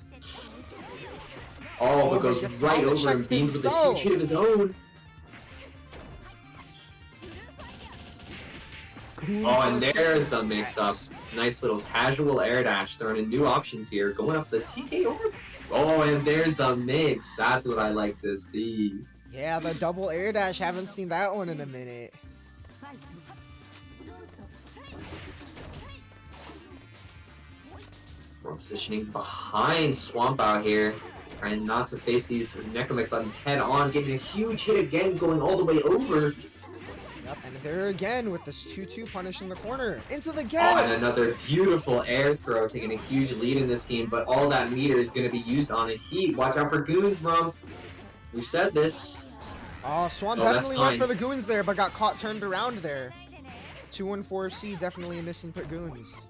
Oh, but but goes gets right all over and checked beams with a himself. huge hit of his own. Oh, and there's the mix-up. Nice little casual air dash, throwing in new options here. Going up the TK orb. Oh, and there's the mix. That's what I like to see. Yeah, the double air dash. Haven't seen that one in a minute. We're positioning behind Swamp out here. Trying not to face these Necromic buttons head on. Getting a huge hit again, going all the way over. Yep, and there again with this 2-2 punish in the corner. Into the Oh, gap! and another beautiful air throw, taking a huge lead in this game, but all that meter is going to be used on a heat. Watch out for goons, Rump. We said this. Oh, Swan Oh, that's definitely went fine. for the goons there, but got caught turned around there. 2 and 4C definitely misinput goons.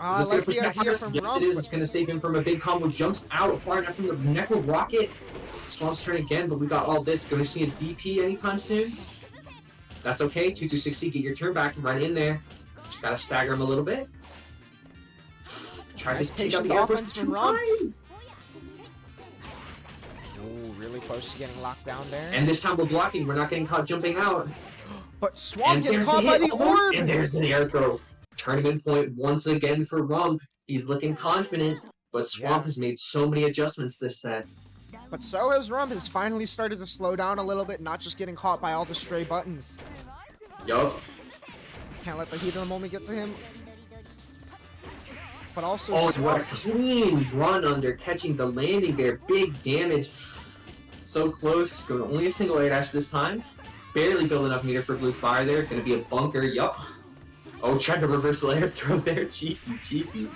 I Is this like gonna the push back idea on us? from Yes, Rump. it is. It's going to save him from a big combo. Jumps out far enough from the Necro Rocket. Swamp's turn again, but we got all this. Going to see a DP anytime soon. That's okay. 2-2-6C, get your turn back and run in there. Just got to stagger him a little bit. Try Nice to take out patient the air offense too from Rump. high. Ooh, really close to getting locked down there. And this time we're blocking. We're not getting caught jumping out. But Swan And getting there's caught by hit, the almost, orb! And there's an air throw. Tournament point once again for Rump. He's looking confident, but Swamp Yeah. has made so many adjustments this set. But so has Rump. Has finally started to slow down a little bit, not just getting caught by all the stray buttons. Yup. Can't let the heat of the moment get to him. But also Oh, what a Swamp. clean run under catching the landing there. Big damage. So close. Going only a single air dash this time. Barely build enough meter for blue fire there. Gonna be a bunker. Yup. Oh, tried to reversal air throw there. Cheeky.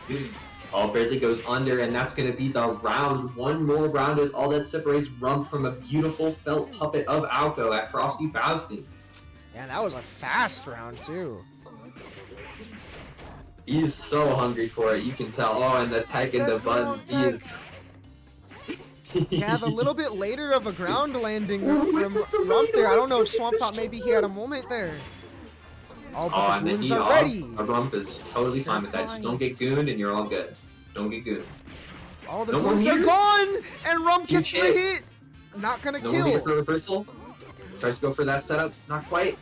Oh, barely goes under, and that's gonna be the round. One more round is all that separates Rump from a beautiful felt puppet of Alco at Frosty Fausty. Yeah, that was a fast round too. He's so hungry for it, you can tell. Oh, and the tech and the The buttons. tech. Yeah, the little bit later of a ground landing Oh, from that's a Rump there. I don't know if look at Swamp this thought maybe he had a moment there. Oh, but Oh, the and then goons he are off. ready. A rump is totally They're fine with that. Just don't fine. get gooned and you're all good. Don't get gooned. Oh, the No more goons are meter? gone, and Rump Huge gets the hit. hit. Not gonna No more meter kill. for reversal. Tries to go for that setup. Not quite.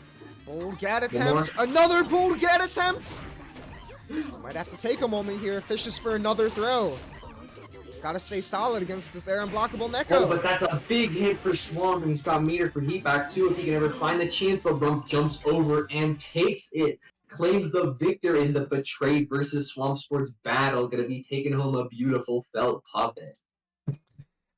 Bold gat One more. attempt. Another bold gat attempt. Might have to take a moment here. Fishes for another throw. Gotta stay solid against this air unblockable Oh, but Neko. that's a big hit for Swamp, and he's got meter for heat back too if he can ever find the chance, but Rump jumps over and takes it. Claims the victor in the Betrayed versus Swamp Sports battle. Gonna be taking home a beautiful felt puppet.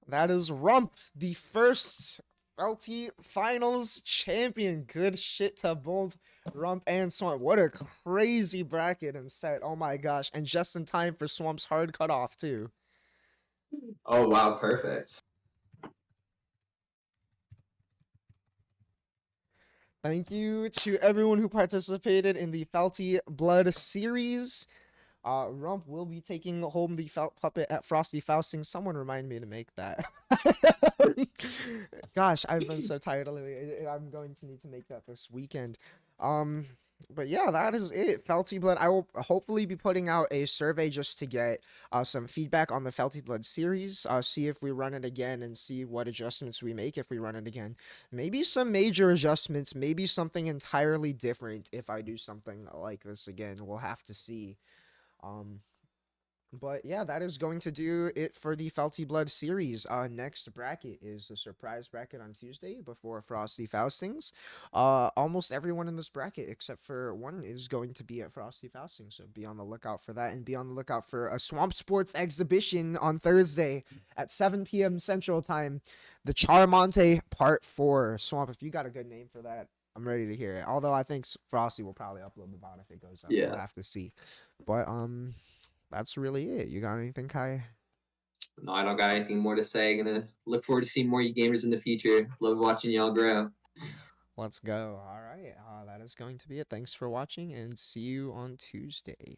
That is Rump, the first Felty Finals champion. Good shit to both Rump and Swamp. What a crazy bracket and set. Oh my gosh. And just in time for Swamp's hard cutoff, too. Oh wow, perfect. Thank you to everyone who participated in the Felty Blood series. Rump will be taking home the felt puppet at Frosty Fausting. Someone remind me to make that. Gosh, I've been so tired lately. I'm going to need to make that this weekend. But yeah, that is it. Felty Blood. I will hopefully be putting out a survey just to get some feedback on the Felty Blood series. See if we run it again and see what adjustments we make if we run it again. Maybe some major adjustments. Maybe something entirely different if I do something like this again. We'll have to see. But yeah, that is going to do it for the Felty Blood series. Next bracket is the surprise bracket on Tuesday before Frosty Faustings. Almost everyone in this bracket except for one is going to be at Frosty Fausting, so be on the lookout for that, and be on the lookout for a Swamp Sports exhibition on Thursday at 7 p.m. Central Time. The Charmonte Part 4. Swamp, if you got a good name for that, I'm ready to hear it. Although I think Frosty will probably upload the VOD if it goes up. Yeah. We'll have to see. But that's really it. You got anything, Kai? No, I don't got anything more to say. Gonna look forward to seeing more you gamers in the future. Love watching y'all grow. Let's go. All right. That is going to be it. Thanks for watching and see you on Tuesday.